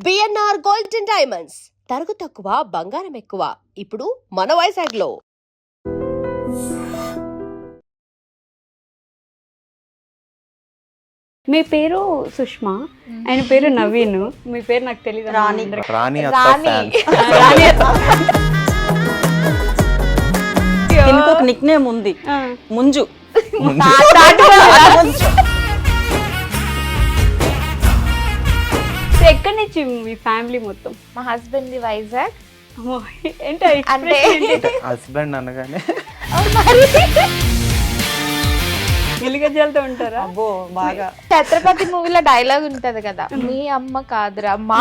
BNR gold and diamonds తరుగు తక్కువ బంగారం ఎక్కువ ఇప్పుడు మన వైజాగ్లో. మీ పేరు సుష్మా, ఆయన పేరు నవీన్, మీ పేరు నాకు తెలియదు. రాణి ఇంకొక నిక్ నేమ్ ఉంది, ముంజు. ఎక్కడి నుంచి మీ ఫ్యామిలీ మొత్తం? మా హస్బెండ్ ది వైజాగ్. ఏంటో అంటే హస్బెండ్ అనగానే ఎలుగజాలతో ఉంటారా? అబ్బో బాగా. ఛత్రపతి మూవీలో డైలాగ్ ఉంటది కదా, మీ అమ్మ కాదురా మా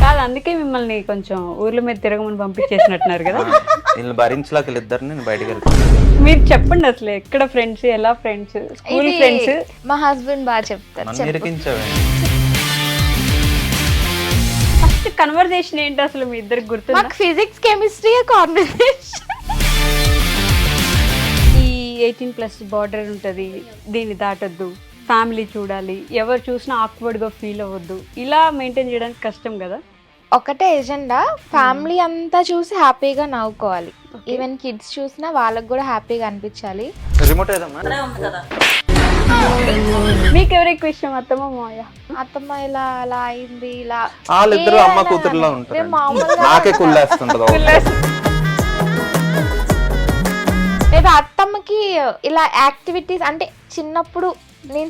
కాదు, అందుకే మిమ్మల్ని కొంచెం ఊర్ల మీద తిరగమని పంపించేసినట్టున్నారు కదా. వీళ్ళు భరించలేక వీళ్ళిద్దరు నేను బయటకు వెళ్తాను. మీరు చెప్పండి అసలు ఎక్కడ ఫ్రెండ్స్, ఎలా ఫ్రెండ్స్, స్కూల్ ఫ్రెండ్స్? మా హస్బెండ్ బాగా చెప్తారు. నన్ను ఇరికించావే. ఫస్ట్ కన్వర్జేషన్ ఏంటి అసలు మీ ఇద్దరికి గుర్తు? మాకు ఫిజిక్స్ కెమిస్ట్రీ కాన్వర్సేషన్. ఈ 18+ బార్డర్ ఉంటుంది, దీన్ని దాటొద్దు, ఫ్యామిలీ చూడాలి, ఎవరు చూసినా ఆక్వర్డ్గా ఫీల్ అవ్వద్దు, ఇలా మెయింటైన్ చేయడానికి కష్టం కదా. ఒకటే ఎజెండా, ఫ్యామిలీ అంతా చూసి హ్యాపీగా నవ్వుకోవాలి. ఈవెన్ కిడ్స్ చూసినా వాళ్ళకి కూడా హ్యాపీగా అనిపించాలి. రిమోట్ ఏదమ్మా? మీకు ఎవరు ఎక్కువ ఇష్టం, అత్తమ్మ మాయ? అత్తమ్మ ఇలా అలా అయింది, ఇలా వాళ్ళిద్దరు అమ్మ కూతురులా ఉంటారు. మేము మామూలుగా నాకే కుళ్ళేస్తుంటది. లేదా అత్తమ్మకి ఇలా యాక్టివిటీస్ అంటే చిన్నప్పుడు నేను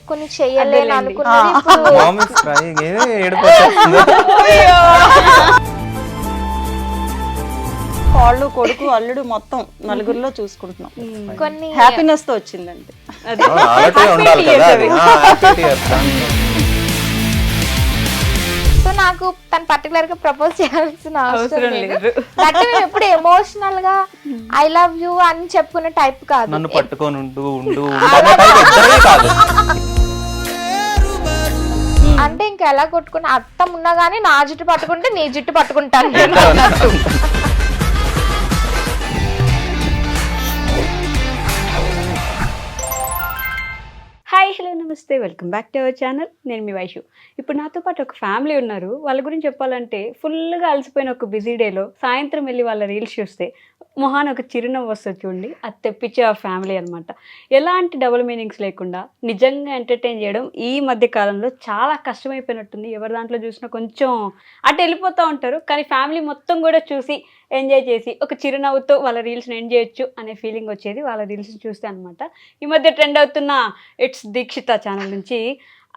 కొన్ని చెయ్యలేను అనుకున్నది ఇప్పుడు మామీస్ crying. ఏడుపొచ్చేస్తుంది. కాళ్ళు, కొడుకు, అల్లుడు మొత్తం నలుగురిలో చూసుకుంటున్నాం. కొన్ని హ్యాపీనెస్ తో వచ్చిందండి. అలాగే ఉండాలి కదా అది. Happy tears. సో నాకు తను పర్టికులర్ గా ప్రపోజ్ చేయాల్సిన అవసరం అవసరం లేదు. లేదు. అంటే మేము ఎప్పుడు ఎమోషనల్ గా ఐ లవ్ యూ అని చెప్పుకునే టైప్ కాదు. నన్ను పట్టుకొని ఉండు అనే type ఎవ్వరే కాదు. అంటే ఇంకా ఎలా కొట్టుకుని అత్తం ఉన్నా గానీ నా జుట్టు పట్టుకుంటే నీ జుట్టు పట్టుకుంటాను నేను అన్నట్టు. హాయ్, హలో, నమస్తే, welcome back to our channel. నేను మీ వైషు. ఇప్పుడు నాతో పాటు ఒక ఫ్యామిలీ ఉన్నారు. వాళ్ళ గురించి చెప్పాలంటే ఫుల్గా అలసిపోయిన ఒక బిజీ డేలో సాయంత్రం వెళ్ళి వాళ్ళ రీల్స్ చూస్తే మొహాన ఒక చిరునవ్వు వస్తుంది చూడండి, అది తెప్పించే ఆ ఫ్యామిలీ అనమాట. ఎలాంటి డబుల్ మీనింగ్స్ లేకుండా నిజంగా ఎంటర్టైన్ చేయడం ఈ మధ్య కాలంలో చాలా కష్టమైపోయినట్టుంది. ఎవరి దాంట్లో చూసినా కొంచెం అటు వెళ్ళిపోతూ ఉంటారు, కానీ ఫ్యామిలీ మొత్తం కూడా చూసి ఎంజాయ్ చేసి ఒక చిరునవ్వుతో వాళ్ళ రీల్స్ని ఎండ్ చేయొచ్చు అనే ఫీలింగ్ వచ్చేది వాళ్ళ రీల్స్ చూస్తే అనమాట. ఈ మధ్య ట్రెండ్ అవుతున్న ఇట్స్ దీక్షిత ఛానల్ నుంచి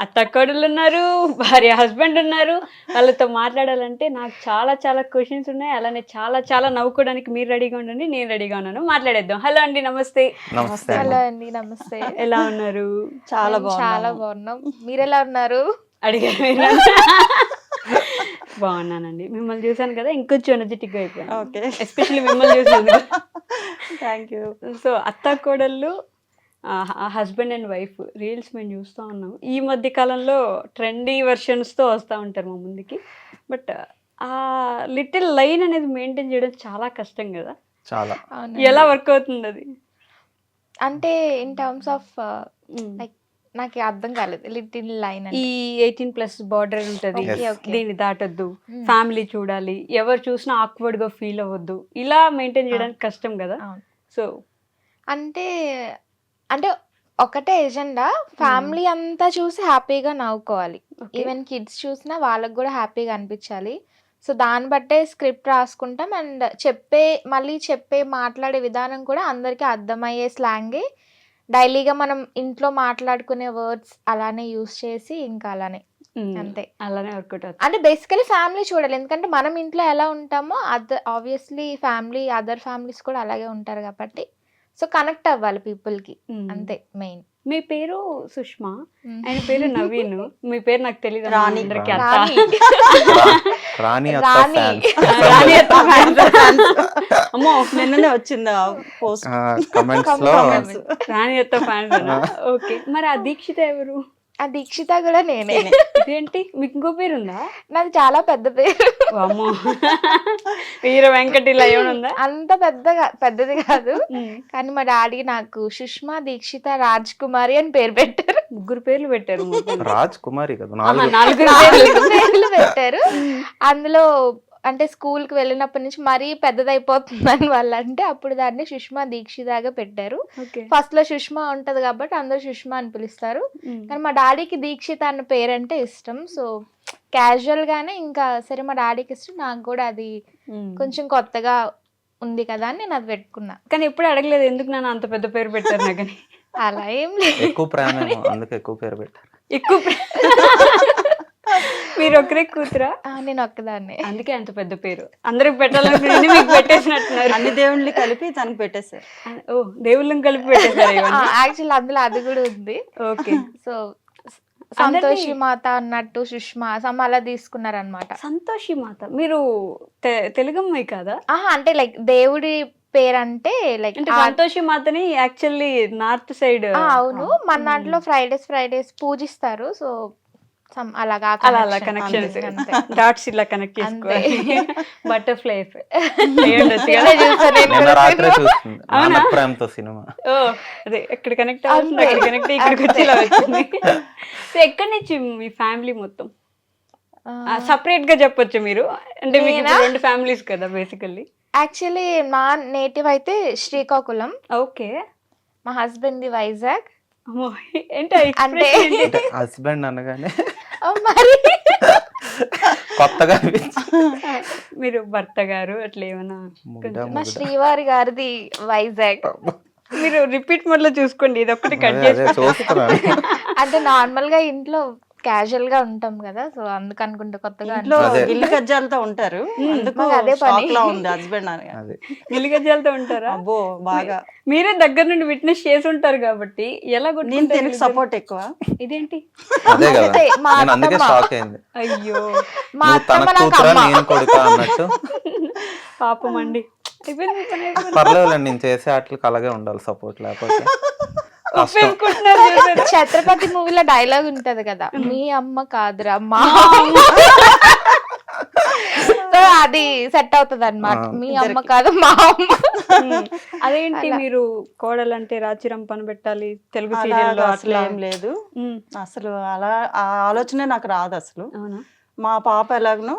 అత్తక్కడులు ఉన్నారు, భార్య హస్బెండ్ ఉన్నారు. వాళ్ళతో మాట్లాడాలంటే నాకు చాలా చాలా క్వశ్చన్స్ ఉన్నాయి. అలానే చాలా చాలా నవ్వుకోవడానికి మీరు రెడీగా ఉండండి, నేను రెడీగా ఉన్నాను. మాట్లాడేద్దాం. హలో అండి, నమస్తే. నమస్తే. హలో అండి, నమస్తే. ఎలా ఉన్నారు? చాలా చాలా బాగున్నాం. మీరు ఎలా ఉన్నారు? అడిగారు మీరు. బాగున్నానండి. మిమ్మల్ని చూసాను కదా, ఇంకొంచెం ఎనర్జెటిక్గా అయిపోయాను. ఓకే, ఎస్పెషల్లీ మిమ్మల్ని చూసాను. Thank you. సో అత్త కోడళ్ళు, హస్బెండ్ అండ్ వైఫ్ రీల్స్ మేము చూస్తూ ఉన్నాం. ఈ మధ్య కాలంలో ట్రెండీ వెర్షన్స్తో వస్తూ ఉంటారు మా ముందుకి. బట్ ఆ లిటిల్ లైన్ అనేది మెయింటైన్ చేయడం చాలా కష్టం కదా. చాలా. ఎలా వర్క్ అవుతుంది అది? అంటే ఇన్ టర్మ్స్ ఆఫ్ లైక్ నాకు అర్థం కాలేదు. లిటిల్ లైన్ ఈ 18+ బార్డర్ ఉంటుంది, Okay, okay. దీన్ని దాటొద్దు, ఫ్యామిలీ చూడాలి, ఎవరు చూసినా ఆక్వర్డ్గా ఫీల్ అవ్వద్దు, ఇలా మెయింటైన్ చేయడానికి కష్టం కదా. సో అంటే అంటే ఒకటే ఎజెండా, ఫ్యామిలీ అంతా చూసి హ్యాపీగా నవ్వుకోవాలి. ఈవెన్ కిడ్స్ చూసినా వాళ్ళకి కూడా హ్యాపీగా అనిపించాలి. సో దాన్ని బట్టే స్క్రిప్ట్ రాసుకుంటాం. అండ్ మళ్ళీ మాట్లాడే విధానం కూడా అందరికీ అర్థమయ్యే స్లాంగే. డైలీగా మనం ఇంట్లో మాట్లాడుకునే వర్డ్స్ అలానే యూస్ చేసి ఇంకా అలానే అంతే, అలానే వర్కౌట్ అవుతుంది. అంటే బేసికలీ ఫ్యామిలీ చూడాలి. ఎందుకంటే మనం ఇంట్లో ఎలా ఉంటామో ఆబ్వియస్లీ అదర్ ఫ్యామిలీస్ కూడా అలాగే ఉంటారు కాబట్టి సో కనెక్ట్ అవ్వాలి పీపుల్ కి, అంతే మెయిన్. మీ పేరు సుష్మా, ఆయన పేరు నవీన్, మీ పేరు నాకు తెలియదు. రాణి. అందరికీ రాణి అమ్మో, నిన్ననే వచ్చింది పోస్ట్ కమెంట్స్ లో రాణి అత్త ఫ్యాన్స్. ఓకే, మరి ఆ దీక్షిత ఎవరు? ఆ దీక్షిత కూడా నేనే. ఇదేంటి మీకు ఇంకో పేరు ఉందా? నాది చాలా పెద్ద పేరు. అమ్మో వీర వెంకటి ఇలా ఏమైనా ఉందా? అంత పెద్దది కాదు, కానీ మా డాడీ నాకు సుష్మా దీక్షిత రాజ్ కుమారి అని పేరు పెట్టారు. ముగ్గురు పేర్లు పెట్టారు. రాజ్ కుమారి కదా, ఆహా, 4 4 పేర్లు పెట్టారు. అందులో అంటే స్కూల్ కి వెళ్ళినప్పటి నుంచి మరీ పెద్దదైపోతుందని వాళ్ళు అంటే అప్పుడు దాన్ని సుష్మా దీక్షితగా పెట్టారు. ఫస్ట్ లో సుష్మా ఉంటది కాబట్టి అందరూ సుష్మా అని పిలుస్తారు. కానీ మా డాడీకి దీక్షిత అన్న పేరు అంటే ఇష్టం. సో క్యాజువల్ గానే ఇంకా సరే మా డాడీకి ఇష్టం, నాకు కూడా అది కొంచెం కొత్తగా ఉంది కదా అని నేను అది పెట్టుకున్నా. కానీ ఎప్పుడు అడగలేదు ఎందుకు నన్ను అంత పెద్ద పేరు పెట్టారు నాకని. అలా ఏం లేదు, ఎక్కువ ప్రేమ, అందుకే ఎక్కువ పేరు పెట్టారు. ఎక్కువ మీరు ఒకరే కూతురా? నేను ఒక్కదాన్ని, అందుకే అంత పెద్ద పేరు. అందరికి పెట్టాలనుకుంటే మీకు పెట్టేసినట్టున్నారు. అన్ని దేవుళ్ళు కలిపి తనకు పెట్టేశారు. ఓ దేవుళ్ళని కలిపి పెట్టేశారు. యాక్చువల్ అందులో అది కూడా ఉంది. ఓకే. సో సంతోషి మాత అన్నట్టు సుష్మా అలా తీసుకున్నారనమాట. సంతోషి మాత. మీరు తెలుగు అమ్మాయి కాదా? అంటే లైక్ దేవుడి పేరు అంటే లైక్ అంటే సంతోషి మాతని యాక్చువల్లీ నార్త్ సైడ్. అవును, మన దాంట్లో ఫ్రైడేస్ పూజిస్తారు. సో అలాగా అలా కనెక్షన్స్ డాట్స్ ఇలా కనెక్ట్ చేసుకోవాలి. బటర్ఫ్లై నిన్న రాత్రే చూస్తుంది నాన్న ప్రేమతో సినిమా. ఓ అదే ఎక్కడ కనెక్ట్ అవుతుంది, అక్కడ కనెక్ట్ ఇక్కడికి వచ్చి ఇలా వచ్చింది. సో ఎక్కడి నుంచి మీ ఫ్యామిలీ మొత్తం సపరేట్ గా చెప్పొచ్చు మీరు? అంటే మీకు 2 ఫ్యామిలీస్ కదా బేసికల్లీ. యాక్చువల్లీ మా నేటివ్ అయితే శ్రీకాకుళం. ఓకే. మా హస్బెండ్ ది వైజాగ్. అంటే హస్బెండ్ అనగానే మరి కొత్తగా మీరు భర్త గారు అట్లా ఏమన్నా? మా శ్రీవారి గారిది వైజాగ్. మీరు రిపీట్ మోడ్ లో చూసుకోండి, ఇది ఒక్కటి కట్ చేసి. అంటే నార్మల్ గా ఇంట్లో క్యాజువల్ గా ఉంటాం కదా, సో అందుకు అనుకుంటా కొత్తగా ఇంట్లో గిల్లి కజ్జాలతో ఉంటారు. అందుకు అదే పని లా ఉంది హస్బెండ్ అని. గిల్లి గజ్జాలతో ఉంటారా? అబ్బో బాగా. మీరే దగ్గర నుండి విట్నెస్ చేసి ఉంటారు కాబట్టి ఎలా నేను దీనికి సపోర్ట్ ఎక్కువ. ఇదేంటి? అదే కదా, నేను అందుకే షాక్ అయింది. అయ్యో నువ్వు తన కూతురా నేను కొడుకా అన్నట్టు. పాపం అండి. పర్లేదులేండి, నేను చేసే ఆటలకు అలాగే ఉండాలి సపోర్ట్, లేకపోతే ఛత్రపతి మూవీలో డైలాగ్ ఉంటది కదా, మీ అమ్మ కాదురా మా సో అది సెట్ అవుతుంది అనమాట. మీ అమ్మ కాదు మా అమ్మ. అదేంటి మీరు కోడలంటే రాచిరం పని పెట్టాలి తెలుగు అలా సీరియల్లో అసలు ఏం లేదు. అసలు అలా ఆ ఆలోచనే నాకు రాదు అసలు. మా పాప ఎలాగనో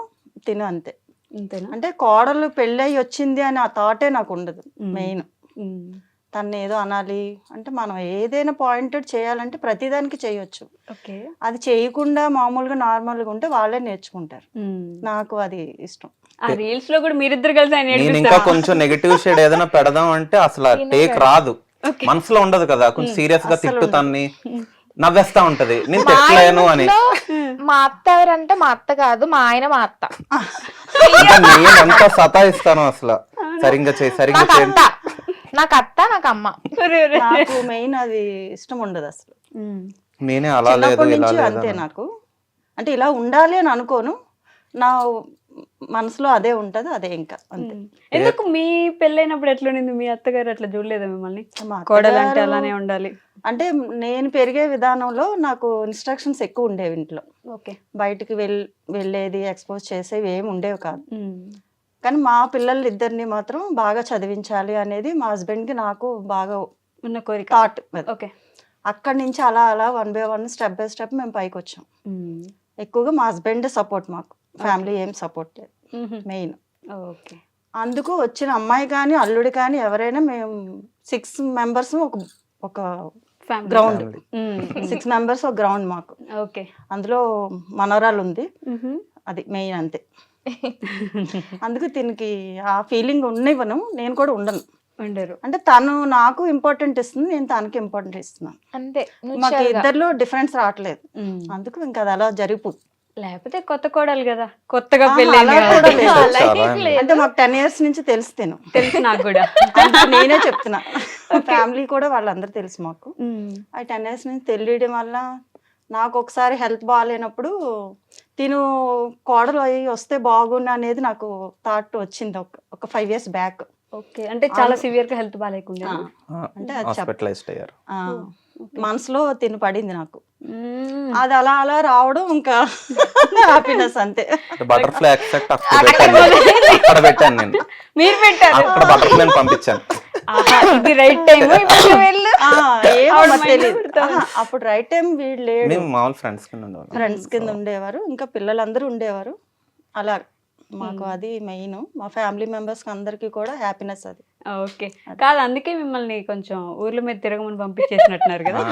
తిను అంతే. అంతేనా? అంటే కోడలు పెళ్ళయి వచ్చింది అని ఆ థాటే నాకు ఉండదు. మెయిన్ తను ఏదో అనాలి అంటే మనం ఏదైనా పాయింటెడ్ చేయాలంటే ప్రతిదానికి చేయొచ్చు. అది చేయకుండా మామూలుగా నార్మల్గా ఉంటే వాళ్ళే నేర్చుకుంటారు. నాకు అది ఇష్టం. ఆ రీల్స్ లో కూడా మీరిద్దరు కలిసి ఆయన నేను ఇంకా కొంచెం నెగటివ్ షేడ్ ఏదైనా పెడదాం అంటే అసలు టేక్ రాదు, మనసులో ఉండదు కదా. కొంచెం సీరియస్ గా తిట్టుతాన్ని నవ్వేస్తా ఉంటది, నేను తిట్టలేను అని. మా అత్త ఎవరంటే మా అత్త కాదు, మా ఆయన మా అత్త. నేను ఎంత సతాయిస్తాను అసలు. సరిగ్గా చేయి సరిగ్గా చేయి. నాకు అత్త నాకు అమ్మ. నాకు మెయిన్ అది ఇష్టం ఉండదు అసలు. నేనే అలా లేదు ఇలా లేదు అంతే. నాకు అంటే ఇలా ఉండాలి అని అనుకోను, నా మనసులో అదే ఉంటది, అదే ఇంకా అంతే. ఎందుకు మీ పెళ్ళైనప్పుడు ఎట్లుండింది? మీ అత్తగారు అట్లా చూడలేదా మిమ్మల్ని? కోడలంటే అలానే ఉండాలి అంటే నేను పెరిగే విధానంలో నాకు ఇన్స్ట్రక్షన్స్ ఎక్కువ ఉండేవి ఇంట్లో. బయటికి వెళ్ళేది ఎక్స్పోజ్ చేసేవి ఏమి ఉండేవి కాదు. కానీ మా పిల్లలు ఇద్దరిని మాత్రం బాగా చదివించాలి అనేది మా హస్బెండ్ కి నాకు బాగా ఉన్న కోరిక, థాట్. ఓకే. అక్కడి నుంచి అలా అలా 1 by 1 స్టెప్ బై స్టెప్ మేము పైకి వచ్చాం. ఎక్కువగా మా హస్బెండ్ సపోర్ట్, మాకు ఫ్యామిలీ ఏం సపోర్ట్ లేదు మెయిన్. అందుకు వచ్చిన అమ్మాయి కానీ అల్లుడు కానీ ఎవరైనా మేము 6 members ఒక గ్రౌండ్, 6 members ఒక గ్రౌండ్ మాకు. అందులో మనవరాలు ఉంది, అది మెయిన్ అంతే. అందుకు దీనికి ఆ ఫీలింగ్ ఉండనివ్వను, నేను కూడా ఉండను. అంటే తను నాకు ఇంపార్టెంట్ ఇస్తుంది, నేను తనకి ఇంపార్టెంట్ ఇస్తున్నాను అంతే. మాకు ఇద్దరిలో డిఫరెన్స్ రావట్లేదు, అందుకు ఇంకా అది అలా జరిగిపోతుంది. లేకపోతే కొత్త కోడలు కదా, కొత్తగా పెళ్ళి అంటే మాకు 10 years నుంచి తెలుసు నాకు కూడా. నేనే చెప్తున్నా, ఫ్యామిలీ కూడా వాళ్ళందరూ తెలుసు మాకు. ఆ 10 years నుంచి తెలియడం వల్ల నాకు ఒకసారి హెల్త్ బాగాలేనప్పుడు తిను కోడలు అయ్యి వస్తే బాగుండు అనేది నాకు థాట్ వచ్చింది ఒక 5 years బ్యాక్. అంటే చాలా సివియర్ గా హెల్త్ బాగాలేకుండా హాస్పిటలైజ్డ్ అయ్యారు. మనసులో తిని పడింది నాకు. అది అలా అలా రావడం ఇంకా హ్యాపీనెస్ అంతే. బటర్ఫ్లై ఎక్సెక్ట్ అక్కడ పెట్టాను నేను, మీరు పెట్టారు అక్కడ బటర్ఫ్లై పంపించాను. ఆహా, ఇది రైట్ టైం వెళ్ళు. ఏమో ఆవిడ మరి mind తెలీదు. పెడతారు. అప్పుడు రైట్ టైం వీళ్ళు లేడు, మేము మామూలు ఫ్రెండ్స్ కింద ఉండేవాళ్ళం. ఫ్రెండ్స్ కింద ఉండేవారు, ఇంకా పిల్లలందరూ ఉండేవారు. అలా మాకు అది మెయిన్, మా ఫ్యామిలీ మెంబర్స్ అందరికి కూడా హ్యాపీనెస్ అది. ఓకే, కాదు అందుకే మిమ్మల్ని కొంచెం ఊర్ల మీద తిరగమని పంపించేసినట్టున్నారు కదా.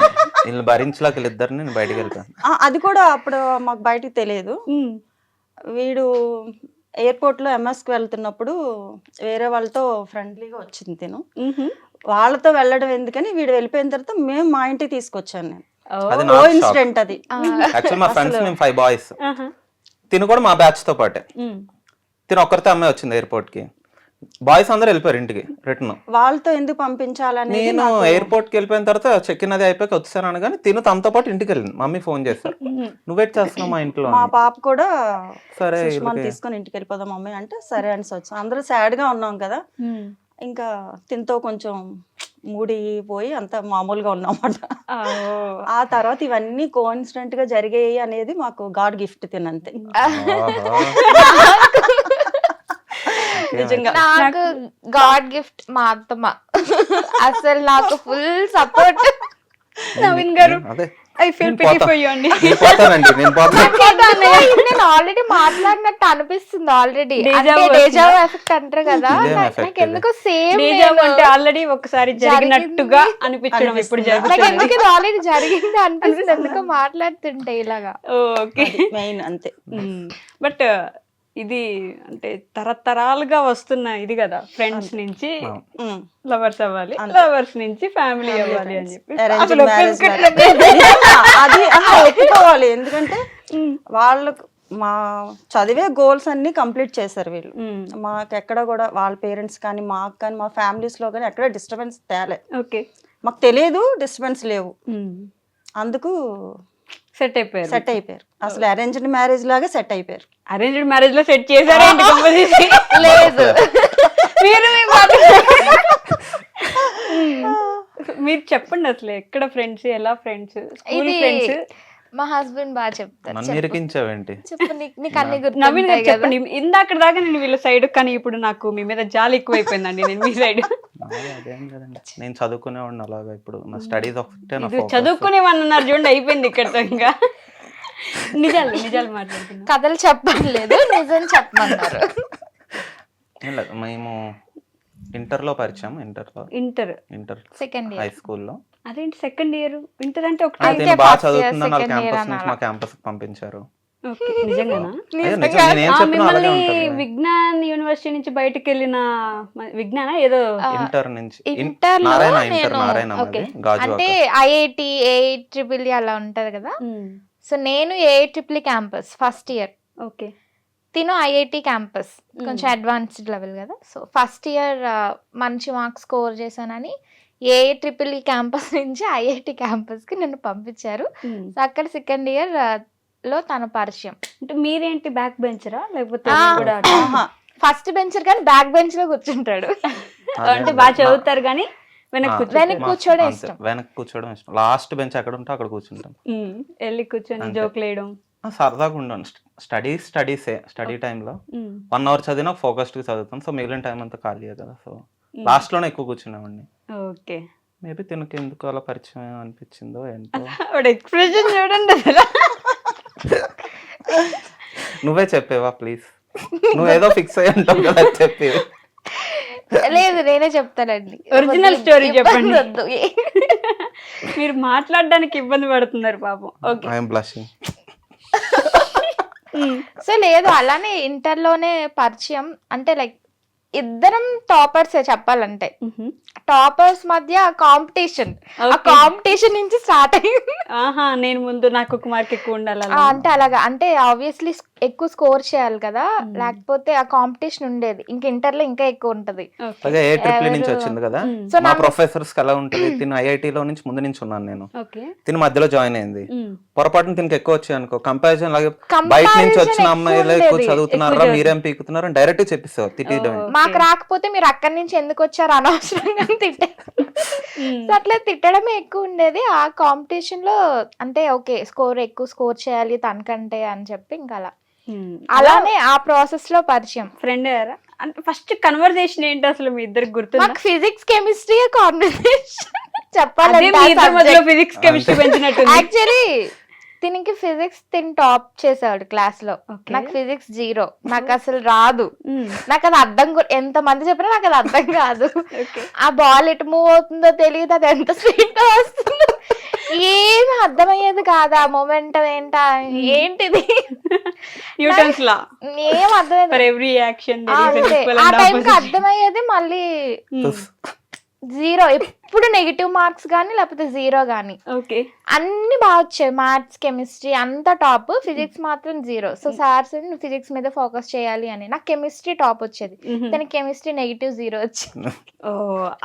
వీళ్ళు భరించలేక వీళ్ళిద్దరిని నేను బయటికి వెళ్తాను. అది కూడా అప్పుడు మాకు బయటికి తెలియదు. వీడు ఎయిర్పోర్ట్ లో ఎంఎస్కి వెళ్తున్నప్పుడు వేరే వాళ్ళతో ఫ్రెండ్లీగా వచ్చింది తిను, వాళ్ళతో వెళ్ళడం ఎందుకని వీడు వెళ్ళిపోయిన తర్వాత మేము మా ఇంటికి తీసుకొచ్చాను నేను. అది ఓ నాకు ఇన్సిడెంట్ అది. యాక్చువల్ మా ఫ్రెండ్స్ మేము 5 బాయ్స్, తిను కూడా మా బ్యాచ్ తో పాటే. తిను ఒక్కరితో అమ్మాయి వచ్చింది ఎయిర్పోర్ట్ కి, బాయ్స్ అందరూ వెళ్ళిపోయారు ఇంటికి రిటర్న్. వాళ్ళతో ఎందుకు పంపించాలని నేను ఎయిర్పోర్ట్ కి వెళ్ళిపోయిన తర్వాత చెక్ ఇన్ అది అయిపోయి వచ్చాను అనగానే తిను తనతో పాటు ఇంటికి వెళ్ళింది. మమ్మీ ఫోన్ చేశారు, నువ్వేట్ చేస్తున్నావు మా ఇంట్లో మా అని. పాప కూడా సరే సుష్మాని తీసుకొని ఇంటికి వెళ్ళిపోదాం మమ్మీ అంటే సరే అని వచ్చాం. అందరూ సాడ్ గా ఉన్నాం కదా, ఇంకా తినతో కొంచెం మూడిపోయి అంత మామూలుగా ఉన్నామాట. ఆ తర్వాత ఇవన్నీ కోఇన్సిడెంట్ గా జరిగాయి అనేది మాకు గాడ్ గిఫ్ట్ తినంతే. నిజంగా నాకు గాడ్ గిఫ్ట్ మా అత్తమ్మ. అసలు నాకు ఫుల్ సపోర్ట్. నవీన్ గారు, అదే I feel pity for you అండి. నేను పోతానండి, నేను పోతాను. నేను ఆల్రెడీ మాట్లాడినట్టు అనిపిస్తుంది. Already Deja vu deja vu effect అంటారు కదా, ఇదేం effect నాకు ఎందుకో సేమ్ డేజా vu అంటే ఆల్రెడీ ఒకసారి జరిగినట్టుగా అనిపించడం ఇప్పుడు నాకు జరుగుతుంది. ఎందుకు ఇది ఆల్రెడీ జరిగింది అనిపిస్తుంది ఎందుకో మాట్లాడుతుంటే ఇలాగా. ఓకే, మెయిన్ అంతే. బట్ ఇది అంటే తరతరాలుగా వస్తున్న ఇది కదా, ఫ్రెండ్స్ నుంచి లవర్స్ అవ్వాలి, లవర్స్ నుంచి ఫ్యామిలీ అవ్వాలి అని చెప్పి అరేంజ్ మ్యారేజ్ అది ఒప్పుకోవాలి. ఎందుకంటే వాళ్ళకు మా చదివే గోల్స్ అన్ని కంప్లీట్ చేశారు వీళ్ళు. మాకు ఎక్కడ కూడా వాళ్ళ పేరెంట్స్ కానీ మాకు కానీ మా ఫ్యామిలీస్ లో కానీ ఎక్కడ డిస్టర్బెన్స్ తేలే. ఓకే, మాకు తెలియదు డిస్టర్బెన్స్ లేవు, అందుకు సెట్ అయిపోయారు. సెట్ అయిపోయారు. అసలు అరేంజ్డ్ మ్యారేజ్ లాగా సెట్ అయిపోయారు. అరేంజ్డ్ మ్యారేజ్ లో సెట్ చేశారేంటి? లేదు, మీరు మీరు చెప్పండి అసలు ఎక్కడ ఫ్రెండ్స్, ఎలా ఫ్రెండ్స్, స్కూల్ ఇది ఫ్రెండ్స్? మా హస్బెండ్ బాగా చెప్తారు. నన్ను ఇరికించావేంటి? చెప్పు, నీకు అన్ని నవీన్ గారు గుర్తుంటాయి కదా. చెప్పండి. ఇందాక దాకా నేను వీళ్ళ సైడ్, కానీ ఇప్పుడు నాకు మీ మీద జాలి ఎక్కువైపోయిందండి. నేను మీ సైడ్ అదేం కదండి, నేను చదువుకునేవాడిని అలాగా. ఇప్పుడు నా స్టడీస్ ఒకటే నా focus. చదువుకునేవన్నారు చూడండి, అయిపోయింది ఇక్కడతో. ఇంకా నిజాలు మాట్లాడుతున్నా. కథలు చెప్పలేదు, నిజం చెప్పమన్నారు. ఏం లేదు, మేము ఇంటర్లో పరిచయం. ఇంటర్ సెకండ్ హై ఇయర్ స్కూల్లో. అదేంటి సెకండ్ ఇయర్? ఇంటర్ అంటే ఒకటే. అయితే నేను బాగా చదువుతున్నాను, వాళ్ళ క్యాంపస్ నుంచి మా క్యాంపస్ పంపించారు. ఓకే, నిజంగానా? అదే నిజం, నేను ఏం చెప్పినా అలాగే మిమ్మల్ని ఉంటుంది. విజ్ఞాన్ యూనివర్సిటీ నుంచి బయటకు వెళ్ళిన విజ్ఞాన ఏదో ఇంటర్ నుంచి ఇంటర్ లో నారాయణ నేను మాది గాజువాక. అంటే ఐఐటి ఏఐట్రిపుల్ అలా ఉంటది కదా. సో నేను ఏఐట్రిపుల్ క్యాంపస్ ఫస్ట్ ఇయర్, ఓకే, తిను ఐఐటి క్యాంపస్ కొంచెం అడ్వాన్స్డ్ లెవెల్ కదా. సో ఫస్ట్ ఇయర్ మంచి మార్క్స్ స్కోర్ చేశానని ఏఐట్రిపుల్ క్యాంపస్ నుంచి ఐఐటి క్యాంపస్ కి నన్ను పంపించారు. సో అక్కడ సెకండ్ ఇయర్ లో తన పరిచయం. అంటే మీరేంటి బ్యాక్ బెంచరా లేకపోతే ఆ, మీరు కూడా ఫస్ట్ బెంచర్ కానీ బ్యాక్ బెంచ్ లో కూర్చుంటాడు. అంటే బాగా చదువుతారు కానీ వెనక్కి వెనక్కి కూర్చోవడం ఇష్టం. వెనక్కి కూర్చోవడం ఇష్టం. లాస్ట్ బెంచ్ ఎక్కడ ఉంటే అక్కడ కూర్చుంటాం. వెళ్ళి కూర్చొని జోకులు వేయడం. సరదాగా ఉండను. స్టడీ టైంలో 1 hour చదివినా ఫోకస్డ్ గా చదువుతాను. సో మిగిలిన టైం అంతా ఖాళీయే కదా. సో లాస్ట్ లోనే ఎక్కువ కూర్చునేవాడిని. ఓకే, మేబీ తినకి ఎందుకు అలా పరిచయం అనిపించిందో ఏంటో. ఎక్స్ప్రెషన్ చూడండి అసలు. నువ్వే చెప్పేవా ప్లీజ్, నువ్వేదో ఫిక్స్ అయ్యి ఉంటావు కదా, చెప్పి. లేదు, నేనే చెప్తానండి. ఒరిజినల్ స్టోరీ చెప్పండి. వద్దు. మీరు మాట్లాడడానికి ఇబ్బంది పడుతున్నారు పాపం. Okay, I'm blushing. సో లేదు, అలానే ఇంటర్ లోనే పరిచయం. అంటే లైక్ ఇద్దరం టాపర్స్ చెప్పాలంటే. టాపర్స్ మధ్య కాంపిటీషన్, ఆ కాంపిటీషన్ నుంచి స్టార్ట్ అయ్యింది. ఆహా, నేను ముందు నాకు ఒక మార్క్ ఎక్కువ ఉండాలి అలా. అంటే అలాగా, అంటే ఆబ్వియస్లీ ఎక్కువ స్కోర్ చేయాలి కదా, లేకపోతే ఆ కాంపిటీషన్ ఉండేది. ఇంకా ఇంటర్ లో ఇంకా ఎక్కువ ఉంటది. అదే ఏ ట్రిపుల్ నుంచి వచ్చింది కదా. సో మా ప్రొఫెసర్స్ ఎలా ఉంటది, తిను ఐఐటి లో నుంచి ముందు నుంచి ఉన్నాను నేను, ఓకే, తిను మధ్యలో జాయిన్ అయింది. పొరపాటున తినకి ఎక్కువ వచ్చాయి అనుకో, కంపారిజన్ లాగే బయట నుంచి వచ్చిన అమ్మాయిలు ఎక్కువ చదువుతున్నారా మీరేం పీకుతున్నారు అని డైరెక్ట్ చెప్పిస్తావు తిట్టేయడం. మా మాకు రాకపోతే మీరు అక్కడి నుంచి ఎందుకు వచ్చారు అనవసరంగా తిట్టారు. సో అట్లా తిట్టడమే ఎక్కువ ఉండేది. ఆ కాంపిటీషన్ లో అంటే ఓకే ఎక్కువ స్కోర్ చేయాలి తనకంటే అని చెప్పి ఇంకా అలానే ఆ ప్రాసెస్ లో పరిచయం. ఫ్రెండ్ అయ్యారా? అంటే ఫస్ట్ కన్వర్సేషన్ ఏంటి అసలు మీ ఇద్దరికి గుర్తుందా? మాకు ఫిజిక్స్ కెమిస్ట్రీ కాన్వర్సేషన్ అదే మీ ఇద్దరి మధ్యలో ఫిజిక్స్ కెమిస్ట్రీ పెంచినట్టు. యాక్చువల్లీ దీనికి ఫిజిక్స్ టాప్ చేసాడు క్లాస్ లో, నాకు ఫిజిక్స్ 0, నాకు అసలు రాదు, నాకు అది అర్థం ఎంత మంది చెప్పినా నాకు అది అర్థం కాదు. ఆ బాల్ ఎటు మూవ్ అవుతుందో తెలియదు, అది ఎంత స్పీడ్ గా వస్తుందో ఏమి అర్థమయ్యేది కాదు. ఆ మొమెంటం ఏంటిది న్యూటన్స్ లా ఏం అర్థమయ్యేది. ఫర్ ఎవ్రీ యాక్షన్ ఆ టైంకి అర్థమయ్యేది మళ్ళీ 0, ఎప్పుడు నెగిటివ్ మార్క్స్ గానీ లేకపోతే 0 గానీ. ఓకే, అన్ని బాగా వచ్చాయి, మ్యాథ్స్ కెమిస్ట్రీ అంతా టాప్, ఫిజిక్స్ మాత్రం 0. సో సార్స్ ఫిజిక్స్ మీద ఫోకస్ చేయాలి అని, నాకు కెమిస్ట్రీ టాప్ వచ్చేది, దానికి కెమిస్ట్రీ -0 వచ్చింది.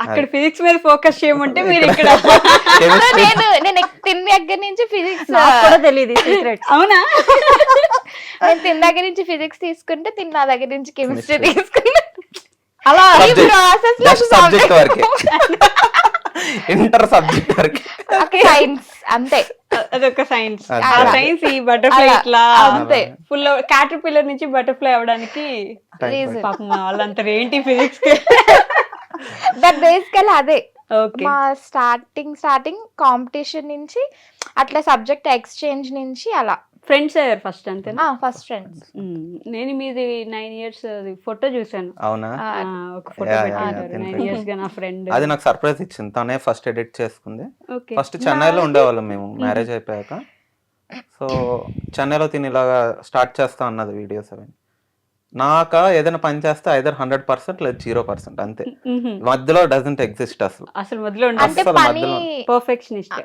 అక్కడ ఫిజిక్స్ మీద ఫోకస్ చేయమంటే మీరు ఇక్కడ నేను తిన్న దగ్గర నుంచి ఫిజిక్స్ కూడా తెలియదు సీక్రెట్. అవునా? నేను తిన్న దగ్గర నుంచి ఫిజిక్స్ తీసుకుంటే తిన్న దగ్గర నుంచి కెమిస్ట్రీ తీసుకున్నా. అలా ఈ ప్రాసెస్ లో సబ్జెక్ట్ వరకే, ఇంటర్ సబ్జెక్ట్ వరకే, సైన్స్ అంతే. అదొక సైన్స్. అదే. ఆ సైన్స్ ఈ బటర్ఫ్లై అలా, ఇట్లా అంతే. ఫుల్ క్యాటర్ పిల్లర్ నుంచి బటర్ఫ్లై అవడానికి Reason. పాపం వాళ్ళంతా ఏంటి ఫిజిక్స్ దట్ బేసికల్ అదే. ఓకే. మా స్టార్టింగ్ కాంపిటీషన్ నుంచి అట్లా సబ్జెక్ట్ ఎక్స్చేంజ్ నుంచి అలా ఫ్రెండ్స్ అయ్యారు ఫస్ట్ అంతేనా? First friends. నేను మీది 9 years ఫోటో చూసాను. అవునా? ఒక ఫోటో Yeah, పెట్టారు yeah, 9 years గా నా ఫ్రెండ్. అది నాకు సర్ప్రైజ్ ఇచ్చింది, తనే ఫస్ట్ ఎడిట్ చేసుకుంది. ఓకే. ఫస్ట్ చెన్నైలో ఉండేవాళ్ళం మేము మ్యారేజ్ అయిపోయాక. సో చెన్నైలో తిని ఇలాగా స్టార్ట్ చేస్తా అన్నది వీడియోస్ అవి. నాక ఏదైనా పని చేస్తే ఐదర్ 100% లేదా 0% అంతే, మధ్యలో డజంట్ ఎగ్జిస్ట్ అసలు. అసలు మొదలు అంటే అస్సలు పని మధ్యలో పర్ఫెక్షనిస్ట్.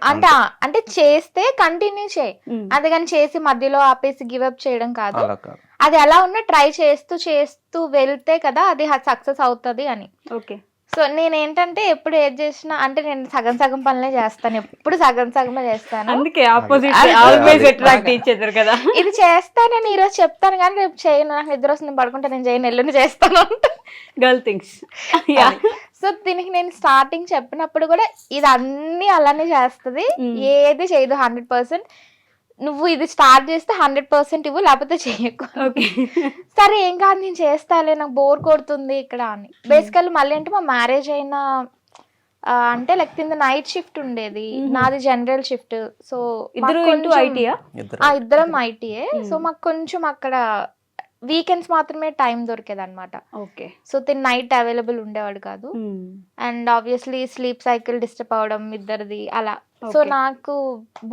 అంటే చేస్తే కంటిన్యూ చేయి, అందుకని చేసి మధ్యలో ఆపేసి గివ్ అప్ చేయడం కాదు. అలా కాదు, అది ఎలా ఉన్నా ట్రై చేస్తూ వెళ్తే కదా అది సక్సెస్ అవుతుంది అని. ఓకే. సో నేను ఏంటంటే ఎప్పుడు ఏది చేసినా అంటే నేను సగం పనులే చేస్తాను, ఎప్పుడు సగమే చేస్తాను. అందుకే ఆపోజిట్ ఆల్వేస్ అట్రాక్ట్ ఇచ్చేద్దరు కదా. ఇది చేస్తానని ఈ రోజు చెప్తాను కానీ రేపు చేయను, నాకు నిద్ర వస్తుంది పడుకుంటే నేను చేయను, ఎల్లుండి చేస్తాను. Girl things. సో దీనికి నేను స్టార్టింగ్ చెప్పినప్పుడు కూడా ఇది అన్ని అలానే చేస్తుంది, ఏది చేయదు 100%. నువ్వు ఇది స్టార్ట్ చేస్తే 100% ఇవ్వు, లేకపోతే చెయ్యకు. ఓకే. సరే ఏం కాదు నేను చేస్తాలే, నాకు బోర్ కొడుతుంది ఇక్కడ అని. బేసికల్ మళ్ళీ అంటే మా మ్యారేజ్ అయిన అంటే లైక్ కింద నైట్ షిఫ్ట్ ఉండేది, నాది జనరల్ షిఫ్ట్. సో ఇద్దరం ఐటీఏ. సో మాకు కొంచెం అక్కడ వీకెండ్స్ మాత్రమే టైం దొరికేది అనమాట. ఓకే. సో నైట్ అవైలబుల్ ఉండేవాడు కాదు, and obviously sleep cycle disturb అవడం ఇద్దరిది అలా. సో నాకు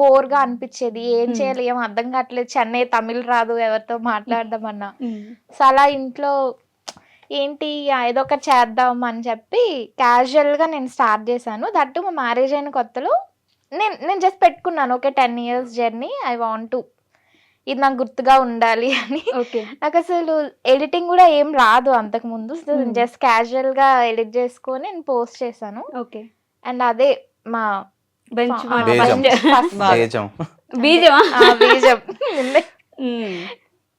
బోర్ గా అనిపించేది, ఏం చేయాలి ఏం అర్థం కావట్లేదు, చెన్నై తమిళ్ రాదు ఎవరితో మాట్లాడదామన్నా. సో అలా ఇంట్లో ఏంటి ఏదో ఒకటి చేద్దాం అని చెప్పి క్యాజువల్ గా నేను స్టార్ట్ చేశాను. దట్టు మా మ్యారేజ్ అయిన కొత్తలో నేను జస్ట్ పెట్టుకున్నాను, okay 10 years journey, I want to ఇది నాకు గుర్తుగా ఉండాలి అని. నాకు అసలు ఎడిటింగ్ కూడా ఏం రాదు అంతకు ముందు, జస్ట్ క్యాజువల్ గా ఎడిట్ చేసుకొని నేను పోస్ట్ చేశాను. ఓకే. అండ్ అదే మా బీజం.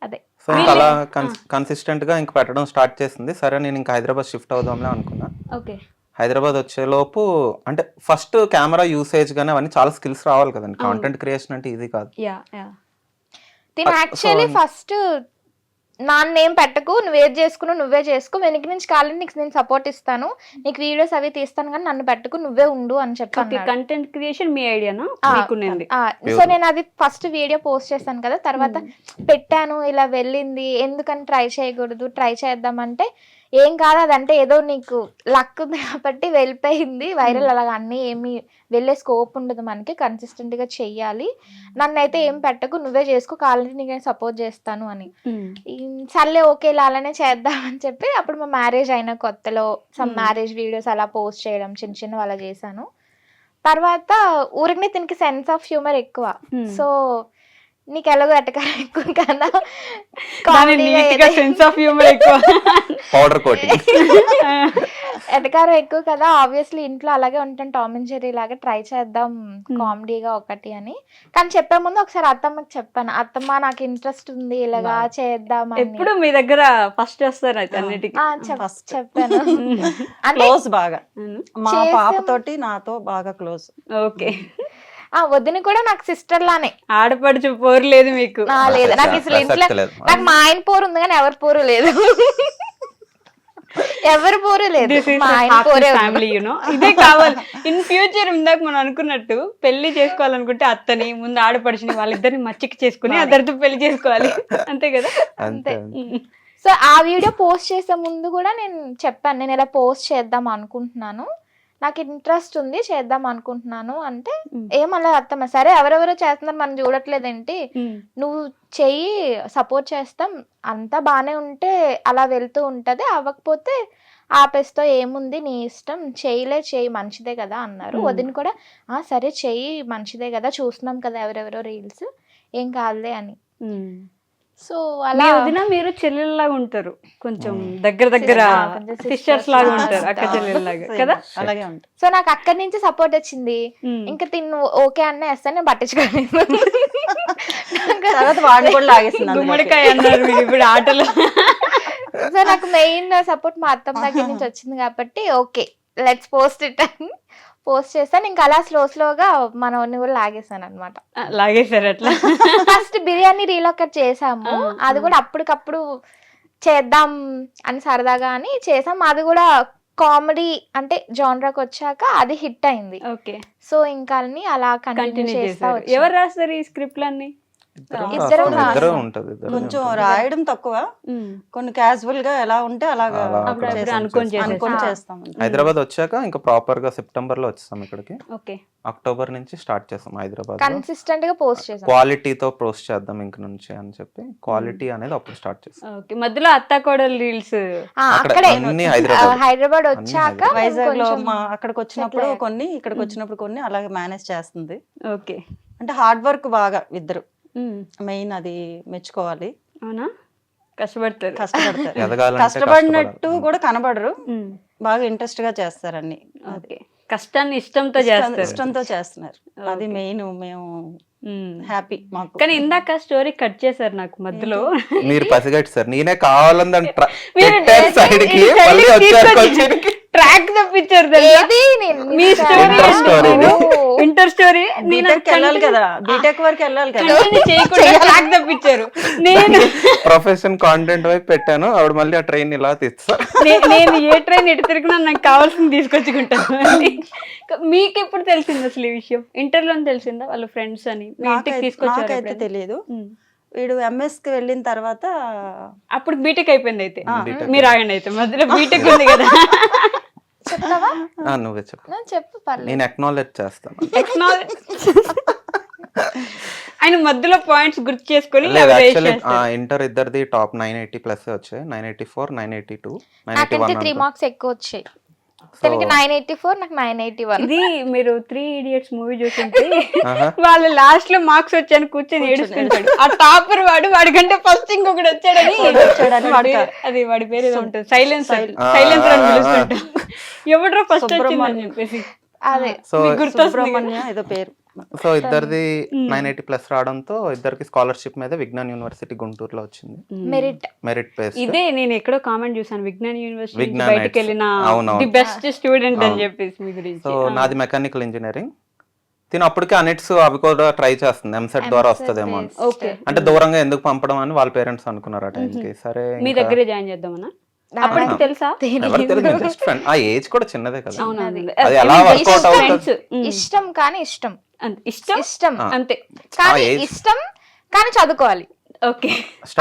అదే. సో ఇంకా అలా కన్సిస్టెంట్ గా ఇంకా పెట్టడం స్టార్ట్ చేసింది. సరే నేను ఇంకా హైదరాబాద్ షిఫ్ట్ అవుదాంలే అనుకున్నా. ఓకే. హైదరాబాద్ వచ్చే లోపు అంటే ఫస్ట్ కెమెరా యూసేజ్ గానీ అవన్నీ చాలా స్కిల్స్ రావాలి కదండి, కాంటెంట్ క్రియేషన్ అంటే ఇది కాదు. యాక్చువల్లీ ఫస్ట్ నాన్నేం పెట్టకు, నువ్వేది చేసుకున్నావు నువ్వే చేసుకో, వెనక నుంచి కాలని నీకు నేను సపోర్ట్ ఇస్తాను, నీకు వీడియోస్ అవి తీస్తాను కానీ నన్ను పెట్టకు, నువ్వే ఉండు అని చెప్పి. కంటెంట్ క్రియేషన్ మీ ఐడియానా? సో నేను అది ఫస్ట్ వీడియో పోస్ట్ చేశాను కదా, తర్వాత పెట్టాను ఇలా వెళ్ళింది, ఎందుకని ట్రై చేయకూడదు, ట్రై చేద్దామంటే ఏం కాదు అదంటే ఏదో నీకు లక్ ఉంది కాబట్టి వెళ్ళిపోయింది వైరల్, అలాగా అన్నీ ఏమి వెళ్ళే స్కోప్ ఉండదు మనకి, కన్సిస్టెంట్ గా చెయ్యాలి, నన్నైతే ఏం పెట్టకు నువ్వే చేసుకో, కావాలంటే నీకు నేను సపోర్ట్ చేస్తాను అని. సర్లే ఓకే ఇలా అలానే చేద్దామని చెప్పి అప్పుడు మా మ్యారేజ్ అయిన కొత్తలో సమ్ మ్యారేజ్ వీడియోస్ అలా పోస్ట్ చేయడం చిన్న అలా చేశాను. తర్వాత ఊరికి దీనికి సెన్స్ ఆఫ్ హ్యూమర్ ఎక్కువ. సో నీకు ఎలాగో ఎటకారం ఎక్కువ కదా, దాని కామెడీగా నీట్ గా సెన్స్ ఆఫ్ హ్యూమర్ ఎక్కువ. Powder coating. ఎటకారం ఎక్కువ కదా, ఆబ్వియస్లీ ఇంట్లో అలాగే ఉంటాను, టామ్ అండ్ జెర్రీ లాగా ట్రై చేద్దాం కామెడీగా ఒకటి అని. కానీ చెప్పే ముందు ఒకసారి అత్తమ్మకి చెప్పాను, అత్తమ్మ నాకు ఇంట్రెస్ట్ ఉంది ఇలాగా చేద్దాం అని. ఎప్పుడు మీ దగ్గర ఫస్ట్ వస్తారు అయితే అన్నిటికీ. First. చెప్పాను అంటే క్లోజ్ బాగా, మా చేసాం. పాపతోటి నాతో బాగా క్లోజ్. ఓకే. వదిన కూడా నాకు సిస్టర్ లానే. ఆడపడుచు పోరు లేదు మీకు. లేదు నాకు అసలు ఇంట్లో ప్రసక్తి లేదు. నాకు మా ఆయన పోరు ఉంది కానీ ఎవరి పోరు లేదు. ఎవరి పోరు లేదు, This is మా a ఆయన happy పోరే ఉంది. family, you know. ఇదే కావాలి ఇన్ ఫ్యూచర్. ఇందాక మనం అనుకున్నట్టు పెళ్లి చేసుకోవాలనుకుంటే అత్తని ముందు ఆడపడుచుని వాళ్ళిద్దరిని మచ్చిక చేసుకుని అద్దరితో పెళ్లి చేసుకోవాలి, అంతే కదా. అంతే. సో ఆ వీడియో పోస్ట్ చేసే ముందు కూడా నేను చెప్పాను, నేను ఇలా పోస్ట్ చేద్దాం అనుకుంటున్నాను, నాకు ఇంట్రెస్ట్ ఉంది చేద్దాం అనుకుంటున్నాను అంటే ఏమన్నా అత్తమ్మ సరే ఎవరెవరో చేస్తున్నారు మనం చూడట్లేదేంటి, నువ్వు చెయ్యి సపోర్ట్ చేస్తాం, అంతా బాగానే ఉంటే అలా వెళ్తూ ఉంటది, అవ్వకపోతే ఆపేస్తో ఏముంది నీ ఇష్టం, చెయ్యి మంచిదే కదా అన్నారు. వదిన కూడా సరే చెయ్యి మంచిదే కదా, చూస్తున్నాం కదా ఎవరెవరో రీల్స్, ఏం కాదులే అని. సో అలా వదిన మీరు చెల్లెల్లాగా ఉంటారు, కొంచెం దగ్గర కొంచెం సిస్టర్స్ sisters లాగా లాగా ఉంటారు, అక్క చెల్లెల్లాగా కదా. అలాగే ఉంటుంది. సో నాకు అక్కడి నుంచి సపోర్ట్ వచ్చింది. ఇంకా తిన్ను ఓకే అన్న వేస్తాను, నేను పట్టించుకోలేదు. తర్వాత వాడిని కూడా లాగేసింది అందులోకి. గుమ్మడికాయ అన్నారు మీరు ఇప్పుడు ఆటలు. సో నాకు మెయిన్ సపోర్ట్ మా అత్తమ్మ దగ్గర నుంచి వచ్చింది కాబట్టి ఓకే లెట్స్ పోస్ట్ ఇట్ అని పోస్ట్ చేస్తాను. ఇంకా అలా స్లోగా మనోని కూడా లాగేసాను అనమాట. లాగేశారు అట్లా. ఫస్ట్ బిర్యానీ రీల్ ఒకటి చేసాము, అది కూడా అప్పటికప్పుడు చేద్దాం అని సరదాగా అని చేసాం. అది కూడా కామెడీ అంటే జానరాకి వచ్చాక అది హిట్ అయింది. ఓకే. సో ఇంకా అలా కంటిన్యూ చేస్తా చేశారు. వచ్చాను. ఎవరు రాస్తారు ఈ స్క్రిప్ట్లన్నీ? ఇద్దరం ఇద్దరు రాస్తాం. ఉంటది. కొంచెం రాయడం తక్కువ, కొన్ని క్యాజువల్ గా ఎలా ఉంటే అలాగా అలా అప్పుడప్పుడు చేస్తాం. అనుకొని అనుకొని చేస్తాం. చేస్తాం. హైదరాబాద్ వచ్చాక ఇంకా ప్రాపర్ గా సెప్టెంబర్ లో వచ్చేసాం ఇక్కడికి. ఓకే. అక్టోబర్ నుంచి స్టార్ట్ చేసాం హైదరాబాద్. కన్సిస్టెంట్ గా పోస్ట్ చేసాం. క్వాలిటీతో పోస్ట్ చేద్దాం ఇంక నుంచి అని చెప్పి క్వాలిటీ అనేది అప్పుడు స్టార్ట్ చేసాం. ఓకే. మధ్యలో అత్త కోడలు రీల్స్ అక్కడే అన్ని హైదరాబాద్. హైదరాబాద్ వచ్చాక మేము వైజాగ్ లో కొంచెం మా అక్కడికి వచ్చినప్పుడు settle కొన్ని, ఇక్కడికి వచ్చినప్పుడు కొన్ని అలాగే మేనేజ్ చేస్తుంది. ఓకే. అంటే హార్డ్ వర్క్ బాగా ఇద్దరు, మెయిన్ అది మెచ్చుకోవాలి. అవునా? కష్టపడతారు. కష్టపడతారు, ఎదగాలంటే కష్టపడినట్టు కష్టపడాలి. కూడా కనబడరు, బాగా ఇంట్రెస్ట్ గా చేస్తారు అన్ని. ఓకే. కష్టాన్ని ఇష్టంతో చేస్తారు. ఇష్టంతో చేస్తున్నారు, అది మెయిన్. మేము హ్యాపీ మాకు. కానీ ఇందాక స్టోరీ కట్ చేశారు నాకు మధ్యలో. మీరు పసిగట్టి సార్, నేనే కావాలని మీరు సైడ్ కి మళ్ళీ వచ్చారు కొంచెంకి. ట్రాక్ తప్పించారు తెలుసా? ఏది నేను మీ miss స్టోరీ అయ్యాను. ఇంటర్ స్టోరీ బీటెక్ వెళ్ళాలి కదా, బీటెక్ వరకు వెళ్ళాలి కదా. చేయకుండా ట్రాక్ తప్పించారు. నేను ప్రొఫెషన్ కాంటెంట్ వైపు పెట్టాను, ఆవిడ మళ్ళీ ఆ ట్రైన్ ఇలా తీస్తా. నేను ఏ ట్రైన్ ఎటు తిరిగినా నాకు కావాల్సింది తీసుకొచ్చుకుంటాను. మీకు ఎప్పుడు తెలిసింది అసలు ఈ విషయం? ఇంటర్లోనే తెలిసిందా వాళ్ళ ఫ్రెండ్స్ అని? మీ ఇంటికి తీసుకొచ్చారు నాకైతే తెలియదు. వీడు ఎంఎస్ కి వెళ్ళిన తర్వాత అప్పుడు బీటెక్ అయిపోయింది. అయితే B.Tech. మీరు ఆగండి, అయితే మధ్యలో బీటెక్ ఉంది కదా. చెప్తావా? నువ్వే చెప్పు, నేను చెప్పు పర్లేదు. నేను అక్నాలెడ్జ్ చేస్తాను. ఆయన మధ్యలో పాయింట్స్ గుర్తు చేసుకొని లేదు యాక్చువల్లీ ఇంటర్ ఇద్దరిది టాప్ 980+ వచ్చాయి. 984, 982, నాకంటే 3 981. మార్క్స్ ఎక్కువ వచ్చాయి. తనకి 984, నాకు 981. ఇది మీరు 3 Idiots మూవీ చూస్తుంటే వాళ్ళు లాస్ట్ లో మార్క్స్ వచ్చాయని కూర్చొని ఏడుస్తుంటాడు. ఆ టాపర్ వాడికంటే ఫస్ట్ ఇంకొకటి వచ్చాడని అది వాడి పేరు ఏదో ఉంటుంది, సైలెన్సర్ అని పిలుస్తుంటాడు. ఎవడో ఫస్ట్ వచ్చిందని చెప్పేసి అదే సుబ్రహ్మణ్య ఏదో పేరు. సో ఇద్దరిది 980+ రావడంతో ఇద్దరికి స్కాలర్షిప్ మీద విజ్ఞాన్ యూనివర్సిటీ గుంటూరులో వచ్చింది. Merit base. ఇదే నేను ఎక్కడో కామెంట్ చూసాను, విజ్ఞాన్ యూనివర్సిటీ విజ్ఞాన్ బయటకు వెళ్ళిన ది బెస్ట్ స్టూడెంట్ అని చెప్పేసి మీ గురించి. సో నాది మెకానికల్ ఇంజనీరింగ్. తిను అప్పటికే అనిట్స్ అవి కూడా ట్రై చేస్తుంది, ఎంసెట్ ద్వారా వస్తుందేమో అని. ఓకే. అంటే దూరంగా ఎందుకు పంపడం అని వాళ్ళ పేరెంట్స్ అనుకున్నారు ఆ టైంకి. సరే మీ దగ్గరే జాయిన్ చేద్దామా? అప్పటికి తెలుసా? ఎవరు తెలియదు, జస్ట్ ఫ్రెండ్. ఆ ఏజ్ కూడా చిన్నదే కదా, అవునది. అది ఎలా వర్కౌట్ అవుతుంది. ఇష్టం కానీ ఇష్టం ఇష్టం అంతే. కానీ ఇష్టం కానీ చదువుకోవాలి. ఓకే.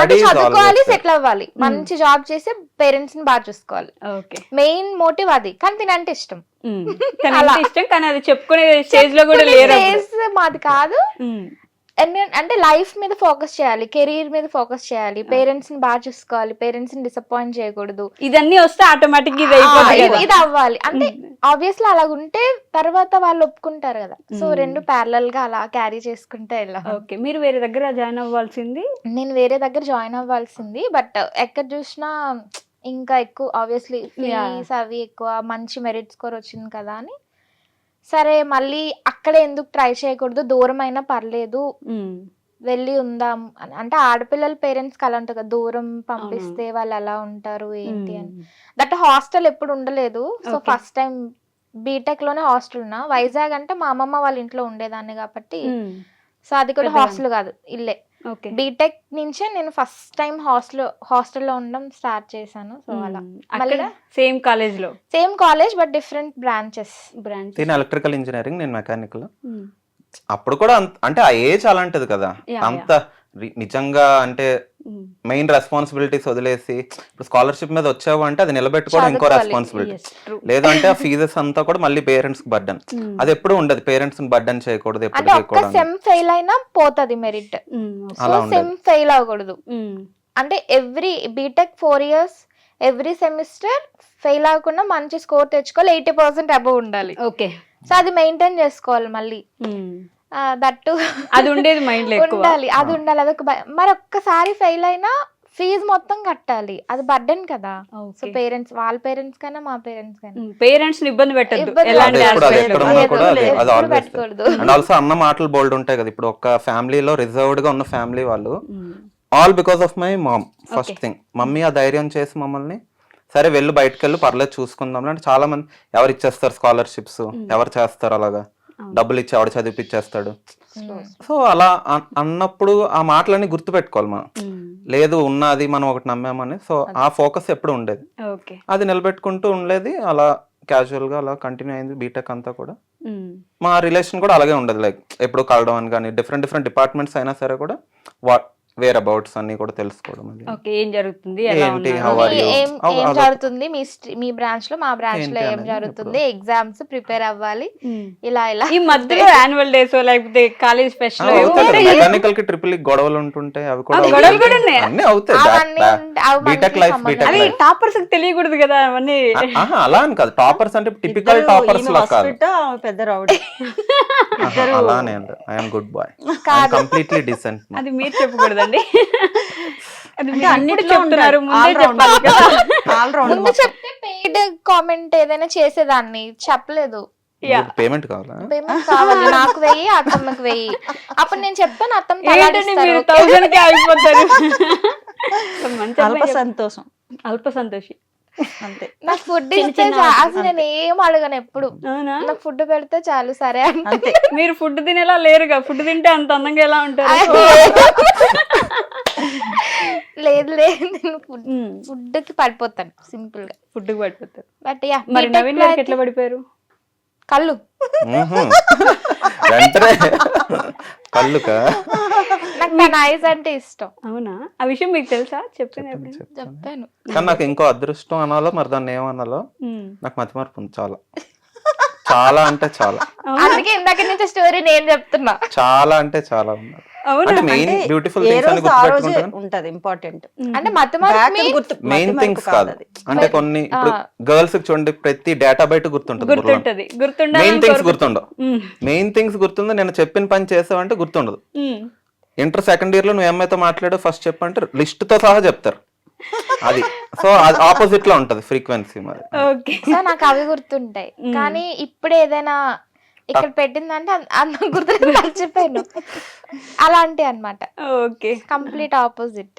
అంటే చదువుకోవాలి, సెటిల్ అవ్వాలి, మంచి జాబ్ చేసి పేరెంట్స్ ని బాగా చూసుకోవాలి. ఓకే. మెయిన్ మోటివ్ అది. కానీ తినంటే ఇష్టం, ఇష్టం కానీ అది చెప్పుకునే స్టేజ్ లో కూడా లేరు. మాది కాదు. అంటే లైఫ్ మీద ఫోకస్ చేయాలి, కెరీర్ మీద ఫోకస్ చేయాలి, పేరెంట్స్ ని బాగా చూసుకోవాలి, పేరెంట్స్ ని డిసప్పాయింట్ చేయకూడదు. ఇదన్నీ వస్తే ఆటోమేటిక్ ఇది అయిపోతుంది కదా. ఇది అవ్వాలి అంటే ఆబ్వియస్లీ అలా ఉంటే తర్వాత వాళ్ళు ఒప్పుకుంటారు కదా. సో రెండు ప్యారలల్ గా అలా క్యారీ చేసుకుంటే వెళ్ళాం. ఓకే, మీరు వేరే దగ్గర జాయిన్ అవ్వాల్సింది. నేను వేరే దగ్గర జాయిన్ అవ్వాల్సింది, బట్ ఎక్కడ చూసినా ఇంకా ఎక్కువ ఆబ్వియస్లీ ఫీస్ అవి ఎక్కువ, మంచి మెరిట్ స్కోర్ వచ్చింది కదా అని సరే మళ్ళీ అక్కడే ఎందుకు ట్రై చేయకూడదు, దూరం అయినా పర్లేదు వెళ్ళి ఉందాం అని. అంటే ఆడపిల్లల పేరెంట్స్ కి అలా ఉంటుంది కదా, దూరం పంపిస్తే వాళ్ళు ఎలా ఉంటారు ఏంటి అని. దట్ హాస్టల్ ఎప్పుడు ఉండలేదు. సో ఫస్ట్ టైం బీటెక్ లోనే హాస్టల్ ఉన్నా. వైజాగ్ అంటే మా అమ్మమ్మ వాళ్ళ ఇంట్లో ఉండేదాన్ని కాబట్టి, సో అది కూడా హాస్టల్ కాదు, ఇల్లే. బీటెక్ నుంచే నేను ఫస్ట్ టైం హాస్టల్లో ఉండడం స్టార్ట్ చేశాను. సో అలా అక్కడ సేమ్ కాలేజ్ లో, same college but different branches. నేను ఎలక్ట్రికల్ ఇంజనీరింగ్, నేను మెకానికల్. అప్పుడు కూడా అంటే ఆ ఏజ్ అలాంటిది కదా, అంత నిజంగా అంటే మెయిన్ రెస్పాన్సిబిలిటీస్ వదిలేసి ఇప్పుడు స్కాలర్షిప్ మీద వచ్చావు అంటే అది నిలబెట్టుకోవడం ఇంకో రెస్పాన్సిబిలిటీ. లేదంటే ఆ ఫీజెస్ అంతా కూడా మళ్ళీ పేరెంట్స్ కి బర్డన్. అది ఎప్పుడు ఉండదు, పేరెంట్స్ ని బర్డన్ చేయకూడదు ఎప్పుడు చేయకూడదు. సెమ్ ఫెయిల్ అయినా పోతది మెరిట్, సెమ్ ఫెయిల్ అవ్వకూడదు. అంటే every BTech 4 years every semester fail అవ్వకుండా మంచి స్కోర్ తెచ్చుకోవాలి, 80% అబవ్ ఉండాలి. ఓకే, సో అది మెయింటైన్ చేసుకోవాలి మళ్ళీ. దట్టు అది ఉండేది మైండ్ లో ఉండాలి, అది ఉండాలి, అదొక మరి ఒక్కసారి ఫెయిల్ అయినా ఫీజు మొత్తం కట్టాలి, అది బర్డెన్ కదా. సో పేరెంట్స్, వాళ్ళ పేరెంట్స్ కైనా మా పేరెంట్స్ కైనా పేరెంట్స్ ని ఇబ్బంది పెట్టద్దు, పెట్టకూడదు. అండ్ ఆల్సో అన్న మాటలు బోల్డ్ ఉంటాయి కదా. ఇప్పుడు ఒక ఫ్యామిలీలో రిజర్వ్డ్ గా ఉన్న ఫ్యామిలీ వాళ్ళు all because of my mom. First thing mummy ఆ ధైర్యం చేసి మమ్మల్ని సరే వెళ్ళు బయటకు వెళ్ళు పర్లేదు చూసుకుందాం అంటే, చాలా మంది ఎవరు ఇచ్చేస్తారు స్కాలర్షిప్స్, ఎవరు చేస్తారు అలాగా, డబ్బులు ఇచ్చి ఆవిడ చదివిపిచ్చేస్తాడు. సో అలా అన్నప్పుడు ఆ మాటలన్నీ గుర్తు పెట్టుకోవాలి మనం. లేదు ఉన్నది మనం ఒకటి నమ్మామని. సో ఆ ఫోకస్ ఎప్పుడు ఉండేది, అది నిలబెట్టుకుంటూ ఉండేది. అలా క్యాజువల్ గా అలా కంటిన్యూ అయింది బీటెక్ అంతా కూడా. మా రిలేషన్ కూడా అలాగే ఉండదు, లైక్ ఎప్పుడు కలవడం అని కానీ, డిఫరెంట్ డిపార్ట్మెంట్స్ అయినా సరే కూడా వేర్ అబౌట్స్ అన్ని కూడా తెలుసుకోవడం. ఏం జరుగుతుంది, ఏం జరుగుతుంది మీ బ్రాంచ్ లో, మా బ్రాంచ్ లో ఏం జరుగుతుంది, ఎగ్జామ్స్ ప్రిపేర్ అవ్వాలి, ఇలా ఇలా. ఈ మధ్యలో యాన్యువల్ డేస్ లేకపోతే కాలేజ్ ఫెస్ట్ మెకానికల్ కి ట్రిపుల్ గొడవలు ఉంటుంటాయి, అవి కూడా అన్ని అవుతాయి. బీటెక్ లైఫ్, అవి టాపర్స్ కి తెలియకూడదు కదా అవన్నీ. అలా అని కాదు, టాపర్స్ అంటే టిపికల్ టాపర్స్ లా కాదు, పెద్ద రౌడీ. అలానే అండి. I'm good boy, completely decent. అది మీరు చెప్పకూడదండి, అన్నిటి చెప్తున్నారు, ముందే చెప్పాలి కదా. ముందు చెప్తే పెయిడ్ కామెంట్ ఏదైనా చేసేదాన్ని, చెప్పలేదు. పేమెంట్ కావాలా? పేమెంట్ కావాలి, నాకు 1000, అత్తమ్మకి 1000. అప్పుడు నేను చెప్తాను, అత్తమ్మ అయిపోతారు. అల్ప సంతోషం, అల్ప సంతోషి అంతే. నాకు ఫుడ్ ఇస్తే అసలు నేను ఏం అడగను ఎప్పుడు, నాకు ఫుడ్ పెడితే చాలు సరే అంతే. మీరు ఫుడ్ తినేలా లేరుగా, ఫుడ్ తింటే అంత అందంగా ఎలా ఉంటారు? లేదు లేదు, నేను ఫుడ్ కి పడిపోతాను, సింపుల్ గా ఫుడ్ కి పడిపోతారు. బట్ మరి నవీన్ గారికి ఎట్లా పడిపోయారు? కళ్ళు కళ్ళుకా? నాకు తన ఐస్ అంటే ఇష్టం. అవునా, ఆ విషయం మీకు తెలుసా? చెప్పాను. కానీ నాకు ఇంకో అదృష్టం అనాలో మరి దాన్ని ఏమనాలో, నాకు మతిమరుపు ఉంది చాలా, చాలా అంటే చాలా. అందుకే ఇందాక నుంచి స్టోరీ నేను చెప్తున్నా, చాలా అంటే చాలా ఉన్నారు. అంటే మెయిన్ బ్యూటిఫుల్ థింగ్స్ అని గుర్తుపెట్టుకుంటాను. ఉంటది ఇంపార్టెంట్, అంటే మతిమరుపు మెయిన్ థింగ్స్ కాదు. అంటే కొన్ని ఇప్పుడు గర్ల్స్ కి చూడండి, ప్రతి డేటా బయట గుర్తుంటది, మెయిన్ థింగ్స్ గుర్తుండవు. మెయిన్ థింగ్స్ గుర్తుంది, నేను చెప్పిన పని చేసావంటే గుర్తుండదు. ఇంటర్ సెకండ్ ఇయర్ లో నువ్వు అమ్మాయితో మాట్లాడు ఫస్ట్ చెప్పంటే లిస్ట్ తో సహా చెప్తారు. అది సో ఆపోజిట్ లో ఉంటది ఫ్రీక్వెన్సీ. మరి సో నాకు అవి గుర్తుంటాయి, కానీ ఇప్పుడు ఏదైనా ఇక్కడ పెట్టిందంటే అంత గుర్తు మర్చిపోయాను, అలాంటి అన్నమాట. Okay, complete opposite.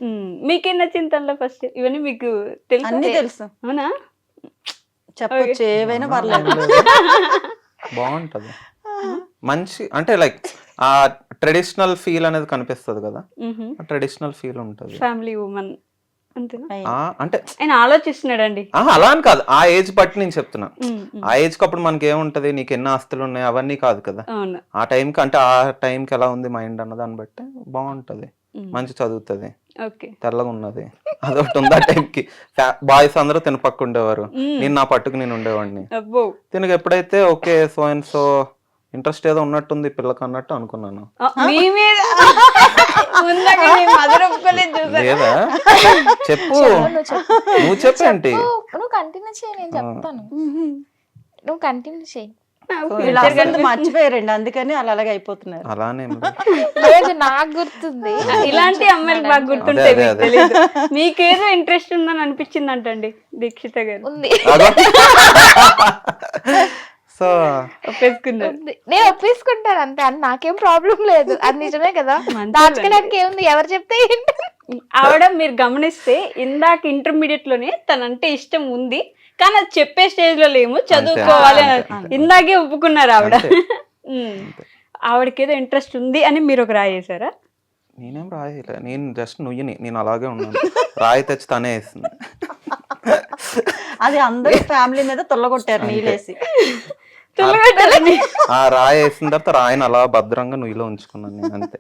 మీకేం నచ్చింది తనలో ఫస్ట్? ఇవన్నీ మీకు తెలుసు. అవునా, చెప్పొచ్చు, ఏవైనా పర్లేదు. బాగుంటది, మంచి అంటే లైక్ ఆ ట్రెడిషనల్ ఫీల్ అనేది కనిపిస్తుంది కదా, ట్రెడిషనల్ ఫీల్ ఉంటది. ఫ్యామిలీ ఉమెన్ అంటే ఆయన ఆలోచిస్తున్నాడండి. అలా అని కాదు, ఆ ఏజ్ బట్టి నేను చెప్తున్నా. ఆ ఏజ్ కి అప్పుడు మనకి ఏముంటది, నీకు ఎన్ని ఆస్తులు ఉన్నాయి అవన్నీ కాదు కదా. ఆ టైంకి అంటే ఆ టైంకి ఎలా ఉంది మైండ్ అన్న దాన్ని బట్టి బాగుంటది. మంచి చదువుతుంది, తెల్లగా ఉన్నది, అదొకటి ఉంది. ఆ టైంకి బాయ్స్ అందరూ తిన పక్క ఉండేవారు, నేను నా పట్టుకు నేను ఉండేవాడిని. తినకు ఎప్పుడైతే okay so and so interest ఏదో ఉన్నట్టుంది పిల్లకి అన్నట్టు అనుకున్నాను. మీ మీద ముందుగా మీ మదర్ ఒప్పుకోలేదు చూసారా? లేదా చెప్పు, నువ్వు చెప్పు. నువ్వు చెప్పేంటి. నువ్వు కంటిన్యూ చేయి, నేను చెప్తాను. నువ్వు కంటిన్యూ చేయి. వీళ్ళు అసలు మర్చిపోయారండి, అందుకని అలా అలాగే అయిపోతున్నారు. అలానే ఏం లేదు. లేదు, నాకు గుర్తుంది. ఇలాంటి అమ్మాయిలు బాగా గుర్తుంటాయి, అదే, మీకు అదే. తెలీదు. మీకేదో ఇంట్రెస్ట్ ఉందని అనిపించింది అంటండి దీక్షిత గారు, ఉంది. అదో. సో ఒప్పేసుకున్నారు. ఉంది. నేను ఒప్పేసుకుంటాను అంతే, అది నాకేం ప్రాబ్లం లేదు. అది నిజమే కదా, దాచుకోవడానికి ఏముంది, ఎవరు చెప్తే ఏంటి. ఆవిడ మీరు గమనిస్తే ఇందాక ఇంటర్మీడియట్ లోనే తనంటే ఇష్టం ఉంది, కానీ అది చెప్పే స్టేజ్ లో లేము, చదువుకోవాలి అని ఇందాకే ఒప్పుకున్నారు ఆవిడ. అంతే. ఆవిడకేదో ఇంట్రెస్ట్ ఉంది అని మీరు ఒక రాయి చేశారా? నేనేం రాయలే, నేను జస్ట్ నుయ్యని, నేను అలాగే ఉన్నాను. రాయి తెచ్చి తనే వేస్తుంది. అది అందరూ ఫ్యామిలీ మీద తొల్లగొట్టారు నీళ్ళేసి. ఆ రాయి వేసిన తర్వాత రాయిని అలా భద్రంగా నుయ్యిలో ఉంచుకున్నాను నేను, అంతే.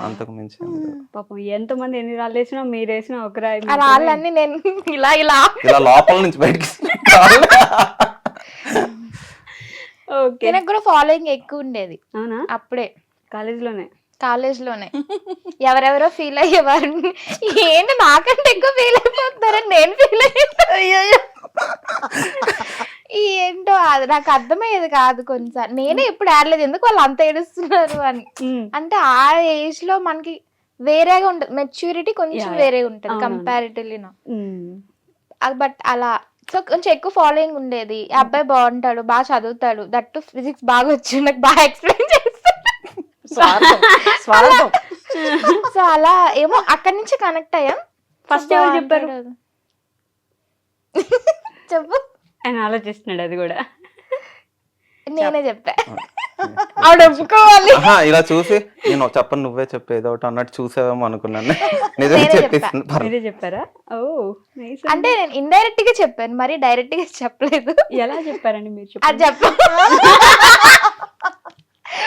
అంతకు మించి ఏం లేదు. పాపం ఎంతమంది ఎన్ని రాళ్ళు వేసినా మీరు వేసిన ఒక రాయి ఆ రాళ్ళన్నీ నేను ఇలా ఇలా ఇలా లోపల నుంచి బయటికి ఓకే. నాకు కూడా ఫాలోయింగ్ ఎక్కువ ఉండేది అవునా? అప్పుడే కాలేజీలోనే కాలేజ్లోనే. ఎవరెవరో ఫీల్ అయ్యేవారు, ఏంటి నాకంటే ఎక్కువ ఫీల్ అయిపోతున్నారని నేను ఫీల్ అయ్యా. ఏంటో అది నాకు అర్థమయ్యేది కాదు కొన్నిసార్లు. నేనే ఎప్పుడు ఆడలేదు, ఎందుకు వాళ్ళు అంత ఏడుస్తున్నారు అని. అంటే ఆ ఏజ్ లో మనకి వేరేగా ఉంటది, మెచ్యూరిటీ కొంచెం వేరేగా ఉంటది కంపారిటివ్లీ. బట్ అలా సో కొంచెం ఎక్కువ ఫాలోయింగ్ ఉండేది. ఈ అబ్బాయి బాగుంటాడు, బాగా చదువుతాడు, దట్టు ఫిజిక్స్ బాగా వచ్చి నాకు బాగా ఎక్స్ప్లెయిన్ చేస్తాడు. స్వార్థం. సో అలా ఏమో అక్కడి నుంచి కనెక్ట్ అయ్యాం. ఫస్ట్ ఎవరు చెప్పారు? చెప్పు. ఆయన ఆలోచిస్తున్నాడు అది కూడా. నేనే చెప్పా, ఆవిడ ఒప్పుకోవాలి. ఆహా, ఇలా చూసి నేను చెప్పను నువ్వే చెప్పేది ఒకటి అన్నట్టు చూసావేమో అనుకున్నాను. నిజమే నేనే చెప్పేసింది. మీరే చెప్పారా? ఓ నైస్. అంటే నేను ఇండైరెక్ట్ గా చెప్పాను, మరి డైరెక్ట్ గా చెప్పలేదు. ఎలా చెప్పారండి మీరు? అది చెప్ప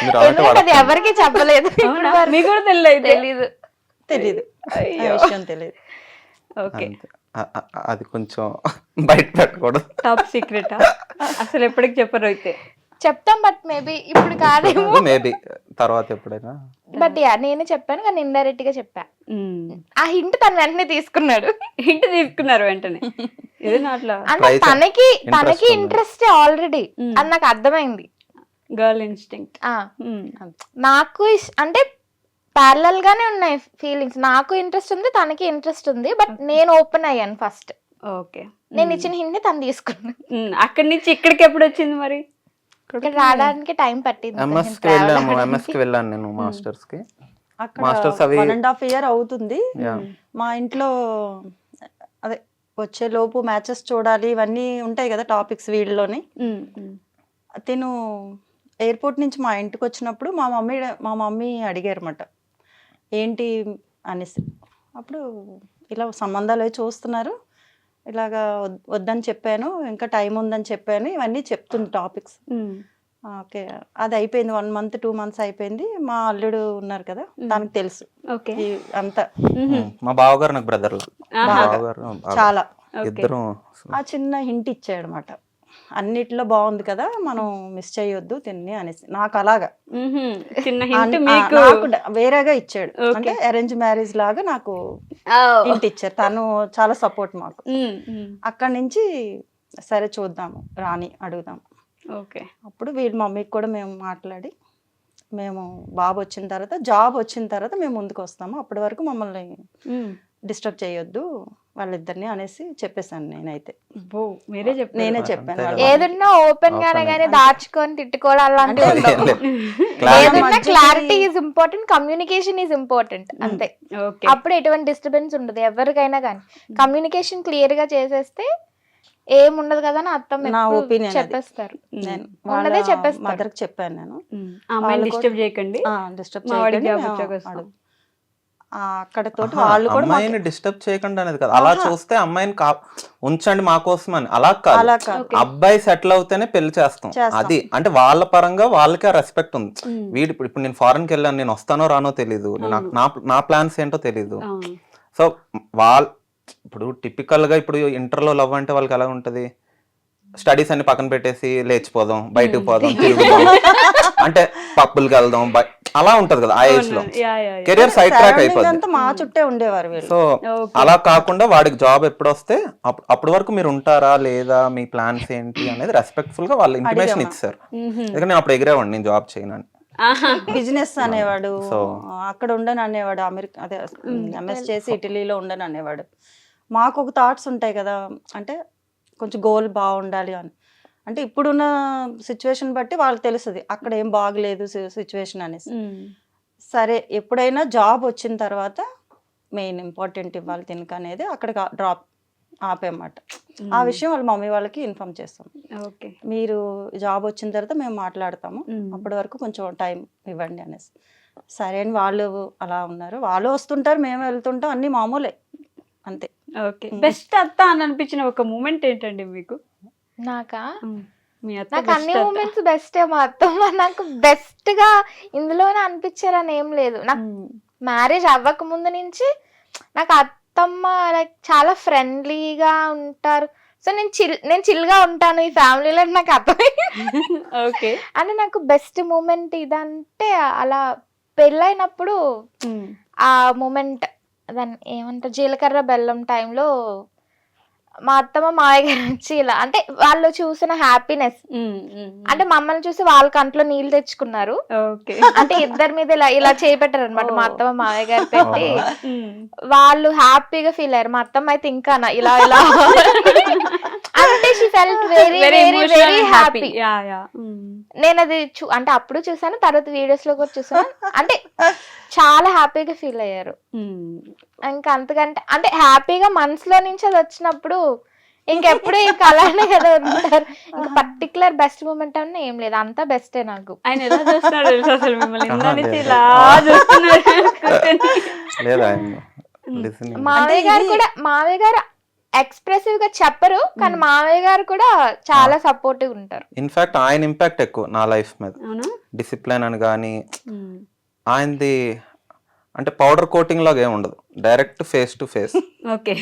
మీరు అలాంటి ఎందుకంటే అది ఎవరికి చెప్పలేదు. అవునా? మీకు కూడా తెలియదు? తెలీదు, ఆ విషయం తెలియదు. ఓకే. అంతే. అది కొంచెం బయట పెట్టకూడదు. టాప్ సీక్రెట్ అసలు ఎప్పటికి చెప్పరు అయితే? చెప్తాం, బట్ మేబీ ఇప్పుడు కాదేమో. మేబీ తర్వాత ఎప్పుడైనా. బట్ యా నేనే చెప్పాను, కానీ ఇండైరెక్ట్ గా చెప్పా. ఆ హింట్ తను వెంటనే తీసుకున్నాడు. హింట్ తీసుకున్నారు వెంటనే? ఏదైనా అట్లా అంటే Try తనకి Interest ఉంది. ఇంట్రెస్ట్ ఆల్రెడీ అది నాకు అర్థమైంది. Girl instinct. నాకు అంటే ప్యారలల్ గానే ఉన్నాయి ఫీలింగ్స్. నాకు ఇంట్రెస్ట్ ఉంది, తనకి ఇంట్రెస్ట్ ఉంది, బట్ నేను ఓపెన్ అయ్యాను ఫస్ట్. ఓకే. నేను ఇచ్చిన హింట్ తను తీసుకున్నాను. అక్కడి నుంచి ఇక్కడికి ఎప్పుడు వచ్చింది మరి? ఇక్కడ రావడానికి టైం పట్టింది. ఎంఎస్కి వెళ్ళాము, ఎంఎస్కి వెళ్ళాను నేను మాస్టర్స్ కి. అక్కడ మాస్టర్స్ అవి 1.5 year అవుతుంది. Yeah. మా ఇంట్లో అదే వచ్చే లోపు మ్యాచెస్ చూడాలి, ఇవన్నీ ఉంటాయి కదా టాపిక్స్ వీళ్ళలోని. తిను ఎయిర్పోర్ట్ నుంచి మా ఇంటికి వచ్చినప్పుడు మా మమ్మీ అడిగారు అన్నమాట, ఏంటి అనేసి. అప్పుడు ఇలా సంబంధాలు అవి చూస్తున్నారు, ఇలాగా వద్దని చెప్పాను, ఇంకా టైం ఉందని చెప్పాను, ఇవన్నీ చెప్తుంది టాపిక్స్. ఓకే, అది అయిపోయింది. 1 month 2 months అయిపోయింది. మా అల్లుడు ఉన్నారు కదా, తనకు తెలుసు ఓకే. అంతా. మా బావగారు నాకు బ్రదర్. బావగారు చాలా ఇద్దరు. ఆ చిన్న హింట్ ఇచ్చాడు అనమాట, అన్నిట్లో బాగుంది కదా, మనం మిస్ చేయొద్దు తిన్ని అనేసి. నాకు అలాగా చిన్న హింట్ మీకు నాకు వేరేగా ఇచ్చాడు. అంటే అరేంజ్ మ్యారేజ్ లాగా నాకు హింట్ ఇచ్చారు. తను చాలా సపోర్ట్ మాకు. అక్కడి నుంచి సరే చూద్దాము, రాని అడుగుదాం. ఓకే. అప్పుడు వీళ్ళ మమ్మీకి కూడా మేము మాట్లాడి, మేము బాబు వచ్చిన తర్వాత, జాబ్ వచ్చిన తర్వాత మేము ముందుకు వస్తాము, అప్పటి వరకు మమ్మల్ని డిస్టర్బ్ చేయొద్దు వాళ్ళిద్దరిని అనేసి చెప్పేశాను నేనైతే. మీరే చెప్పారు? నేనే చెప్పాను. ఏదన్నా ఓపెన్ గానే గానీ దాచుకొని తిట్టుకోవడం అలాంటివి ఉండవు. ఏదన్నా clarity is important, communication is important, అంతే. అప్పుడు ఎటువంటి డిస్టర్బెన్స్ ఉండదు ఎవరికైనా కానీ. కమ్యూనికేషన్ క్లియర్ గా చేసేస్తే ఏముండదు కదా అని అర్థం. నా ఒపీనియన్ చెప్పేస్తారు, నేను ఉన్నదే చెప్పేస్తారు. మదర్కి చెప్పాను నేను, డిస్టర్బ్ చేయకండి, డిస్టర్బ్ చేయకండి. అక్కడతో వాళ్ళు కూడా అమ్మాయిని డిస్టర్బ్ చేయకండి అనేది కదా. అలా చూస్తే అమ్మాయిని ఉంచండి మా కోసం అని, అలా కాదు. అబ్బాయి సెటిల్ అవుతేనే పెళ్లి చేస్తాం. అది అంటే వాళ్ళ పరంగా వాళ్ళకి ఆ రెస్పెక్ట్ ఉంది. వీడు ఇప్పుడు నేను ఫారెన్కి వెళ్ళాను, నేను వస్తానో రానో తెలీదు, నా ప్లాన్స్ ఏంటో తెలీదు. సో వాళ్ళు ఇప్పుడు టిపికల్ గా ఇప్పుడు ఇంటర్లో లవ్ అంటే వాళ్ళకి ఎలా ఉంటది, స్టడీస్ అన్ని పక్కన పెట్టేసి లేచిపోదాం, బయటకు పోదాం, తిరుగుదాం అంటే పప్పులకి వెళ్దాం అలా ఉంటది కదా ఆ ఏజ్ లో yeah yeah career side track Surrounding అయిపోద్ది. అంతా మా చుట్టే ఉండేవారు వీళ్ళు. సో అలా కాకుండా వాడికి జాబ్ ఎప్పుడు వస్తే అప్పటి వరకు మీరు ఉంటారా లేదా, మీ ప్లాన్స్ ఏంటి అనేది రెస్పెక్ట్ఫుల్ గా వాళ్ళు ఇంటిమేషన్ అడిగామా. ఇచ్చారు. ఎందుకంటే నేను అప్పుడు ఎగిరేవాడిని, నేను జాబ్ చేయను. బిజినెస్ అనేవాడు, So- అక్కడ ఉండను అనేవాడు, అమెరికా అదే ఎంఎస్ చేసి ఇటలీలో ఉండను అనేవాడు. మాకు ఒక థాట్స్ ఉంటాయి కదా, అంటే కొంచెం గోల్ బాగుండాలి అని. అంటే ఇప్పుడున్న సిచ్యువేషన్ బట్టి వాళ్ళకి తెలుస్తుంది అక్కడ ఏం బాగలేదు సిచ్యువేషన్ అనేసి. సరే ఎప్పుడైనా జాబ్ వచ్చిన తర్వాత మెయిన్ ఇంపార్టెంట్ ఇవ్వాలి తినక అనేది అక్కడ డ్రాప్ ఆపేమాట. ఆ విషయం వాళ్ళ మమ్మీ వాళ్ళకి ఇన్ఫార్మ్ చేస్తాం. ఓకే మీరు జాబ్ వచ్చిన తర్వాత మేము మాట్లాడతాము, అప్పటి వరకు కొంచెం టైం ఇవ్వండి అనేసి. సరే అని వాళ్ళు అలా ఉన్నారు. వాళ్ళు వస్తుంటారు, మేము వెళ్తుంటాం, అన్ని మామూలే అంతే. ఓకే బెస్ట్ అత్త అని అనిపించిన ఒక మూమెంట్ ఏంటండి మీకు? నాకా మీ అత్త నాకు best అన్ని అత్త. మూమెంట్స్ బెస్టే. మా అత్తమ్మ నాకు బెస్ట్ గా ఇందులోనే అనిపించారని ఏం లేదు. నాకు మ్యారేజ్ అవ్వక ముందు నుంచి నాకు అత్తమ్మ లైక్ చాలా ఫ్రెండ్లీగా ఉంటారు. సో నేను చిల్ గా ఉంటాను ఈ ఫ్యామిలీలో, నాకు అర్థమైంది. ఓకే అంటే నాకు బెస్ట్ మూమెంట్ ఇదంటే అలా పెళ్ళైనప్పుడు ఆ మూమెంట్, దాన్ని ఏమంటారు, జీలకర్ర బెల్లం టైంలో మా అత్తమ్మ మావయ్య గారు వచ్చి ఇలా అంటే వాళ్ళు చూసిన హ్యాపీనెస్, అంటే మమ్మల్ని చూసి వాళ్ళ కంట్లో నీళ్ళు తెచ్చుకున్నారు. ఓకే అంటే ఇద్దరి మీద ఇలా ఇలా చేపెట్టారు అనమాట మా అత్తమ్మ మావయ్య గారు పెట్టి. వాళ్ళు హ్యాపీగా ఫీల్ అయ్యారు. మా అత్తమ్మ అయితే ఇంకా ఇలా ఇలా అంటే she felt very very very happy. Yeah yeah నేను అది అంటే అప్పుడు చూసాను, తర్వాత వీడియోస్ లో కూడా చూసాను. అంటే చాలా హ్యాపీగా ఫీల్ అయ్యారు. ఇంకా అంతకంటే అంటే హ్యాపీగా మనసులో నుంచి అది వచ్చినప్పుడు ఇంకెప్పుడు ఇంకా అలానే కదా ఉంటారు. ఇంకా పర్టికులర్ బెస్ట్ మూమెంట్ అన్న ఏం లేదు, అంతా బెస్టే నాకు. ఆయన ఎలా చూస్తున్నాడు తెలుసా అసలు మిమ్మల్ని ఇందా నుంచి లేదు. ఇలా చూస్తున్నాడు కూర్చొని. లేదా listening. మావయ్య గారు ఎక్స్ప్రెసివ్ గా చెప్పరు, కానీ మావయ్య గారు కూడా చాలా సపోర్టివ్ ఉంటారు. ఇన్ఫాక్ట్ ఆయన ఇంపాక్ట్ ఎక్కువ నా లైఫ్ మీద. అవునా డిసిప్లిన్ అని కానీ ఆయనది అంటే పౌడర్ కోటింగ్ లాగా ఏమి ఉండదు, direct face to face. Okay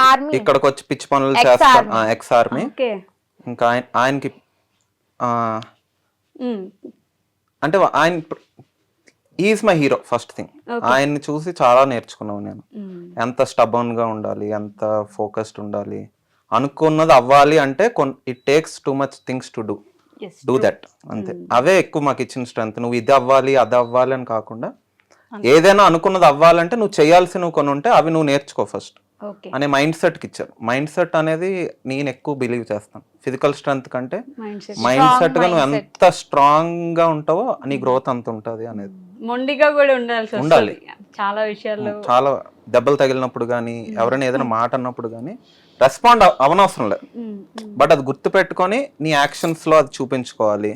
army ఇక్కడికి వచ్చి పిచ్చి పనులు Ex-army. చేస్తాను, ఎక్స్ ఆర్మీ. ఓకే ఇంకా ఆయనకి అంటే ఆయన is my hero first thing. ఆయన్ని చూసి చాలా నేర్చుకున్నాను నేను. ఎంత స్టబర్న్ గా ఉండాలి, ఎంత ఫోకస్డ్ ఉండాలి, అనుకున్నది అవ్వాలి అంటే it takes too much things to do that అంతే. అవే ఎక్కువ మాకు ఇచ్చిన స్ట్రెంత్. నువ్వు ఇది అవ్వాలి అది అవ్వాలి అని కాకుండా ఏదైనా అనుకున్నది అవ్వాలంటే నువ్వు చేయాల్సినవి కొన్ని ఉంటే అవి నువ్వు నేర్చుకో ఫస్ట్ ఓకే అనే మైండ్ సెట్కి ఇచ్చారు. మైండ్ సెట్ అనేది నేను ఎక్కువ బిలీవ్ చేస్తాను. ఫిజికల్ స్ట్రెంత్ కంటే మైండ్ సెట్ మైండ్ సెట్ గా నువ్వు mindset. ఎంత స్ట్రాంగ్ గా ఉంటావో నీ గ్రోత్ అంత ఉంటది అనేది. మొండిగా కూడా ఉండాల్సి ఉండాలి. వస్తుంది చాలా విషయాల్లో. చాలా దెబ్బలు తగిలినప్పుడు కానీ ఎవరైనా ఏదైనా మాట అన్నప్పుడు కానీ రెస్పాండ్ అవనవసరం లేదు, బట్ అది గుర్తు పెట్టుకొని నీ యాక్షన్స్ లో అది చూపించుకోవాలి.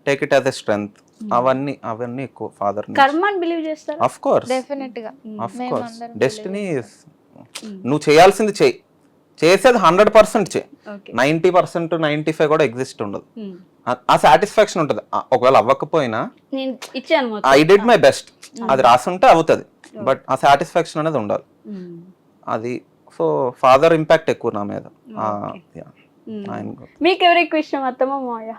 Take it as a strength. అవన్నీ ఎక్కువ ఫాదర్ కర్మాని బిలీవ్ చేస్తారు. ఆఫ్ కోర్స్ డెఫినెట్ గా మేమందరం డెస్టినీ. నువ్వు చేయాల్సింది చేయి, చేసేది 100% చేయి. ఓకే 90% 95 కూడా ఎగ్జిస్ట్ ఉండదు. ఆ సాటిస్ఫాక్షన్ ఉంటుంది. ఒకవేళ అవ్వకపోయినా నేను ఇచ్చాను మొత్తం. ఐ డిడ్ మై బెస్ట్, అది రాసుంటే అవుతుంది, బట్ ఆ సాటిస్ఫాక్షన్ అనేది ఉండాలి. అది సో ఫాదర్ ఇంపాక్ట్ ఎక్కువ నా మీద. ఆయన మీకు ఎవరు ఎక్కువ ఇష్టం, అత్తమ్మ మావయ్య?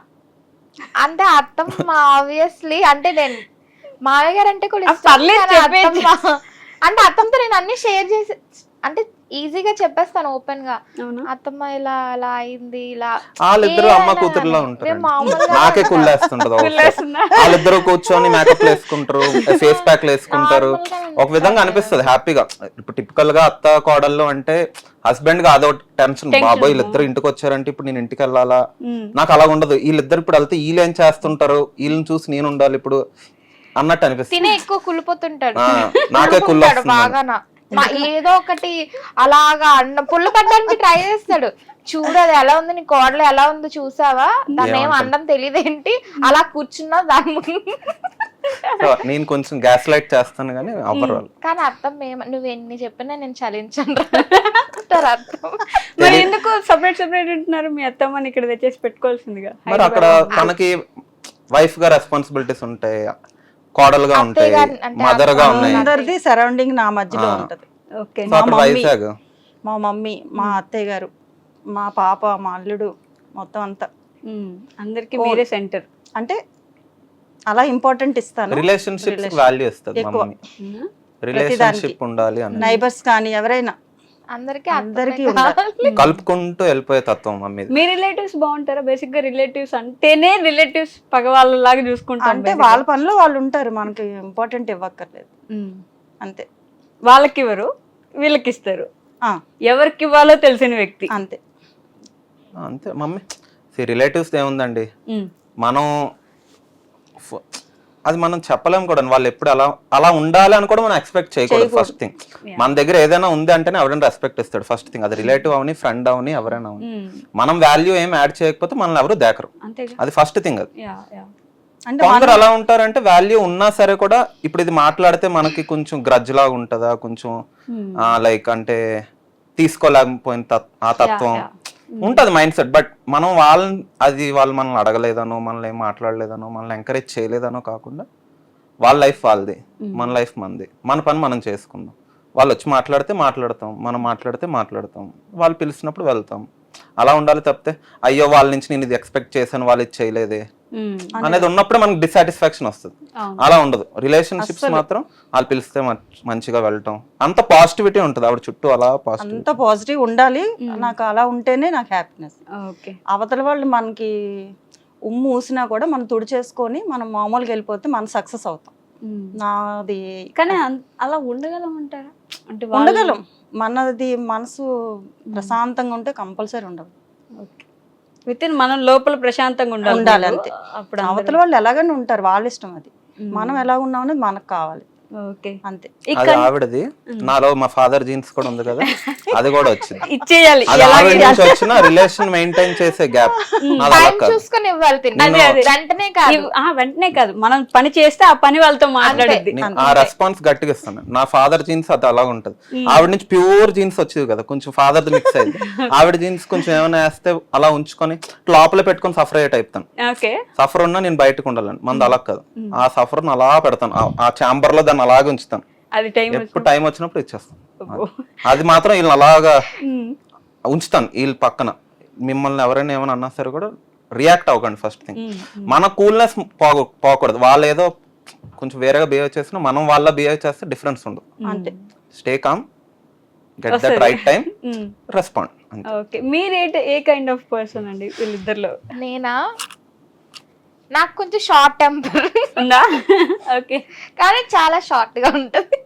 అంటే అత్తమ్మ ఆబ్వియస్లీ, అంటే నేను మావయ్య గారు అంటే కూడా ఇష్టం. పర్లేదు కానీ చెప్పేయ్. అంటే అత్తమ్మతో నేను అన్ని షేర్ చేసి అంటే ఈజీగా చెప్పేస్తాను ఓపెన్ గా. అవునా? అత్తమ్మ ఇలా అలా అయింది ఇలా. వాళ్ళిద్దరు ఏ అమ్మ అలా కూతురులా మేము ఉంటారు. మామూలుగా నాకే కుళ్ళేస్తుంటది. కుళ్ళేస్తుందా? వాళ్ళిద్దరు కూర్చొని మేకప్ వేసుకుంటారు, ఫేస్ ప్యాక్ వేసుకుంటారు. Normal గా ఒక విధంగా అనిపిస్తుంది హ్యాపీగా. ఇప్పుడు టిపికల్ గా అత్త కోడళ్ళు అంటే హస్బెండ్ గా అదో టెన్షన్, బాబోయ్ వీళ్ళిద్దరు ఇంటికి వచ్చారంటే ఇప్పుడు నేను ఇంటికి వెళ్ళాలా. నాకు అలా ఉండదు. వీళ్ళిద్దరు ఇప్పుడు వెళ్తే వీళ్ళు ఏం చేస్తుంటారు, వీళ్ళని చూసి నేను ఉండాలి ఇప్పుడు అన్నట్టు అనిపిస్తుంది. తినే ఎక్కువ కుళ్ళిపోతుంటాడు. నాకే కుళ్ళు కుళ్ళిపోతాడు బాగా. ఏదో ఒకటి అలాగా పుల్ల పడ్డానికి ట్రై చేస్తాడు. చూడు అది ఎలా ఉంది, నీ కోడలు ఎలా ఉందో చూసావా, దాన్ని ఏం అండం తెలియదేంటి, అలా కూర్చున్నా దాని ముందు. నేను కొంచెం గ్యాస్ లైట్ చేస్తాను కానీ అవ్వరు వాళ్ళు. కానీ అర్థం నువ్వు ఎన్ని చెప్పినా నేను చలించను అర్థం. మరి ఎందుకు సపరేట్ ఉంటున్నారు? మీ అత్తమ్మని ఇక్కడ తెచ్చేసి పెట్టుకోవాల్సిందిగా. మరి అక్కడ తనకి వైఫ్ గా రెస్పాన్సిబిలిటీస్ ఉంటాయి, కోడలుగా ఉంటాయి, మదర్ గా ఉన్నాయి. అందరిది సరౌండింగ్ నా మధ్యలో ఉంటది. ఓకే సో అక్కడ వైజాగ్ మా మమ్మీ, మా అత్తయ్య గారు, మా పాప, మా అల్లుడు, మొత్తం అంతా అందరికి మీరే సెంటర్. అంటే అలా ఇంపార్టెంట్ ఇస్తాను. రిలేషన్షిప్స్ వాల్యూ ఇస్తుంది ఎక్కువ. మమ్మీ. రిలేషన్షిప్ ఉండాలి అని నైబర్స్ కానీ ఎవరైనా అందరికీ అందరికీ అర్థమే కలుపుకుంటూ వెళ్ళిపోయే తత్వం మమ్మీ. మీ రిలేటివ్స్ బాగుంటారా? బేసిక్ గా రిలేటివ్స్ అంటేనే రిలేటివ్స్ పగవాళ్ళలాగా చూసుకుంటాం. అంటే వాళ్ళ పనిలో వాళ్ళు ఉంటారు, మనకి ఇంపార్టెంట్ ఇవ్వక్కర్లేదు అంతే. వాళ్ళకి ఇవ్వరు, వీళ్ళకి ఇస్తారు. ఆ, ఎవరికి ఇవ్వాలో తెలిసిన వ్యక్తి. అంతే. అంతే మమ్మీ. రిలేటివ్స్ ఏముందండి, మనం అది మనం చెప్పలేము కూడా. వాళ్ళు ఎప్పుడు అలా అలా ఉండాలి అని కూడా మనం ఎక్స్పెక్ట్ చేయకూడదు. ఫస్ట్ థింగ్, మన దగ్గర ఏదైనా ఉంది అంటేనే ఎవరైనా రెస్పెక్ట్ ఇస్తాడు. ఫస్ట్ థింగ్, అది రిలేటివ్ అవని, ఫ్రెండ్ అవని, ఎవరైనా అవని. మనం వాల్యూ ఏం యాడ్ చేయకపోతే మనల్ని ఎవరు దేకరు. అది ఫస్ట్ థింగ్. అది అంటే కొందరు అలా ఉంటారంటే వాల్యూ ఉన్నా సరే కూడా, ఇప్పుడు ఇది మాట్లాడితే మనకి కొంచెం గ్రడ్జ్ లాగా ఉంటుందా, కొంచెం లైక్ అంటే తీసుకోలేకపోయిన ఆ తత్వం ఉంటది మైండ్ సెట్. బట్ మనం వాళ్ళు మనల్ని అడగలేదనో, మనల్ని ఏం మాట్లాడలేదనో, మనల్ని ఎంకరేజ్ చేయలేదనో కాకుండా, వాళ్ళ లైఫ్ వాళ్ళది, మన లైఫ్ మనది, మన పని మనం చేసుకుందాం. వాళ్ళు వచ్చి మాట్లాడితే మాట్లాడతాం, మనం మాట్లాడితే మాట్లాడతాం, వాళ్ళు పిలిచినప్పుడు వెళ్తాం. అలా ఉండాలి తప్పితే అయ్యో వాళ్ళ నుంచి నేను ఇది ఎక్స్పెక్ట్ చేశాను, వాళ్ళు ఇది చేయలేదే అనేది ఉన్నప్పుడు మనకు డిసాటిస్ఫాక్షన్ వస్తుంది. అలా ఉండదు. రిలేషన్షిప్స్ మాత్రం వాళ్ళు పిలిస్తే మంచిగా వెళ్ళటం, అంత పాజిటివిటీ ఉంటుంది ఆవిడ చుట్టూ. అలా అంత పాజిటివ్ ఉండాలి. నాకు అలా ఉంటేనే నాకు హ్యాపీనెస్. అవతల వాళ్ళు మనకి ఉమ్ము ఊసినా కూడా మనం తుడిచేసుకొని మనం మామూలుగా వెళ్ళిపోతే మనం సక్సెస్ అవుతాం. నాది కానీ అలా ఉండగలం అంటారా? అంటే ఉండగలం. మనది మనసు ప్రశాంతంగా ఉంటే కంపల్సరీ ఉండదు. విత్ ఇన్ మనం లోపల ప్రశాంతంగా ఉండాలి అంతే. అప్పుడు అవతల వాళ్ళు ఎలాగైనా ఉంటారు, వాళ్ళ ఇష్టం. అది మనం ఎలా ఉన్నాం అనేది మనకు కావాలి. అంతే. అది ఆవిడది. నాలో మా ఫాదర్ జీన్స్ కూడా ఉంది కదా, అది కూడా వచ్చింది. ఇచ్చేయాలి. అది ఆవిడ నుంచి వచ్చిన రిలేషన్ మెయింటైన్ చేసే గ్యాప్. చూసుకొని ఇవ్వాలి. వెంటనే వెంటనే కాదు, మనం పని చేస్తే ఆ పని వాళ్ళతో మాట్లాడేది. ఆ రెస్పాన్స్ గట్టిగా ఇస్తాను. నా ఫాదర్ జీన్స్ అది అలా ఉంటది. ఆవిడ నుంచి ప్యూర్ జీన్స్ వచ్చేది కదా, కొంచెం ఫాదర్ మిక్స్ అయింది. ఆవిడ జీన్స్ కొంచెం ఏమైనా వేస్తే అలా ఉంచుకొని లోపల పెట్టుకొని సఫర్ అయ్యే టైప్ తాను. సఫర్ ఉన్నా నేను బయటకు ఉండాలని, మంది అలా కాదు. ఆ సఫర్ అలా పెడతాను, ఆ ఛాంబర్ లో దాన్ని అలాగే ఉంచుతాను. ఎప్పుడు టైం వచ్చినప్పుడు ఇచ్చేస్తాను. అది మాత్రం వీళ్ళని అలాగా ఉంచుతాను వీళ్ళ పక్కన. మిమ్మల్ని ఎవరైనా ఏమైనా అన్నా సరే కూడా రియాక్ట్ అవ్వకండి. ఫస్ట్ థింగ్, మన కూల్నెస్ పోకూడదు. వాళ్ళు ఏదో కొంచెం వేరేగా బిహేవ్ చేసినా మనం వాళ్ళ బిహేవ్ చేస్తే డిఫరెన్స్ ఉండదు. అంతే. Stay calm, get that right time, respond. మీరు ఏ కైండ్ ఆఫ్ పర్సన్ అండి వీళ్ళిద్దరిలో? నేనా, నాకు కొంచెం షార్ట్ టెంపర్ ఉందా? ఓకే. కానీ చాలా షార్ట్ గా ఉంటది.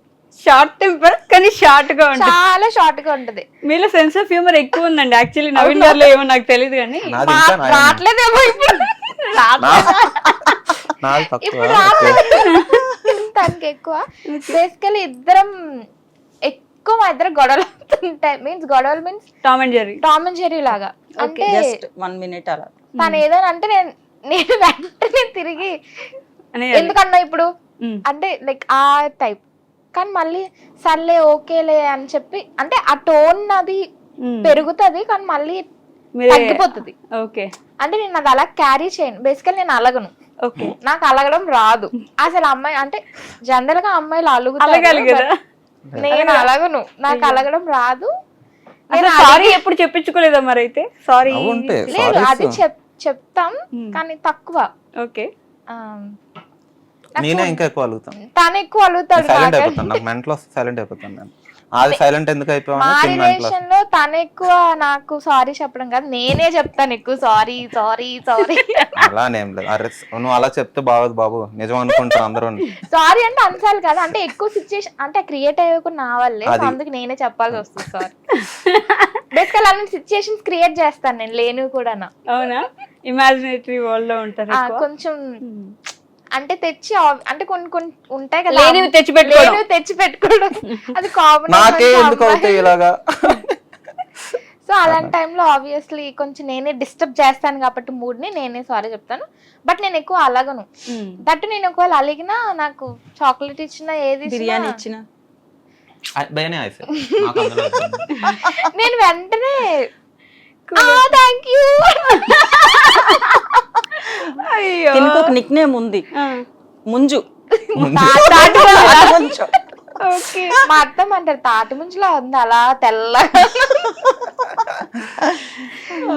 షార్ట్ టెంపర్ కానీ షార్ట్ గా ఉంటది. చాలా షార్ట్ గా ఉంటది. మీలో సెన్స్ ఆఫ్ హ్యూమర్ ఎక్కువ ఉందండి. యాక్చువల్లీ నవీన్ గారిలో ఏమో నాకు తెలియదు కానీ రావట్లేదేమో ఇప్పుడు. తనకి ఎక్కువ. బేసికలీ ఇద్దరం ఎక్కువ మా ఇద్దరు గొడవలు అవుతుంటాయి. గొడవలు మీన్స్ టామ్ అండ్ జెర్రీ లాగా. అంటే 1 minute అలా తను ఏదైనా అంటే నేను వెంటనే తిరిగి ఎందుకన్నా ఇప్పుడు అంటే లైక్ ఆ టైప్. కానీ మళ్ళీ సర్లే ఓకేలే అని చెప్పి, అంటే ఆ టోన్ అది పెరుగుతుంది కానీ మళ్ళీ తగ్గిపోతుంది. అంటే నేను అది అలా క్యారీ చేయను. బేసికల్ నేను అలగను. నాకు అలగడం రాదు అసలు. అమ్మాయి అంటే జనరల్ గా అమ్మాయిలు అలుగుతారు, నేను అలగను. నాకు అలగడం రాదు. సారీ ఎప్పుడు చెప్పించుకోలేదా మరి? అయితే సారీ లేదు, అది చెప్తాం కానీ తక్కువ. ఓకే. నేనే ఇంకా ఎక్కువ అలుగుతాను, తను ఎక్కువ అలుగుతాడు. సైలెంట్ అయిపోతాను. నాకు మెంటల్ వస్తే సైలెంట్ అయిపోతాను నేను. అది సైలెంట్ ఎందుకు అయిపోయాను? మా రిలేషన్ లో తను ఎక్కువ నాకు సారీ చెప్పడం కాదు, నేనే చెప్తాను ఎక్కువ సారీ సారీ సారీ. అలానేం లేదు. అరే నువ్వు అలా చెప్తే బాగోదు బాబు, నిజం అనుకుంటారు అందరూ. సారీ అంటే అన్సార్లు కాదు, అంటే ఎక్కువ సిచ్యుయేషన్ అంటే క్రియేట్ అయ్యకుండా నా వల్లే, అందుకు నేనే చెప్పాల్సి వస్తుంది సారీ. బేసికల్ అలాంటి సిచ్యుయేషన్స్ క్రియేట్ చేస్తాను నేను, లేనివి కూడా. అవునా? ఇమాజినేటరీ వరల్డ్ లో ఉంటారు కొంచెం. అంటే తెచ్చి అంటే కొన్ని కొన్ని ఉంటాయి కదా, తెచ్చి పెట్టుకోవడం అది కామన్. నాకే ఎందుకు అవుతాయి ఇలాగా? సో అలాంటి టైంలో ఆబ్వియస్లీ కొంచెం నేనే డిస్టర్బ్ చేస్తాను కాబట్టి మూడ్ ని, నేనే సారీ చెప్తాను. బట్ నేను ఎక్కువ అలగను. దట్టు నేను ఒకవేళ అలిగినా, నాకు చాక్లెట్ ఇచ్చినా, ఏది బిర్యానీ ఇచ్చినా నేను వెంటనే థ్యాంక్ యూ. నిక్ నేమ్ ఉంది, ముంజు. ఓకే. మా అత్తమ్మ అంటారు తాటి ముంచులా ఉంది అలా తెల్లగా.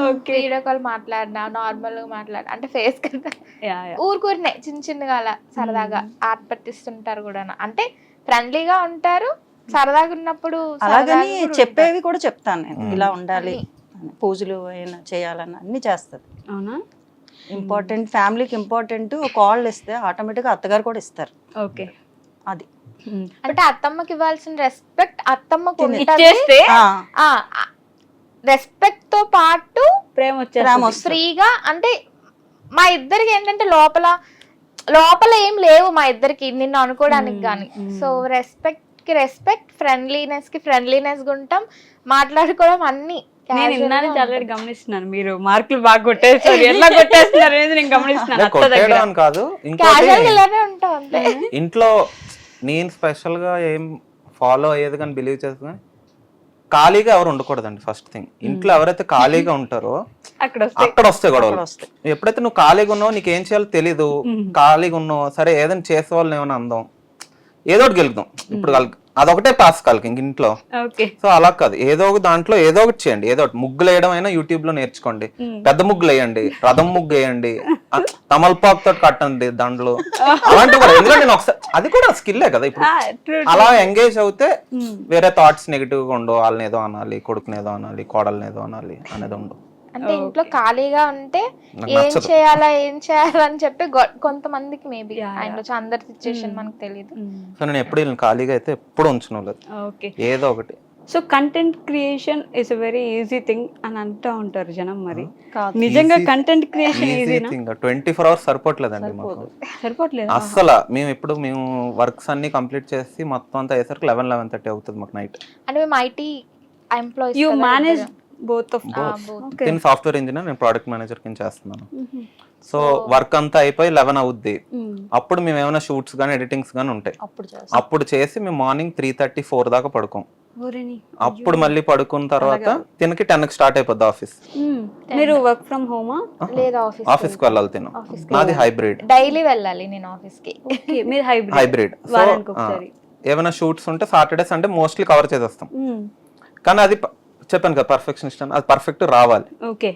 ఓకే. వీడియో కాల్ మాట్లాడినా నార్మల్ గా మాట్లాడినా అంటే ఫేస్ కదా యా యా. ఊరుకూరినే చిన్న చిన్నగా అలా సరదాగా ఆట పట్టిస్తుంటారు కూడా. అంటే ఫ్రెండ్లీగా ఉంటారు, సరదాగా ఉన్నప్పుడు అలాగని సరదాగా కూడా చెప్పేవి కూడా చెప్తాను నేను, మ్మ్. ఇలా ఉండాలి అన్ని. పూజలు అయినా చేయాలన్న అన్ని చేస్తుంది. అవునా? ఇంపార్టెంట్ ఫ్యామిలీకి ఇంపార్టెంట్ కాల్ ఇస్తే ఆటోమేటిక్గా అత్తగారు కూడా ఇస్తారు. ఓకే. అది అంటే అత్తమ్మకి ఇవ్వాల్సిన రెస్పెక్ట్ అత్తమ్మకు ఇచ్చేస్తే రెస్పెక్ట్ తో పాటు ప్రేమ ప్రేమ వచ్చేస్తుంది. వస్తుంది. ఫ్రీగా అంటే మా ఇద్దరికి ఏంటంటే లోపల ఏం లేవు మా ఇద్దరికి నిన్ను అనుకోవడానికి కానీ. సో రెస్పెక్ట్ కి రెస్పెక్ట్, ఫ్రెండ్లీనెస్ కి ఫ్రెండ్లీనెస్ ఉంటాం, మాట్లాడుకోవడం అన్ని నేను ఇన్నాను చాలా గమనిస్తున్నాను, మీరు మార్కులు బాగా కొట్టేస్తారు, ఎలా కొట్టేస్తున్నారు అనేది నేను గమనిస్తున్నాను అత్త దగ్గర. కొట్టేయడం అని కాదు, క్యాజువల్ ఇంకోటి ఇలానే ఉంటాం అంతే. ఇంట్లో నేను స్పెషల్ గా ఏం ఫాలో అయ్యేది కానీ బిలీవ్ చేస్తుంది, ఖాళీగా ఎవరు ఉండకూడదండి. ఫస్ట్ థింగ్, ఇంట్లో ఎవరైతే ఖాళీగా ఉంటారో అక్కడ వస్తే అక్కడ వస్తాయి గొడవలు. అక్కడ వస్తాయి. ఎప్పుడైతే నువ్వు ఖాళీగా ఉన్నావు, నీకు ఏం చేయాలో తెలీదు, ఖాళీగా ఉన్నావు, సరే ఏదైనా చేసే వాళ్ళని ఏమైనా అందాం, ఏదో ఒకటి గెలుద్దాం. ఇప్పుడు అదొకటే టాస్క్ వాళ్ళకి ఇంక ఇంట్లో. ఓకే. సో అలా కాదు, ఏదో ఒక దాంట్లో ఏదో ఒకటి చేయండి. ఏదో ఒకటి ముగ్గులు వేయడం అయినా యూట్యూబ్ లో నేర్చుకోండి, పెద్ద ముగ్గులు వేయండి, రథం ముగ్గు వేయండి, తమలపాకు తోటి కట్టండి దండలు, అలాంటివి కూడా. ఎందుకంటే నేను ఒకసారి అది కూడా స్కిల్లే కదా. ఇప్పుడు అలా ఎంగేజ్ అవుతే వేరే థాట్స్ నెగిటివ్ గా ఉండవు. వాళ్ళని ఏదో అనాలి, కొడుకుని ఏదో అనాలి, కోడల్ని ఏదో అనాలి అనేది ఉండవు. అంటే ఇంట్లో ఖాళీగా ఉంటే నాకు ఏం నచ్చదు. ఏం చేయాలా అని చెప్పి కొంతమందికి మేబీ ఆయన అందరి సిచ్యుయేషన్ మనకు తెలియదు. సో నేను ఎప్పుడు వీళ్ళని ఖాళీగా అయితే ఎప్పుడు ఉంచను లేదు, ఓకే. ఏదో ఒకటి. So content creation is a very easy thing అని అంటూ ఉంటారు జనం. మరి కాదు. నిజంగా కంటెంట్ క్రియేషన్ ఈజీ ఈజీనా? థింగ్ 24 hours సరిపోవట్లేదండి మాకు సరిపోవట్లేదు. అస్సలు. మేము వర్క్స్ అన్ని కంప్లీట్ చేసి మొత్తం అంతా అయ్యేసరికి 11-11:30 అవుతుంది మాకు నైట్. అంటే మేము IT employees you manage both of నేను సాఫ్ట్వేర్ ఇంజనీర్, నేను ప్రోడక్ట్ మేనేజర్ కింద చేస్తున్నాను. సో వర్క్ అంతా అయిపోయి 11 అవుద్ది. అప్పుడు మేము ఏమైనా షూట్స్ కానీ ఎడిటింగ్స్ కానీ ఉంటాయి, అప్పుడు చేస్తాం. అప్పుడు చేసి మేము మార్నింగ్ 3:30-4 దాకా పడుకోం. అప్పుడు మళ్ళీ పడుకున్న తర్వాత తినకి 10కి స్టార్ట్ అయిపోద్ది ఆఫీస్. మీరు వర్క్ ఫ్రమ్ హోమా? లేదా ఆఫీస్కి వెళ్ళాలి తిను. నాది హైబ్రిడ్. డైలీ వెళ్ళాలి నేను ఆఫీస్ కి. మీరు హైబ్రిడ్. సో వారానికి ఒకసారి. ఏమైనా షూట్స్ ఉంటే సాటర్డే సండే మోస్ట్లీ కవర్ చేసేస్తాం. కానీ అది చెప్పాను కదా పర్ఫెక్షనిస్ట్ అని, అది పర్ఫెక్ట్ రావాలి. ఓకే.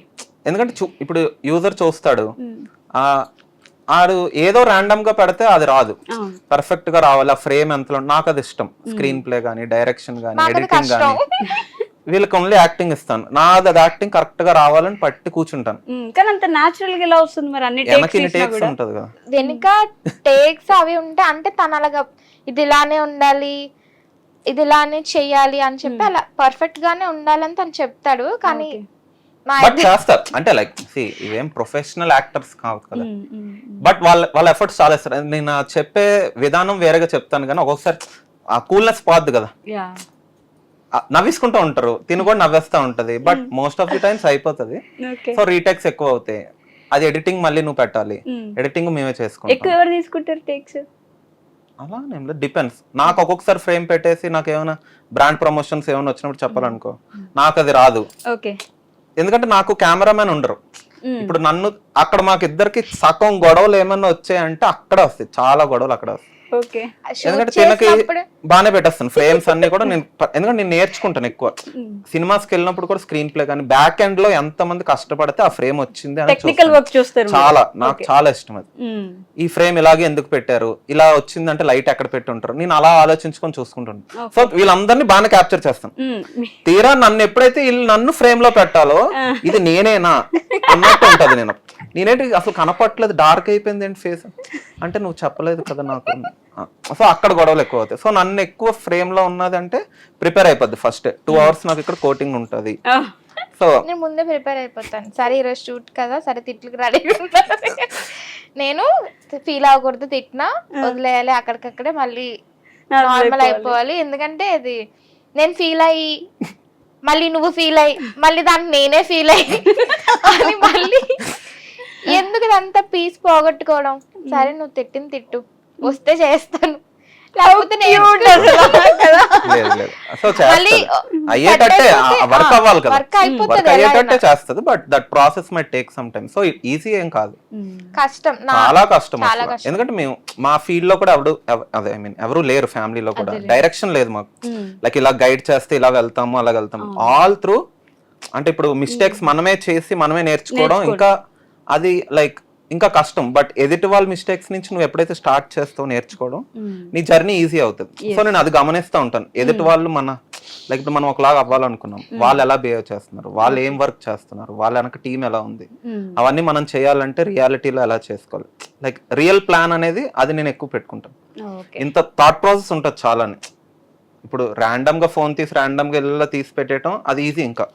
ఎందుకంటే ఇప్పుడు యూజర్ చూస్తాడు, ఆడు ఏదో ర్యాండమ్ గా పెడితే అది రాదు, పర్ఫెక్ట్ గా రావాలి. ఆ ఫ్రేమ్ ఎంతలో, నాకు అది ఇష్టం. స్క్రీన్ ప్లే గానీ, డైరెక్షన్ గానీ, ఎడిటింగ్ గానీ. వీళ్ళకి ఓన్లీ యాక్టింగ్ ఇస్తాను, నాది అది యాక్టింగ్ కరెక్ట్ గా రావాలని పట్టి కూర్చుంటాను. కానీ అంత న్యాచురల్ గా ఎలా వస్తుంది మరి? అన్ని వెనక్కి టేక్స్ ఉంటది కదా, వెనుక టేక్స్ అవి ఉంటాయి. అంటే తను అలాగా ఇది ఇలానే ఉండాలి, ఇది ఇలానే చెయ్యాలి అని చెప్పి అలా పర్ఫెక్ట్ గానే ఉండాలని తను చెప్తాడు. కానీ బట్ చేస్తారు. అంటే లైక్ ఇవేం ప్రొఫెషనల్ యాక్టర్స్ కావు కదా, బట్ వాళ్ళ ఎఫర్ట్స్ చాలా ఇస్తారు. నేను చెప్పే విధానం వేరేగా చెప్తాను కానీ ఒక్కొక్కసారి ఆ కూల్నెస్ పోద్ది కదా, నవ్విసుకుంటూ ఉంటారు, తిని కూడా నవ్వేస్తా ఉంటది. But most of the times అయిపోతుంది. సో రీటేక్స్ ఎక్కువ అవుతాయి. అది ఎడిటింగ్ మళ్ళీ నువ్వు పెట్టాలి, ఎడిటింగ్ మేమే చేసుకుంటాం. ఎక్కువ ఎవరు తీసుకుంటారు టేక్స్? అలా డిపెండ్స్. నాకు ఒక్కొక్కసారి ఫ్రేమ్ పెట్టేసి నాకు ఏమైనా బ్రాండ్ ప్రమోషన్స్ ఏమైనా వచ్చినప్పుడు చెప్పాలనుకో, నాకు అది రాదు. ఓకే. ఎందుకంటే నాకు కెమెరామెన్ ఉండరు. ఇప్పుడు నన్ను అక్కడ మాకు ఇద్దరికి సగం గొడవలు ఏమన్నా వచ్చాయంటే అక్కడ వస్తాయి, చాలా గొడవలు అక్కడ వస్తాయి. ఓకే. ఎందుకంటే తినకి బాగానే పెట్టేస్తాను ఫ్రేమ్స్ అన్ని కూడా నేను, ఎందుకంటే నేను నేర్చుకుంటాను ఎక్కువ. సినిమాస్కి వెళ్ళినప్పుడు కూడా స్క్రీన్ ప్లే కానీ బ్యాక్ ఎండ్ లో ఎంత మంది కష్టపడితే ఆ ఫ్రేమ్ వచ్చింది అని టెక్నికల్ వర్క్ చూస్తారు. చాలా నాకు చాలా ఇష్టం అది. ఈ ఫ్రేమ్ ఇలాగే ఎందుకు పెట్టారు, ఇలా వచ్చిందంటే లైట్ ఎక్కడ పెట్టి ఉంటారు, నేను అలా ఆలోచించుకొని చూసుకుంటాను. సో వీళ్ళందరినీ బాగానే క్యాప్చర్ చేస్తాను. తీరా నన్ను ఎప్పుడైతే వీళ్ళు నన్ను ఫ్రేమ్ లో పెట్టాలో ఇది నేనేనా అన్నట్టు ఉంటది. నేనేంటి అసలు కనపట్లేదు, డార్క్ అయిపోయింది ఏంటి ఫేస్ అంటే నువ్వు చెప్పలేదు కదా నాకు. సో అక్కడ గొడవలు ఎక్కువ అవుతాయి. సో నన్ను ఎక్కువ ఫ్రేమ్ లో ఉన్నది అంటే ప్రిపేర్ అయిపోద్ది. ఫస్ట్ 2 hours నాకు ఇక్కడ కోటింగ్ ఉంటది. సో నేను ముందే ప్రిపేర్ అయిపోతాను. సరే ఈరోజు షూట్ కదా, సరే తిట్లకి రెడీగా ఉంటాను. నేను ఫీల్ అవ్వకూడదు, తిట్టినా వదిలేయాలి, అక్కడికక్కడే మళ్ళీ నార్మల్ అయిపోవాలి. ఎందుకంటే అది నేను ఫీల్ అయ్యి మళ్ళీ నువ్వు ఫీల్ అయ్యి మళ్ళీ దానికి నేనే ఫీల్ అయ్యి అని మళ్ళీ ఎందుకు ఇదంతా పీస్ పోగొట్టుకోవడం. సరే నువ్వు తిట్టిన తిట్టు, వస్తే చేస్తాను, లేకపోతే లేదు లేదు సో మళ్ళీ చేస్తుంది అయ్యేటట్టే వర్క్ అవ్వాలి కదా, వర్క్ అయిపోతుంది వర్క్ అయ్యేటట్టే చేస్తుంది, but that process my take some time. So easy ఏం కాదు, కష్టం చాలా కష్టం చాలా అసలు. కష్టం. ఎందుకంటే మేము మా ఫీల్డ్ లో కూడా అదే ఐ మీన్ ఎవరు లేరు ఫ్యామిలీలో కూడా, డైరెక్షన్ లేదు మాకు. లైక్ ఇలా గైడ్ చేస్తే ఇలా వెళ్తాము అలా వెళ్తాము, ఆల్ త్రూ. అంటే ఇప్పుడు మిస్టేక్స్ మనమే చేసి మనమే నేర్చుకోవడం ఇంకా అది లైక్ ఇంకా కష్టం. బట్ ఎదుటి వాళ్ళ మిస్టేక్స్ నుంచి నువ్వు ఎప్పుడైతే స్టార్ట్ చేస్తావు నేర్చుకోవడం, నీ జర్నీ ఈజీ అవుతుంది. సో నేను అది గమనిస్తూ ఉంటాను. ఎదుటి వాళ్ళు లైక్ ఇప్పుడు మనం ఒకలాగా అవ్వాలనుకున్నాం, వాళ్ళు ఎలా బిహేవ్ చేస్తున్నారు, వాళ్ళు ఏం వర్క్ చేస్తున్నారు, వాళ్ళ వెనక టీం ఎలా ఉంది, అవన్నీ మనం చేయాలంటే రియాలిటీలో ఎలా చేసుకోవాలి, లైక్ రియల్ ప్లాన్ అనేది అది నేను ఎక్కువ పెట్టుకుంటాను. ఇంత థాట్ ప్రాసెస్ ఉంటుంది చాలానే. ఇప్పుడు ర్యాండమ్ గా ఫోన్ తీసి ర్యాండమ్ గా ఇళ్ళలో తీసి పెట్టేయటం అది ఈజీ, ఇంకా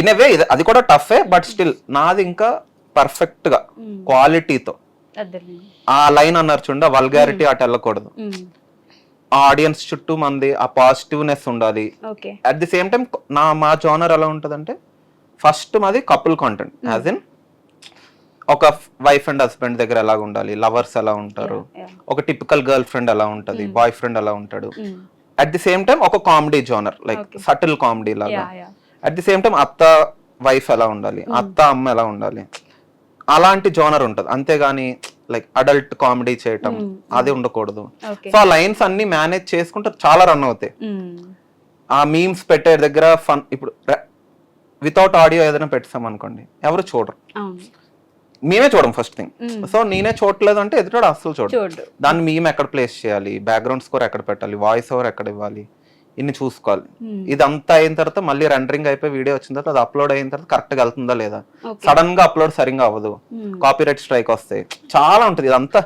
ఇన్ ఏ వే అది కూడా టఫే, బట్ స్టిల్ నాది ఇంకా పర్ఫెక్ట్ గా క్వాలిటీతో ఆ లైన్ అన్నారు చూడ, వల్గారిటీ అటు వెళ్ళకూడదు, ఆ ఆడియన్స్ చుట్టూ మంది ఆ పాజిటివ్నెస్ ఉండాలి. అట్ ది సేమ్ టైం మా జోనర్ ఎలా ఉంటదంటే, ఫస్ట్ మాది కపుల్ కాంటెంట్, యాజ్ ఇన్ ఒక వైఫ్ అండ్ హస్బెండ్ దగ్గర ఎలా ఉండాలి, లవర్స్ ఎలా ఉంటారు, ఒక టిపికల్ గర్ల్ ఫ్రెండ్ ఎలా ఉంటది, బాయ్ ఫ్రెండ్ ఎలా ఉంటాడు. అట్ ది సేమ్ టైం ఒక comedy genre, like subtle comedy లాగా. అట్ ది సేమ్ టైం అత్త వైఫ్ ఎలా ఉండాలి, అత్త అమ్మ ఎలా ఉండాలి, అలాంటి జోనర్ ఉంటది. అంతేగాని లైక్ అడల్ట్ కామెడీ చేయటం అది ఉండకూడదు. సో ఆ లైన్స్ అన్ని మేనేజ్ చేసుకుంటే చాలా రన్ అవుతాయి. ఆ మీమ్స్ పెట్టే దగ్గర ఫన్, ఇప్పుడు వితౌట్ ఆడియో ఏదైనా పెట్టాం అనుకోండి ఎవరు చూడరు, మేమే చూడం ఫస్ట్ థింగ్. సో నేనే చూడలేదు అంటే ఎదుటాడు అసలు చూడదు. దాన్ని మేము ఎక్కడ ప్లేస్ చేయాలి, బ్యాక్గ్రౌండ్ స్కోర్ ఎక్కడ పెట్టాలి, వాయిస్ ఓవర్ ఎక్కడ ఇవ్వాలి, ఇన్ని చూసుకోవాలి. ఇదంతా అయిన తర్వాత మళ్ళీ రెండరింగ్ అయిపోయి వీడియో వచ్చిన తర్వాత అది అప్లోడ్ అయిన తర్వాత కరెక్ట్ గా వెళ్తుందా లేదా, సడన్ గా అప్లోడ్ సరిగ్గా అవ్వదు, కాపీరైట్ స్ట్రైక్ వస్తాయి, చాలా ఉంటుంది. ఇదంతా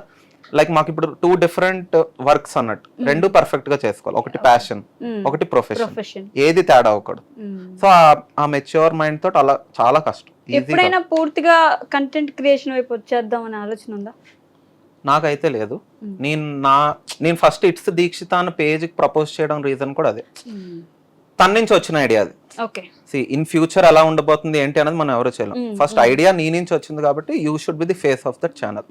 లైక్ మాకు ఇప్పుడు 2 డిఫరెంట్ వర్క్స్ అన్నట్టు, 2 పర్ఫెక్ట్ గా చేసుకోవాలి. ఒకటి ప్యాషన్, ఒకటి ప్రొఫెషన్, ఏది తేడా అవ్వకూడదు. సో ఆ మెచ్యూర్ మైండ్ తోటి అలా చాలా కష్టం. ఎప్పుడైనా పూర్తిగా కంటెంట్ క్రియేషన్ వైపు వచ్చేద్దాం అనే ఆలోచన ఉందా? నాకైతే లేదు. నేను ఫస్ట్ ఇట్స్ దీక్షిత అన్న పేజ్ ప్రపోజ్ చేయడం రీజన్ కూడా అదే, తన నుంచి వచ్చిన ఐడియా అది. ఇన్ ఫ్యూచర్ ఎలా ఉండబోతుంది ఏంటి అనేది మనం ఎవరు చేయలేం. ఫస్ట్ ఐడియా నీ నుంచి వచ్చింది కాబట్టి you should be the face of that channel.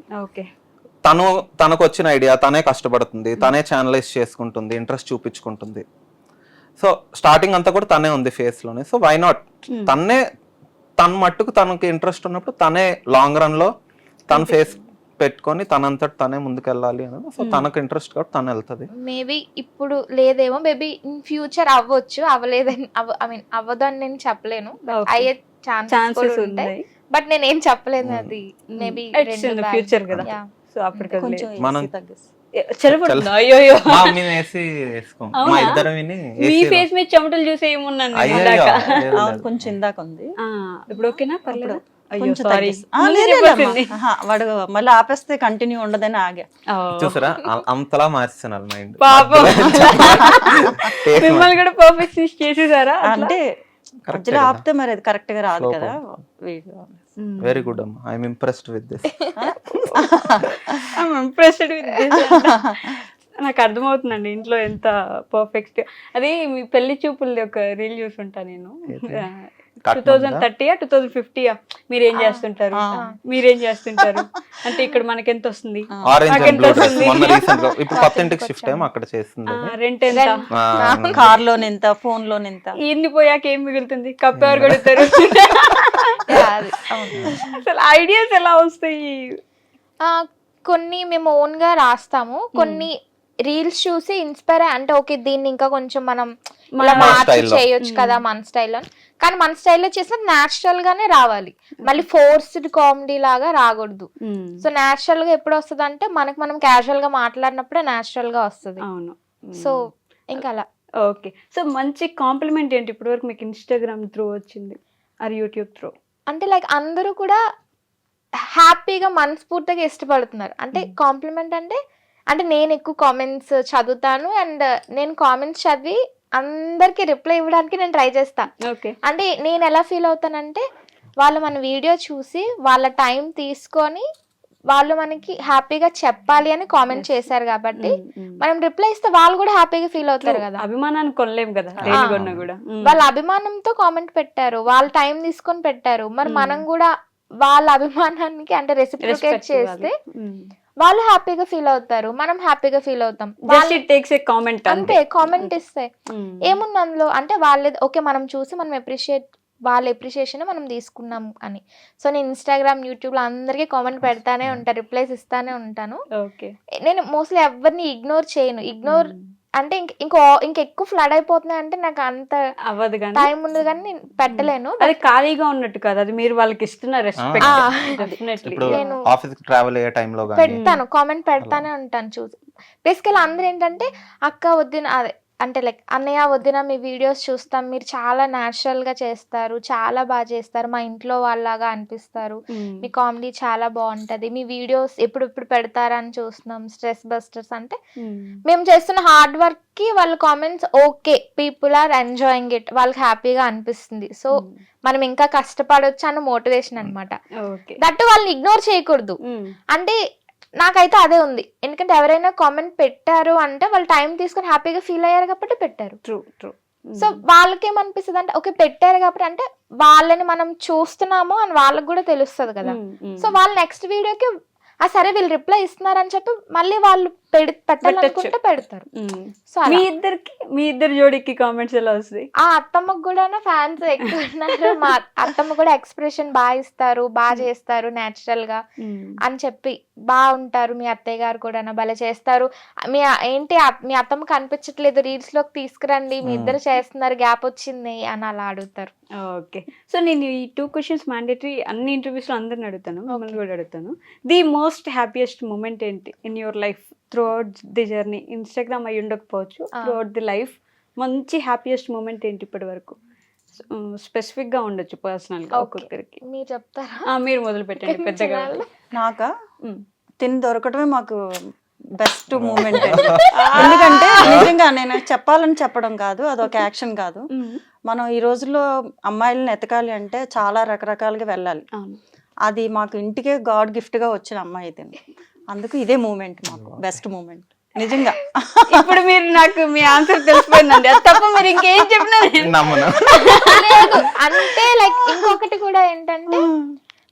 తనకు వచ్చిన ఐడియా తనే కష్టపడుతుంది, తనే ఛానలైజ్ చేసుకుంటుంది, ఇంట్రెస్ట్ చూపించుకుంటుంది. సో స్టార్టింగ్ అంతా కూడా తనే ఉంది ఫేస్ లోనే. సో వై నాట్ తన మట్టుకు తనకి ఇంట్రెస్ట్ ఉన్నప్పుడు తనే లాంగ్ రన్ లో తన ఫేస్ పెట్టుకొని తనంతట తనే ముందుకెళ్ళాలి అనేది. సో తనకు ఇంట్రెస్ట్ కాబట్టి తను వెళ్తుంది. మేబీ ఇప్పుడు లేదేమో, మేబీ ఇన్ ఫ్యూచర్ అవ్వచ్చు, అవ్వలేదని ఐ మీన్ అవ్వదు అని నేను చెప్పలేను, అయ్యే ఛాన్సెస్ ఉంటాయి. బట్ నేను ఏం చెప్పలేదు, అది మేబీ ఫ్యూచర్ కదా. సో అప్పటికి మనం మీ ఫేస్ మీద చెమటలు చూసి ఏమున్నాను కొంచెం ఇందాక ఉంది, ఇప్పుడు ఓకేనా? పర్లేదు. వాడు మళ్ళీ ఆపేస్తే కంటిన్యూ ఉండదని ఆగా. చూసారా అంతలా మార్చాను మైండ్. మిమ్మల్ని కూడా పర్ఫెక్షనిస్ట్ చేసేసారా? అంటే మధ్యలో ఆపితే మరి అది కరెక్ట్ గా రాదు కదా. వెరీ గుడ్ అమ్మా, ఐఎమ్ ఇంప్రెస్డ్ విత్ దిస్. నాకు అర్థమవుతుందండి ఇంట్లో ఎంత పర్ఫెక్ట్. అది మీ పెళ్లి చూపుల్ది ఒక రీల్ చూసుంటా నేను. 2030 2050 మీరేం చేస్తుంటారు, మీరేం చేస్తుంటారు అంటే ఇక్కడ మనకి ఎంత వస్తుంది, రెంట్ ఎంత, కార్ లోన్ ఎంత, ఫోన్ లోన్ ఎంత, ఇన్ని పోయాక ఏం మిగులుతుంది, కప్పెవరు కొడతారు. అసలు ఐడియాస్ ఎలా వస్తాయి? కొన్ని మేము ఓన్ గా రాస్తాము, కొన్ని రీల్స్ చూసి ఇన్స్పైర్ అంటే ఓకే దీన్ని ఇంకా కొంచెం మనం మార్చి చేయొచ్చు కదా మన స్టైల్లో. కానీ మన స్టైల్లో చేసిన న్యాచురల్ గానే రావాలి, మళ్ళీ ఫోర్స్డ్ కామెడీ లాగా రాకూడదు. సో న్యాచురల్ గా ఎప్పుడు వస్తుంది అంటే మనకు మనం క్యాజువల్ గా మాట్లాడినప్పుడే న్యాచురల్ గా వస్తుంది. అవును. సో ఇంకా అలా. ఓకే. సో మంచి కాంప్లిమెంట్ ఏంటి ఇప్పటి వరకు మీకు ఇన్స్టాగ్రామ్ త్రూ వచ్చింది ఆర్ యూట్యూబ్ త్రూ? అంటే లైక్ అందరూ కూడా హ్యాపీగా మనస్ఫూర్తిగా ఇష్టపడుతున్నారు. అంటే కాంప్లిమెంట్ అంటే నేను ఎక్కువ కామెంట్స్ చదువుతాను, అండ్ నేను కామెంట్స్ చదివి అందరికి రిప్లై ఇవ్వడానికి నేను ట్రై చేస్తా. అంటే నేను ఎలా ఫీల్ అవుతానంటే వాళ్ళు మన వీడియో చూసి వాళ్ళ టైం తీసుకొని వాళ్ళు మనకి హ్యాపీగా చెప్పాలి అని కామెంట్ చేశారు కాబట్టి మనం రిప్లై ఇస్తే వాళ్ళు కూడా హ్యాపీగా ఫీల్ అవుతారు కదా. అభిమానాన్ని కొనలేం కదా, వాళ్ళ అభిమానంతో కామెంట్ పెట్టారు, వాళ్ళ టైం తీసుకొని పెట్టారు, మరి మనం కూడా వాళ్ళ అభిమానానికి అంటే రెసిప్రికేట్ చేస్తే వాళ్ళు హ్యాపీగా ఫీల్ అవుతారు, మనం హ్యాపీగా ఫీల్ అవుతాం. Just it takes A comment అంతే, కామెంట్ ఇస్తే ఏముంది అందులో అంటే వాళ్ళే ఓకే మనం చూసి మనం వాళ్ళ ఎప్రిషియేషన్ మనం తీసుకున్నాం అని. సో నేను ఇన్స్టాగ్రామ్, యూట్యూబ్లో అందరికీ కామెంట్ పెడతానే ఉంటాను, రిప్లైస్ ఇస్తానే ఉంటాను. ఓకే. నేను మోస్ట్లీ ఎవరిని ఇగ్నోర్ చేయను. ఇగ్నోర్ అంటే ఇంకెక్కువ ఫ్లడ్ అయిపోతున్నాయి అంటే నాకు అంత అవ్వదు కానీ టైం ఉండదు, కానీ నేను పెట్టలేను. అది ఖాళీగా ఉన్నట్టు కాదు, అది మీరు వాళ్ళకి ఇస్తున్న రెస్పెక్ట్. డెఫినెట్లీ ఇప్పుడు నేను ఆఫీస్ ట్రావెల్ అయ్యే టైంలో కానీ పెడతాను, కామెంట్ పెడతానే ఉంటాను చూసి. బేసికల్ అందరూ ఏంటంటే అక్క వద్దిన అదే అంటే లైక్ అన్నయ్య వద్దిన మీ వీడియోస్ చూస్తాం, మీరు చాలా న్యాచురల్ గా చేస్తారు, చాలా బాగా చేస్తారు, మా ఇంట్లో వాళ్ళలాగా అనిపిస్తారు, మీ కామెడీ చాలా బాగుంటది, మీ వీడియోస్ ఎప్పుడు పెడతారని చూస్తున్నాం, స్ట్రెస్ బస్టర్స్ అంటే మేము చేస్తున్న హార్డ్ వర్క్ కి వాళ్ళ comments okay, people are enjoying it, వాళ్ళకి హ్యాపీగా అనిపిస్తుంది, సో మనం ఇంకా కష్టపడొచ్చు అన్న మోటివేషన్ అనమాట. దట్ వాళ్ళని ఇగ్నోర్ చేయకూడదు. అంటే నాకైతే అదే ఉంది, ఎందుకంటే ఎవరైనా కామెంట్ పెట్టారు అంటే వాళ్ళు టైం తీసుకొని హ్యాపీగా ఫీల్ అయ్యారు కాబట్టి పెట్టారు. True true. సో వాళ్ళకేమనిపిస్తుంది అంటే ఓకే పెట్టారు కాబట్టి అంటే వాళ్ళని మనం చూస్తున్నాము అని వాళ్ళకి కూడా తెలుస్తుంది కదా. సో వాళ్ళు నెక్స్ట్ వీడియోకి సరే వీళ్ళు రిప్లై ఇస్తున్నారని చెప్పి మళ్ళీ వాళ్ళు పెట్టాలనుకుంటే పెడతారు. సో మీ ఇద్దరు జోడికి కామెంట్స్ ఎలా వస్తాయి? ఆ అత్తమ్మకు కూడా ఫ్యాన్స్ ఎక్కువ ఉన్నారు. మా అత్తమ్మ కూడా ఎక్స్ప్రెషన్ బాగా ఇస్తారు, బాగా చేస్తారు నేచురల్ గా అని చెప్పి బాగుంటారు. మీ అత్తయ్య గారు కూడా భలే చేస్తారు, మీ అత్తమ్మ కనిపించట్లేదు రీల్స్ లోకి తీసుకురండి, మీ ఇద్దరు చేస్తున్నారు, గ్యాప్ వచ్చింది అని అలా అడుగుతారు. ఓకే. సో నేను ఈ 2 questions మ్యాండేటరీ అన్ని ఇంటర్వ్యూస్ లో అందరిని అడుగుతాను, మిమ్మల్ని కూడా అడుగుతాను. ది మోస్ట్ హ్యాపీయెస్ట్ మూమెంట్ ఏంటి in your life through out the journey? Instagram అయ్యి ఉండకపోవచ్చు, త్రూ అవుట్ ది లైఫ్ మంచి హ్యాపీయెస్ట్ మూమెంట్ ఏంటి ఇప్పటి వరకు? స్పెసిఫిక్ గా ఉండొచ్చు, పర్సనల్ గా ఒక్కొక్కరికి. మీరు చెప్తారా? మీరు మొదలు పెట్టండి పెద్దగా. నాకా తిని దొరకటమే మాకు బెస్ట్ మూమెంట్. ఎందుకంటే నిజంగా నేను చెప్పాలని చెప్పడం కాదు, అదొక యాక్షన్ కాదు. మనం ఈ రోజుల్లో అమ్మాయిలను ఎతకాలి అంటే చాలా రకరకాలుగా వెళ్ళాలి. అది మాకు ఇంటికే గాడ్ గిఫ్ట్ గా వచ్చిన అమ్మాయి తిని, అందుకు ఇదే మూమెంట్ మాకు బెస్ట్ మూమెంట్ నిజంగా. ఇప్పుడు మీరు నాకు మీ ఆన్సర్ తెలిసిపోయిందండి, అది తప్ప మీరు ఇంకేం చెప్పినా లేదు. అంటే లైక్ ఇంకొకటి కూడా ఏంటంటే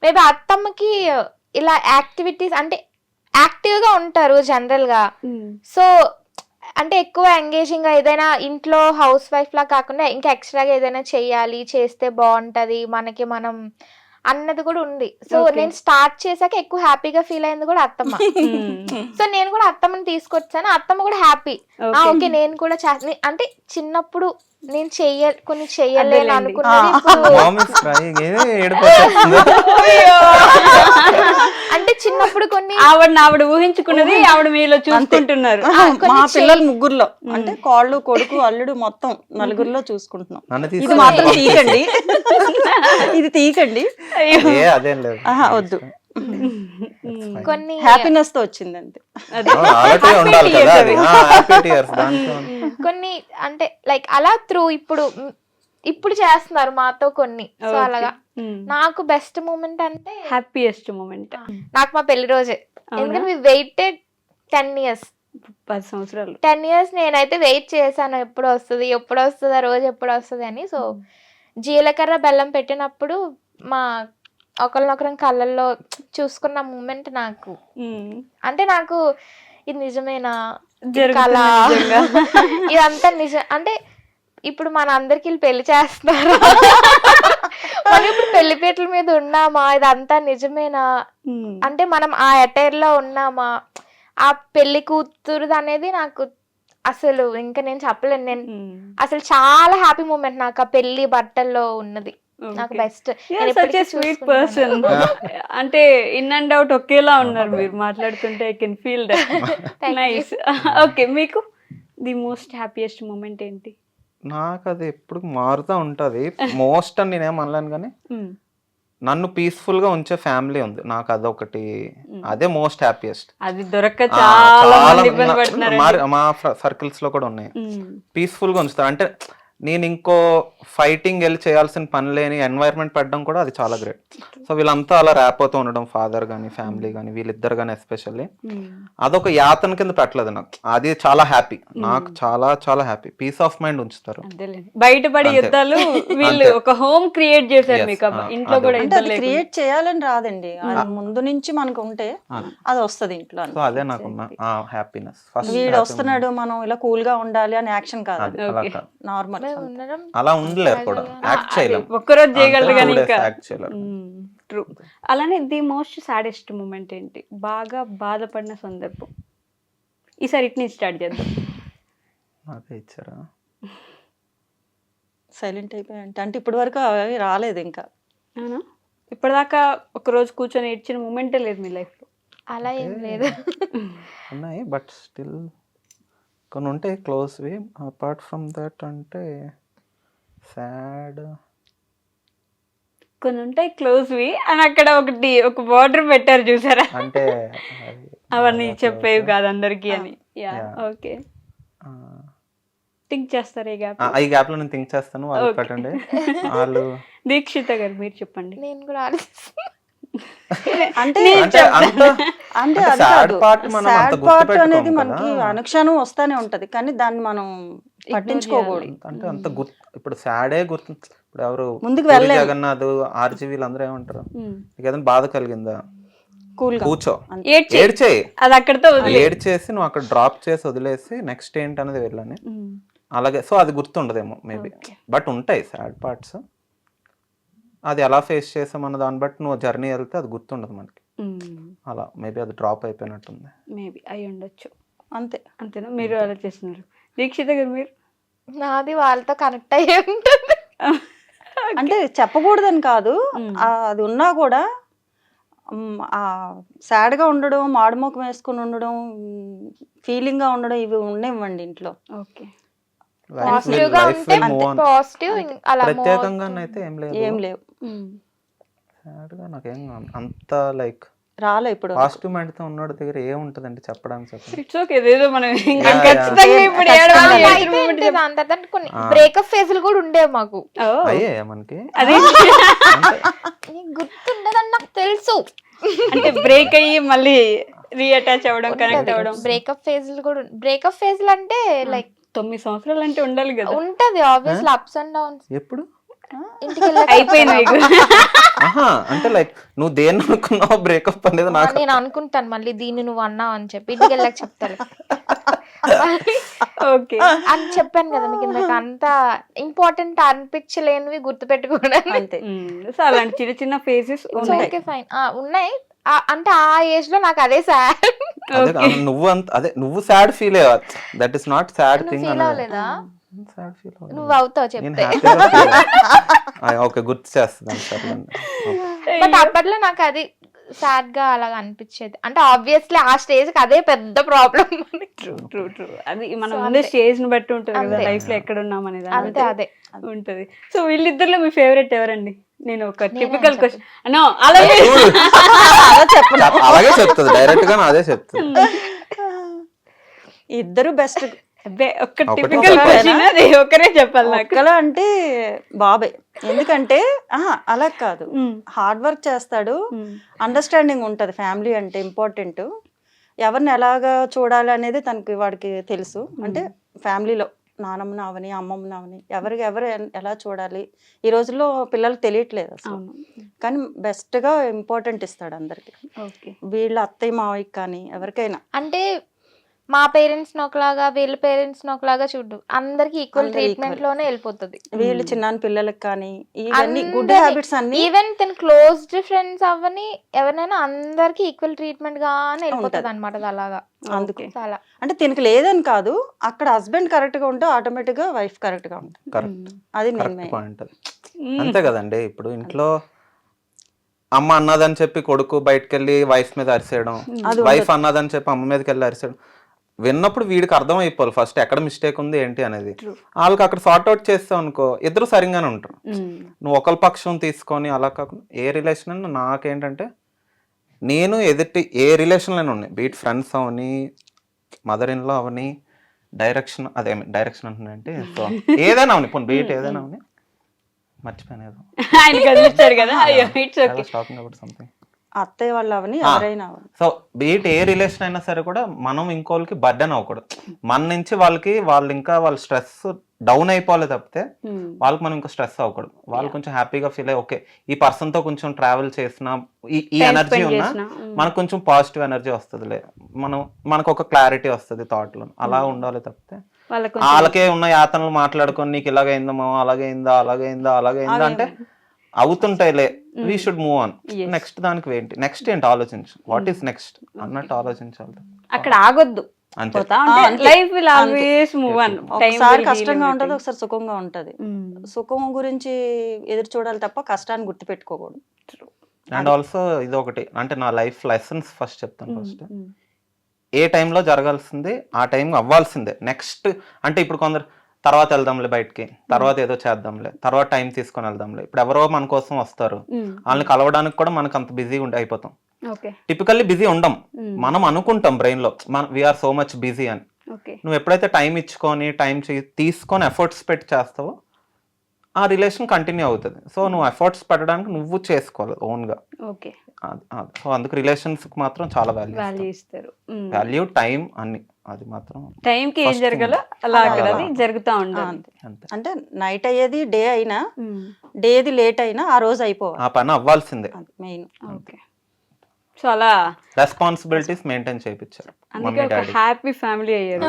మేబీ అత్తమ్మకి ఇలా యాక్టివిటీస్ అంటే యాక్టివ్ గా ఉంటారు జనరల్ గా. సో అంటే ఎక్కువ ఎంగేజింగ్ గా ఏదైనా ఇంట్లో హౌస్ వైఫ్ లా కాకుండా ఇంకా ఎక్స్ట్రాగా ఏదైనా చెయ్యాలి, చేస్తే బాగుంటది మనకి మనం అన్నది కూడా ఉంది. సో నేను స్టార్ట్ చేశాక ఎక్కువ హ్యాపీగా ఫీల్ అయింది కూడా అత్తమ్మ. సో నేను కూడా అత్తమ్మని తీసుకొచ్చాను, అత్తమ్మ కూడా హ్యాపీ. ఓకే నేను కూడా అంటే చిన్నప్పుడు నేను కొన్ని చెయ్యలేను అనుకున్నది అంటే చిన్నప్పుడు కొన్ని ఆవిడ ఊహించుకున్నది ఆవిడ మీలో చూసుకుంటున్నారు. మా పిల్లలు ముగ్గురులో అంటే కోళ్ళు, కొడుకు, అల్లుడు మొత్తం నలుగురిలో చూసుకుంటున్నాం. ఇది మాత్రం తీయకండి, ఇది తీయకండి, వద్దు. కొన్ని హ్యాపీనెస్ తో వచ్చింది అంతే. కొన్ని అంటే లైక్ అలా త్రూ ఇప్పుడు చేస్తున్నారు మాతో కొన్ని. సో అలాగా నాకు బెస్ట్ మూమెంట్ అంటే హ్యాపీయెస్ట్ మూమెంట్ నాకు మా పెళ్లి రోజే. ఎందుకంటే we waited 10 years 10 సంవత్సరాలు 10 years నేనైతే వెయిట్ చేశాను, ఎప్పుడు వస్తుంది ఆ రోజు ఎప్పుడు వస్తుంది అని. సో జీలకర్ర బెల్లం పెట్టినప్పుడు మా ఒకరినొకరం కళ్ళల్లో చూసుకున్న మూమెంట్ నాకు అంటే నాకు ఇది నిజమేనా కళ ఇదంతా నిజం అంటే ఇప్పుడు మన అందరికి పెళ్లి చేస్తున్నారు, మనం ఇప్పుడు పెళ్లిపీటల మీద ఉన్నామా, ఇదంతా నిజమేనా అంటే మనం ఆ అటైర్ లో ఉన్నామా, ఆ పెళ్లి కూతురు అనేది నాకు అసలు ఇంకా నేను చెప్పలేను. నేను అసలు చాలా హ్యాపీ మూమెంట్ నాకు ఆ పెళ్లి బట్టల్లో ఉన్నది. నాకు బెస్ట్. స్వీట్ పర్సన్ అంటే ఇన్ అండ్ అవుట్ ఒకేలా ఉన్నారు మీరు మాట్లాడుతుంటే. I can feel that. Nice. Okay, మీకు ది మోస్ట్ హ్యాపీయెస్ట్ మూమెంట్ ఏంటి? నాకు అది ఎప్పుడు మారుతూ ఉంటది. మోస్ట్ అని నేనేం అనలేను, కానీ నన్ను పీస్ఫుల్ గా ఉంచే ఫ్యామిలీ ఉంది నాకు, అదొకటి. అదే మోస్ట్ హ్యాపీయెస్ట్. అది దొరక్క చాలా మా సర్కిల్స్ లో కూడా ఉన్నాయి. పీస్ఫుల్ గా ఉంచుతారు అంటే నేను ఇంకో ఫైటింగ్ వెళ్ళి చేయాల్సిన పని లేని ఎన్వైరన్మెంట్ పెట్టడం కూడా అది చాలా గ్రేట్. సో వీళ్ళంతా అలా ర్యాప్ అవుతూ ఉండడం, ఫాదర్ కానీ ఫ్యామిలీ కానీ వీళ్ళిద్దరు కానీ ఎస్పెషల్లీ అదొక యాతన కింద పెట్టలేదు నాకు. అది చాలా హ్యాపీ, నాకు చాలా చాలా హ్యాపీ, పీస్ ఆఫ్ మైండ్ ఉంచుతారు. బయటపడి అంతే. యుద్ధాలు వీళ్ళు ఒక హోమ్ క్రియేట్ చేశారు Yes. మీకు. ఇంట్లో అదే. కూడా అంటే ఇబ్బంది అది లేకుండా. క్రియేట్ చేయాలని రాదండి, అది ముందు నుంచి మనకు ఉంటే అది వస్తుంది ఇంట్లో. సో అదే నాకున్న హ్యాపీనెస్. వీడు వస్తున్నాడు మనం ఇలా కూల్ గా ఉండాలి అని యాక్షన్ కాదు, అది అలా కాదు. నార్మల్. ఉండడం అలా ఉండలేరు కూడా, యాక్ట్ చేయలేం. ఒక్కరోజు చేయగలరు కానీ ఇంకా యాక్ట్ చేయలేరు. ట్రూ. అలానే ది మోస్ట్ సాడెస్ట్ మూమెంట్ ఏంటి, బాగా బాధపడిన సందర్భం? ఈసారి ఇటు నుంచి స్టార్ట్ చేద్దాం. అదే ఇచ్చారా? సైలెంట్ అయిపోయాయంటే అంటే ఇప్పటి వరకు అవి రాలేదు ఇంకా. అవునా? ఇప్పటిదాకా ఒక రోజు కూర్చొని ఏడ్చిన మూమెంటే లేదు మీ లైఫ్ లో? అలా ఏం లేదు. ఉన్నాయి బట్ స్టిల్ కొన్ని ఉంటాయి క్లోజ్వి. అపార్ట్ ఫ్రమ్ దట్ అంటే సాడ్ కొన్ని ఉంటాయి క్లోజ్వి అని అక్కడ ఒకటి ఒక బార్డర్ పెట్టారు చూసారా? అంటే అవన్నీ చెప్పేవి కాదు అందరికి అని. Yeah. ఓకే, థింక్ చేస్తారు ఈ గ్యాప్. ఈ గ్యాప్ లో నేను థింక్ చేస్తాను, వాళ్ళు పెట్టండి. వాళ్ళు దీక్షిత గారు మీరు చెప్పండి. నేను కూడా ఆలోచిస్తున్నా. అంటే అంటే అంత అంటే అది sad కాదు, part మనం అంత సాడ్ పార్ట్ గుర్తుపెట్టుకోము అనేది కదా. మనకి అనుక్షణం వస్తానే ఉంటది, కానీ దాన్ని మనం పట్టించుకోకూడదు. అంటే అంత గుర్తు, ఇప్పుడు సాడే గుర్తు. ఇప్పుడు ఎవరు ముందుకు పూరి వెళ్ళలేము. జగన్నాథ్, ఆర్జీ వీళ్ళందరూ ఏమంటారు, నీకు ఏదైనా బాధ కలిగిందా కూల్ గా కూర్చో, ఏడ్చి ఏడ్చేయి, అది అక్కడితో వదిలే. ఏడ్చేసి నువ్వు అక్కడ డ్రాప్ చేసి వదిలేసి నెక్స్ట్ ఏంటి అనేది వెళ్ళని. అలాగే సో అది గుర్తుండదేమో మేబీ, బట్ ఉంటాయి సాడ్ పార్ట్స్. అది ఎలా ఫేస్ చేసామన్న దాన్ని బట్టి నువ్వు జర్నీ వెళ్తే అది గుర్తుండదు మనకి. అలా మేబీ అది డ్రాప్ అయిపోయినట్టుంది. మేబీ అయి ఉండొచ్చు. అంతే. అంతేనా? మీరు అలా చేస్తున్నారు. దీక్షిత గారు మీరు? నాది వాళ్ళతో కనెక్ట్ అయ్యే ఉంటుంది. అంటే చెప్పకూడదని కాదు, అది ఉన్నా కూడా సాడ్ గా ఉండడం, మాడుమోకం వేసుకుని ఉండడం, ఫీలింగ్ గా ఉండడం, ఇవి ఉండేవ్వండి ఇంట్లో. ఓకే, పాజిటివ్ గా ఉంటే పాజిటివ్, అలా ప్రత్యేకంగా అయితే ఏం లేదు, ఏం లేవు, సాడ్ గా నాకేం అంత లైక్ రాలే ఇప్పుడు. పాజిటివ్ మైండ్ తో ఉన్నాడు దగ్గర ఏముంటదండి చెప్పడానికి, చెప్పండి. It's okay. ఏదో మనం ఇంకా Yeah, ఖచ్చితంగా ఇప్పుడు కొన్ని బ్రేకప్ ఫేజ్లు కూడా ఉండేవి మాకు. అయ్యే మనకి అది నీకు గుర్తుండదని నాకు తెలుసు. అంటే బ్రేక్ అయ్యి మళ్ళీ రీఅటాచ్ అవ్వడం, కనెక్ట్ అవ్వడం. బ్రేకప్ ఫేజ్లు కూడా, బ్రేకప్ ఫేజ్లు అంటే లైక్ 9 సంవత్సరాలు అంటే ఉండాలి కదా. ఉంటది ఆబ్వియస్లీ, అప్స్ అండ్ డౌన్స్. ఎప్పుడు ఇంటికి అయిపోయింది మీకు. ఆహా అంటే లైక్ నువ్వు దేన్ని అనుకున్నావు బ్రేకప్ అనేది నాకు నేను అనుకుంటాను మళ్ళీ దీన్ని నువ్వు అన్నావు అని చెప్పి ఇంటికి వెళ్ళాక చెప్తాను. ఓకే అని చెప్పాను కదా మీకు ఇందాక, అంత ఇంపార్టెంట్ అనిపించలేనివి గుర్తు పెట్టుకోవడానికి. అంతే. సో అలాంటి చిన్న చిన్న ఫేజెస్ ఉన్నాయి. ఓకే ఫైన్ ఉన్నాయి. అంటే ఆ ఏజ్ లో నాకు అదే సాడ్. నువ్వు అంత అదే నువ్వు సాడ్ ఫీల్ అయ్యా, that is not sad thing feel అన్నది. అవ్వలేదా? సాడ్ ఫీల్ నువ్వు అవుతావు నేను చెప్తే. హ్యాపీగా ఓకే గుర్తు చేస్తాను సర్లేండి. బట్ అప్పట్లో నాకు అది సాడ్ గా అలాగా అనిపించేది. అంటే ఆబ్వియస్లీ ఆ స్టేజ్ కి అదే పెద్ద ప్రాబ్లం. True true. అది మనం ముందే స్టేజ్ ని బట్టి ఉంటుంది కదా అంతే. లైఫ్ లో ఎక్కడ ఉన్నాం అనేది. అంతే అదే ఉంటది. సో వీళ్ళిద్దరిలో మీ ఫేవరెట్ ఎవరండి? నేను ఒక నేనే టిపికల్ చెప్పను. క్వశ్చన్ అన్నో అలాగే అలాగే చెప్తుంది డైరెక్ట్ గా అదే చెప్తుంది. ఇద్దరు బెస్ట్. అబ్బే ఒక ఒకటి టిపికల్ ఒకటే. క్వశ్చన్ అది ఒకరే చెప్పాలి నాకు. ఒక్కలా అంటే బాబే, ఎందుకంటే అలా కాదు, హార్డ్ వర్క్ చేస్తాడు, అండర్స్టాండింగ్ ఉంటది. ఫ్యామిలీ అంటే ఇంపార్టెంట్, ఎవరిని ఎలాగా చూడాలి అనేది తనకి వాడికి తెలుసు. అంటే ఫ్యామిలీలో నానమ్మని అవని అమ్మమ్మని అవని ఎవరు ఎలా చూడాలి ఈ రోజుల్లో పిల్లలకు తెలియట్లేదు అసలు. కానీ బెస్ట్ గా ఇంపార్టెంట్ ఇస్తాడు అందరికి. ఓకే. వీళ్ళ అత్తయ్య మావయ్యకి కానీ ఎవరికైనా. అంటే మా పేరెంట్స్ ఒకలాగా వీళ్ళ పేరెంట్స్ ఒకలాగా చూడు, అందరికి ఈక్వల్ ట్రీట్మెంట్ లోనే వెళ్ళిపోతుంది. వీళ్ళు చిన్న పిల్లలకి కానీ ఇవన్నీ గుడ్ హ్యాబిట్స్ అన్ని, ఈవెన్ తన క్లోజ్డ్ ఫ్రెండ్స్ అవని ఎవరినైనా అందరికి ఈక్వల్ ట్రీట్మెంట్ గానే వెళ్ళిపోతుంది అనమాట. అలాగా అందుకు చాలా అంటే తినకి లేదని కాదు, అక్కడ హస్బెండ్ కరెక్ట్ గా ఉంటే ఆటోమేటిక్ గా వైఫ్ కరెక్ట్ గా ఉంటుంది. కరెక్ట్ అది కరెక్ట్ నేను పాయింట్ అది. అంతే కదండి. ఇప్పుడు ఇంట్లో అమ్మ అన్నదని చెప్పి కొడుకు బయటకు వెళ్ళి వైఫ్ మీద అరిసేయడం, వైఫ్ అన్నదని చెప్పి అమ్మ మీదకి వెళ్ళి అరిసేయడం, విన్నప్పుడు వీడికి అర్థం అయిపోవాలి ఫస్ట్ ఎక్కడ మిస్టేక్ ఉంది ఏంటి అనేది. వాళ్ళకి అక్కడ సార్ట్ అవుట్ చేస్తావు అనుకో, ఇద్దరు సరిగానే ఉంటారు. నువ్వు ఒకరి పక్షం తీసుకొని అలా కాకుండా ఏ రిలేషన్ అయినా నాకేంటంటే, నేను ఎదుటి ఏ రిలేషన్లోనే ఉన్నాయి, బీట్ ఫ్రెండ్స్ అవని మదర్ ఇన్లో అవని, డైరెక్షన్ డైరెక్షన్ అంటున్నానంటే సో ఏదైనా అవును ఇప్పుడు బీట్ ఏదైనా అవును మర్చిపోయాను ఏదో ఆయన కదిలిచ్చారు కదా, అయ్యో it's okay. Talking about something. అత్తయ్య వాళ్ళు అవని ఎవరైనా అవని. సో బీట్ ఏ రిలేషన్ అయినా సరే కూడా మనం ఇంకోళ్ళకి బర్డెన్ అవ్వకూడదు. మన నుంచి వాళ్ళు ఇంకా వాళ్ళ స్ట్రెస్ డౌన్ అయిపోవాలి తప్పితే వాళ్ళకి మనం ఇంకా స్ట్రెస్ అవ్వకూడదు. వాళ్ళు కొంచెం హ్యాపీగా ఫీల్ అయ్యి ఓకే ఈ పర్సన్ తో కొంచెం ట్రావెల్ చేసినా ఈ ఎనర్జీ ఉన్నా మనకు కొంచెం పాజిటివ్ ఎనర్జీ వస్తుందిలే, మనకు ఒక క్లారిటీ వస్తుంది థాట్ లో. అలా ఉండాలి తప్పితే వాళ్ళకే ఉన్న యాతనలు మాట్లాడుకొని నీకు ఇలాగైందమ్మా అలాగైందా అంటే అవుతుంటాయిలే. We should move on. Next దానికి నెక్స్ట్ ఏంటి ఆలోచించు, వాట్ ఈస్ నెక్స్ట్ అన్నట్టు ఆలోచించాలి. అక్కడ ఆగొద్దు, అంతే. Life will always move on. ఒకసారి కష్టంగా ఉంటది, ఒకసారి సుఖంగా ఉంటది. సుఖం గురించి ఎదురు చూడాలి తప్ప కష్టాన్ని గుర్తు పెట్టుకోకూడదు. అండ్ ఆల్సో ఇది ఒకటి అంటే నా లైఫ్ లెసన్స్ ఫస్ట్ చెప్తాను. ఫస్ట్ ఏ టైంలో జరగాల్సింది ఆ టైం అవ్వాల్సిందే. నెక్స్ట్ అంటే ఇప్పుడు కొందరు తర్వాత వెళ్దాంలే బయటికి, తర్వాత ఏదో చేద్దాంలే, తర్వాత టైం తీసుకొని వెళ్దాంలే. ఇప్పుడు ఎవరో మన కోసం వస్తారు, వాళ్ళని కలవడానికి కూడా మనకు అంత బిజీగా అయిపోతాం. టిపికల్లీ బిజీ ఉండం, మనం అనుకుంటాం బ్రెయిన్ లో వీఆర్ సో మచ్ బిజీ అని. నువ్వు ఎప్పుడైతే టైం ఇచ్చుకొని తీసుకొని ఎఫర్ట్స్ పెట్టి చేస్తావో ఆ రిలేషన్ కంటిన్యూ అవుతుంది. సో నువ్వు ఎఫర్ట్స్ పెట్టడానికి నువ్వు చేసుకోవాలి ఓన్ గా. సో అందుకు రిలేషన్స్ కి మాత్రం చాలా వాల్యూ ఇస్తారు. వాల్యూ టైం అన్ని, అది మాత్రం టైం కి ఏం జరగాలో అలా అక్కడ జరుగుతూ ఉంటుంది. అంటే నైట్ అయ్యేది డే అయినా, డేది లేట్ అయినా ఆ రోజు అయిపోవాలి, ఆ పని అవ్వాల్సిందే మెయిన్. ఓకే. సో అలా రెస్పాన్సిబిలిటీస్ మెయింటైన్ చేయించారు. అందుకే ఒక హ్యాపీ ఫ్యామిలీ అయ్యారు.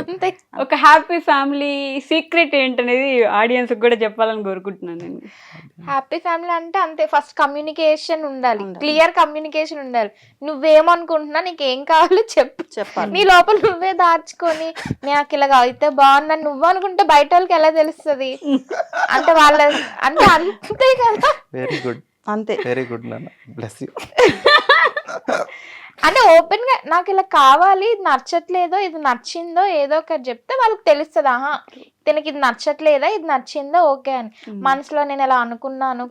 ఒక హ్యాపీ ఫ్యామిలీ సీక్రెట్ ఏంటనేది ఆడియన్స్ కూడా చెప్పాలని కోరుకుంటున్నాను నేను. హ్యాపీ ఫ్యామిలీ అంటే అంతే, ఫస్ట్ కమ్యూనికేషన్ ఉండాలి, క్లియర్ కమ్యూనికేషన్ ఉండాలి. నువ్వేమనుకుంటున్నా, నీకు ఏం కావాలో చెప్పాలి. నీ లోపల నువ్వే దాచుకొని నాకు ఇలాగ అయితే బాగున్నా నువ్వు అనుకుంటే బయట వాళ్ళకి ఎలా తెలుస్తుంది అంటే వాళ్ళ అంటే అంతే కదా. వెరీ గుడ్, అంతే. వెరీ గుడ్ నాన్న, బ్లెస్ యూ. అంటే ఓపెన్ గా నాకు ఇలా కావాలి, ఇది నచ్చట్లేదో ఇది నచ్చిందో ఏదో ఒకటి చెప్తే వాళ్ళకి తెలుస్తుంది. ఆహా దీనికి ఇది నచ్చట్లేదా, ఇది నచ్చిందో ఓకే అని. మనసులో నేను ఇలా అనుకున్నాను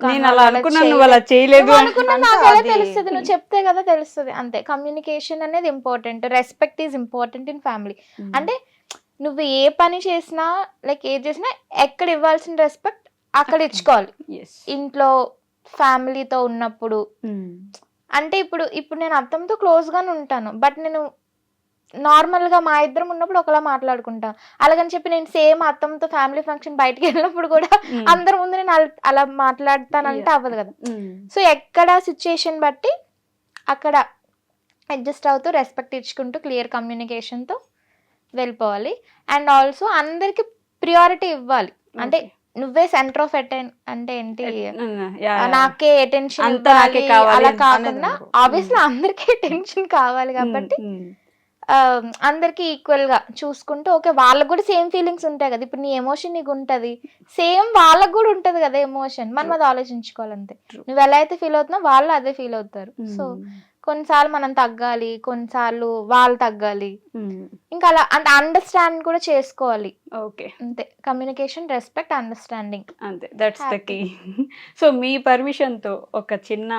నాకు ఎలా తెలుస్తుంది, నువ్వు చెప్తే కదా తెలుస్తుంది. అంతే, కమ్యూనికేషన్ అనేది important. Respect is important in family. అంటే నువ్వు ఏ పని చేసినా లైక్ ఏది చేసినా ఎక్కడ ఇవ్వాల్సిన రెస్పెక్ట్ అక్కడ ఇచ్చుకోవాలి. ఇంట్లో ఫ్యామిలీతో ఉన్నప్పుడు అంటే ఇప్పుడు నేను అత్తమ్మతో క్లోజ్ గానే ఉంటాను, బట్ నేను నార్మల్ గా మా ఇద్దరం ఉన్నప్పుడు ఒకలా మాట్లాడుకుంటాను. అలాగని చెప్పి నేను సేమ్ అత్తమ్మతో ఫ్యామిలీ ఫంక్షన్ బయటకు వెళ్ళినప్పుడు కూడా అందరి ముందు నేను అలా మాట్లాడతానంటే అవ్వదు కదా. సో ఎక్కడ సిచ్యుయేషన్ బట్టి అక్కడ అడ్జస్ట్ అవుతూ రెస్పెక్ట్ ఇచ్చుకుంటూ క్లియర్ కమ్యూనికేషన్ తో వెళ్ళిపోవాలి. అండ్ ఆల్సో అందరికి ప్రియారిటీ ఇవ్వాలి. అంటే నువ్వే సెంటర్ ఆఫ్ అంటే ఏంటి, నాకే అటెన్షన్ అలా కాకుండా ఆబ్వియస్లీ అందరికీ అటెన్షన్ కావాలి కాబట్టి అందరికి ఈక్వల్ గా చూసుకుంటూ ఓకే వాళ్ళకు కూడా సేమ్ ఫీలింగ్స్ ఉంటాయి కదా. ఇప్పుడు నీ ఎమోషన్ నీకు ఉంటది, సేమ్ వాళ్ళకు కూడా ఉంటది కదా ఎమోషన్. మనం అది ఆలోచించుకోవాలంతే. నువ్వు ఎలా అయితే ఫీల్ అవుతున్నావు వాళ్ళు అదే ఫీల్ అవుతారు. సో కొన్నిసార్లు మనం తగ్గాలి, కొన్నిసార్లు వాళ్ళు తగ్గాలి. ఇంకా అలా అంటే అండర్స్టాండ్ కూడా చేసుకోవాలి. ఓకే, అంతే. కమ్యూనికేషన్, రెస్పెక్ట్, అండర్స్టాండింగ్, అంతే. That's the key. సో మీ పర్మిషన్ తో ఒక చిన్న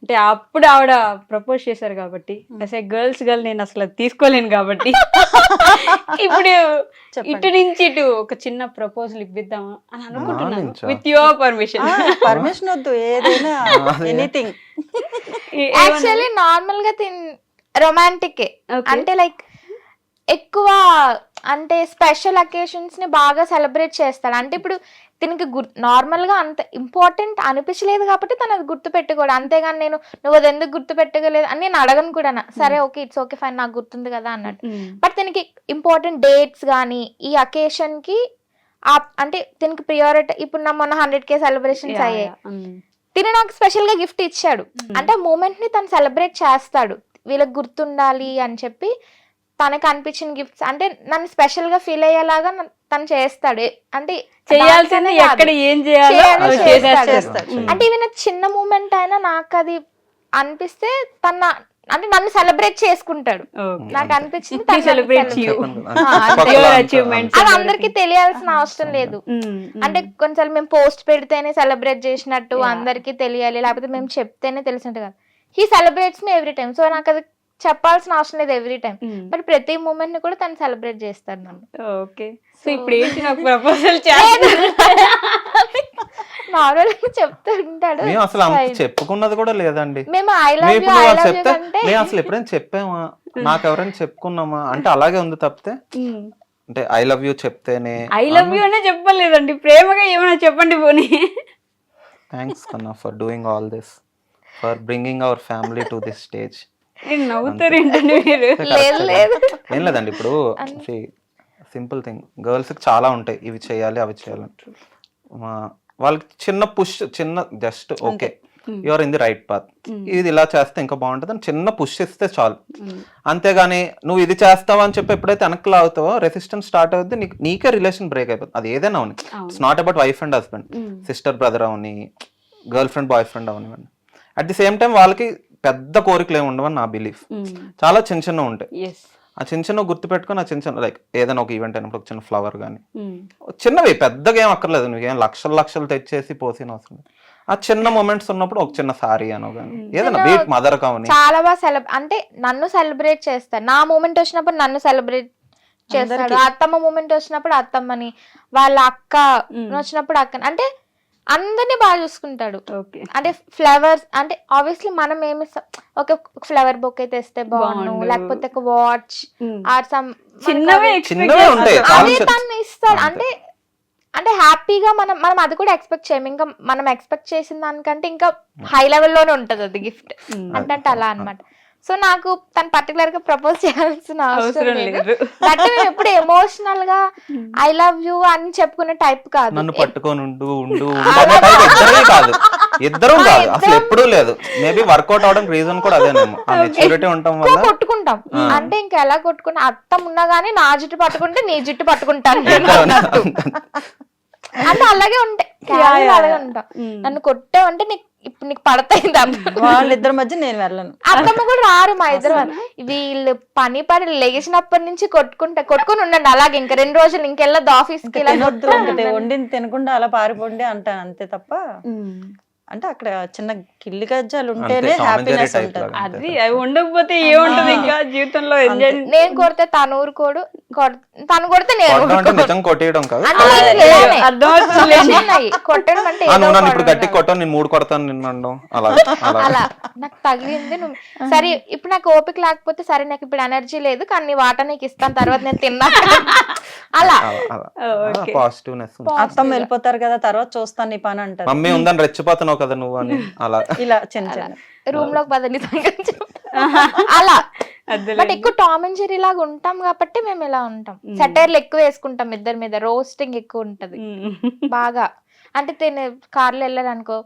అంటే అప్పుడు ఆవిడ ప్రపోజ్ చేశారు కాబట్టి అసలు గర్ల్స్ గర్ల్ నేను అసలు తీసుకోలేను కాబట్టి ఇప్పుడు ఇటు నుంచి ఇటు ఒక చిన్న ప్రపోజల్ ఇప్పిద్దామా అని అనుకుంటున్నాను. With your permission. పర్మిషన్ వద్దు, ఏదైనా ఎనీథింగ్. యాక్చువల్లీ నార్మల్ గా రొమాంటిక్ అంటే లైక్ ఎక్కువ అంటే స్పెషల్ అకేషన్స్ ని బాగా సెలబ్రేట్ చేస్తాడు. అంటే ఇప్పుడు దీనికి నార్మల్ గా అంత ఇంపార్టెంట్ అనిపించలేదు కాబట్టి తను అది గుర్తు పెట్టుకోడు. అంతేగాని నువ్వు అది ఎందుకు గుర్తు పెట్టగలేదు అని నేను అడగను కూడా. సరే ఓకే ఇట్స్ ఓకే ఫైన్ నాకు గుర్తుంది కదా అన్నట్టు. బట్ దీనికి ఇంపార్టెంట్ డేట్స్ కానీ ఈ అకేషన్ కి అంటే దీనికి ప్రియారిటీ. ఇప్పుడు నా మొన్న 100K సెలబ్రేషన్స్ అయ్యాయి, తిని నాకు స్పెషల్ గా గిఫ్ట్ ఇచ్చాడు. అంటే ఆ మూమెంట్ ని తను సెలబ్రేట్ చేస్తాడు, వీళ్ళకి గుర్తుండాలి అని చెప్పి తనకు అనిపించిన గిఫ్ట్స్ అంటే నన్ను స్పెషల్ గా ఫీల్ అయ్యేలాగా తను చేస్తాడు. అంటే చేయాల్సింది ఎక్కడ ఏం చేస్తాడు. అంటే ఈవెన్ చిన్న మూమెంట్ అయినా నాకు అది అనిపిస్తే తన అంటే నన్ను సెలబ్రేట్ చేసుకుంటాడు. నాకు అనిపించింది అది అందరికి తెలియాల్సిన అవసరం లేదు. అంటే కొంచెం మేము పోస్ట్ పెడితేనే సెలబ్రేట్ చేసినట్టు అందరికి తెలియాలి, లేకపోతే మేము చెప్తేనే తెలిసినట్టు కాదు. He celebrates me every time. So నాకు అది చెప్పాల్సిన అవసరం లేదు ఎవ్రీ టైం, బట్ ప్రతి మూమెంట్ ని కూడా తను సెలబ్రేట్ చేస్తాడు నన్ను. ఓకే. సో ఇప్పుడు ఏంటి నాకు ప్రపోజల్ నార్మల్ చెప్తూ ఉంటాడు. మేము అసలు అంత చెప్పుకున్నది కూడా లేదండి. మేము ఐ లవ్ యూ ఇప్పుడు ఐ వాళ్ళు లవ్ యూ చెప్తే అంటే మేము అసలు ఎప్పుడైనా చెప్పామా, నాకు ఎవరైనా చెప్పుకున్నామా అంటే అలాగే ఉంది తప్పితే అంటే ఐ లవ్ యూ చెప్తేనే ఐ లవ్ యూ అనే చెప్పలేదండి, ప్రేమగా ఏమైనా చెప్పండి పోనీ. థ్యాంక్స్ కన్నా for doing all this, for bringing our family to this stage. నవ్వుతారు ఏంటండి మీరు? లేదు లేదు ఏం లేదండి, ఇప్పుడు సింపుల్ థింగ్, గర్ల్స్కి చాలా ఉంటాయి ఇవి చేయాలి అవి చేయాలి, వాళ్ళకి చిన్న పుష్, చిన్న just okay your in the right path, ఇది ఇలా చేస్తే ఇంకా బాగుంటుంది అని చిన్న పుష్ ఇస్తే చాలు. అంతేగాని నువ్వు ఇది చేస్తావా అని చెప్పి ఎప్పుడైతే వెనక్కి లాగుతావో రెసిస్టెన్స్ స్టార్ట్ అవుతుంది, నీకే రిలేషన్ బ్రేక్ అయిపోతుంది. అది ఏదైనా అవని, it's not about wife and husband, sister brother అవని, గర్ల్ ఫ్రెండ్ బాయ్ ఫ్రెండ్ అవనివ్వండి. అట్ ది సేమ్ టైం వాళ్ళకి పెద్ద కోరికలు ఏమి ఉండవని నా బిలీఫ్. చాలా చిన్న చిన్న ఉంటాయి, ఆ చిన్న చిన్న గుర్తు పెట్టుకుని ఆ చిన్న చిన్న లైక్ ఏదైనా ఒక ఈవెంట్ అయినప్పుడు ఒక చిన్న ఫ్లవర్ కానీ, చిన్నవి పెద్దగా ఏం అక్కర్లేదు, నువ్వేం లక్షలు లక్షలు తెచ్చేసి పోసిన అవసరం లేదు. ఆ చిన్న మూమెంట్స్ ఉన్నప్పుడు ఒక చిన్న సారీ అనో కానీ ఏదైనా బీట్ మదర్ కావని చాలా బాగా అంటే నన్ను సెలబ్రేట్ చేస్తాడు. నా మూమెంట్ వచ్చినప్పుడు నన్ను సెలబ్రేట్ చేస్తాడు, అత్తమ్మ మూమెంట్ వచ్చినప్పుడు అత్తమ్మని, వాళ్ళ అక్క వచ్చినప్పుడు అక్కని, అంటే అందరినీ బాగా చూసుకుంటాడు. అంటే ఫ్లవర్స్ అంటే ఆబ్వియస్లీ మనం ఏమి ఒక ఫ్లవర్ బొకే తెస్తే బాగుండు, లేకపోతే ఒక వాచ్ ఆర్ సమ్ చిన్నవే ఉంటాయి అదే తను ఇస్తాడు. అంటే అంటే హ్యాపీగా మనం మనం అది కూడా ఎక్స్పెక్ట్ చేయము, ఇంకా మనం ఎక్స్పెక్ట్ చేసిన దానికంటే ఇంకా హై లెవెల్లోనే ఉంటది అది గిఫ్ట్ అంటే అలా అన్నమాట. సో నాకు తను పర్టికులర్ గా ప్రపోజ్ చేయాల్సిన అవసరం లేదు, బట్ మేము ఎప్పుడు ఎమోషనల్ గా ఐ లవ్ యూ అని చెప్పుకునే టైప్ కాదు. నన్ను పట్టుకొని ఇద్దరు కాదు అసలు ఎప్పుడూ లేదు. మేబీ వర్కౌట్ అవడానికి రీజన్ కూడా అదేనేమో, ఆ మెచ్యూరిటీ ఉండటం వల్ల కొట్టుకుంటాం. అంటే ఇంకా ఎలా కొట్టుకున్నా అత్తం ఉన్నా గానీ నా జుట్టు పట్టుకుంటే నీ జుట్టు పట్టుకుంటాను అంటే అలాగే ఉంటాయి, అలాగే ఉంటాం. నన్ను కొట్టావంటే నీకు ఇప్పుడు నీకు పడతాయి, వాళ్ళిద్దరి మధ్య నేను వెళ్ళను. అత్తమ్మ కూడా రారు మా ఇద్దరు, వీళ్ళు పని పడి లేచినప్పటి నుంచి కొట్టుకుని ఉండండి అలాగే ఇంకా 2 రోజులు ఇంకెళ్ళదు ఆఫీస్ కి, వండింది తినకుండా అలా పారిపోండి అంటాను అంతే తప్ప. అంటే అక్కడ చిన్న కిల్లి గజ్జాలు ఉంటేనే హ్యాపీనెస్ ఉంటుంది. అది అవి ఉండకపోతే ఏముంటది ఇంకా జీవితంలో ఎంజాయ్. నేను కొడితే తను ఊరుకోడు, తను కొడితే నేను కొట్టేయడం కాదు, కొట్టడం అంటే ఇప్పుడు గట్టి కొట్టాను నేను 3 కొడతాను నిన్ను అలా నాకు తగిలింది. నువ్వు సరే ఇప్పుడు నాకు ఓపిక లేకపోతే సరే నాకు ఇప్పుడు ఎనర్జీ లేదు కానీ నీ వాటర్ నీకు ఇస్తాను తర్వాత నేను తిన్నా అలా పాజిటివ్నెస్. అత్తమ్మ వెళ్ళిపోతారు కదా తర్వాత చూస్తాను నీ పని అంటారు. మమ్మీ ఉందని రెచ్చిపోతున్నావు కదా నువ్వు అని అలా ఇలా చిన్న చిన్న రూమ్ లోకి బదిలీ అలా. బట్ ఎక్కువ టామ్ అండ్ జెర్రీ లాగా ఉంటాం కాబట్టి మేము ఇలా ఉంటాం, సెటైర్లు ఎక్కువ వేసుకుంటాం ఇద్దరి మీద, రోస్టింగ్ ఎక్కువ ఉంటది బాగా. అంటే తినే కార్లో వెళ్ళారు అనుకో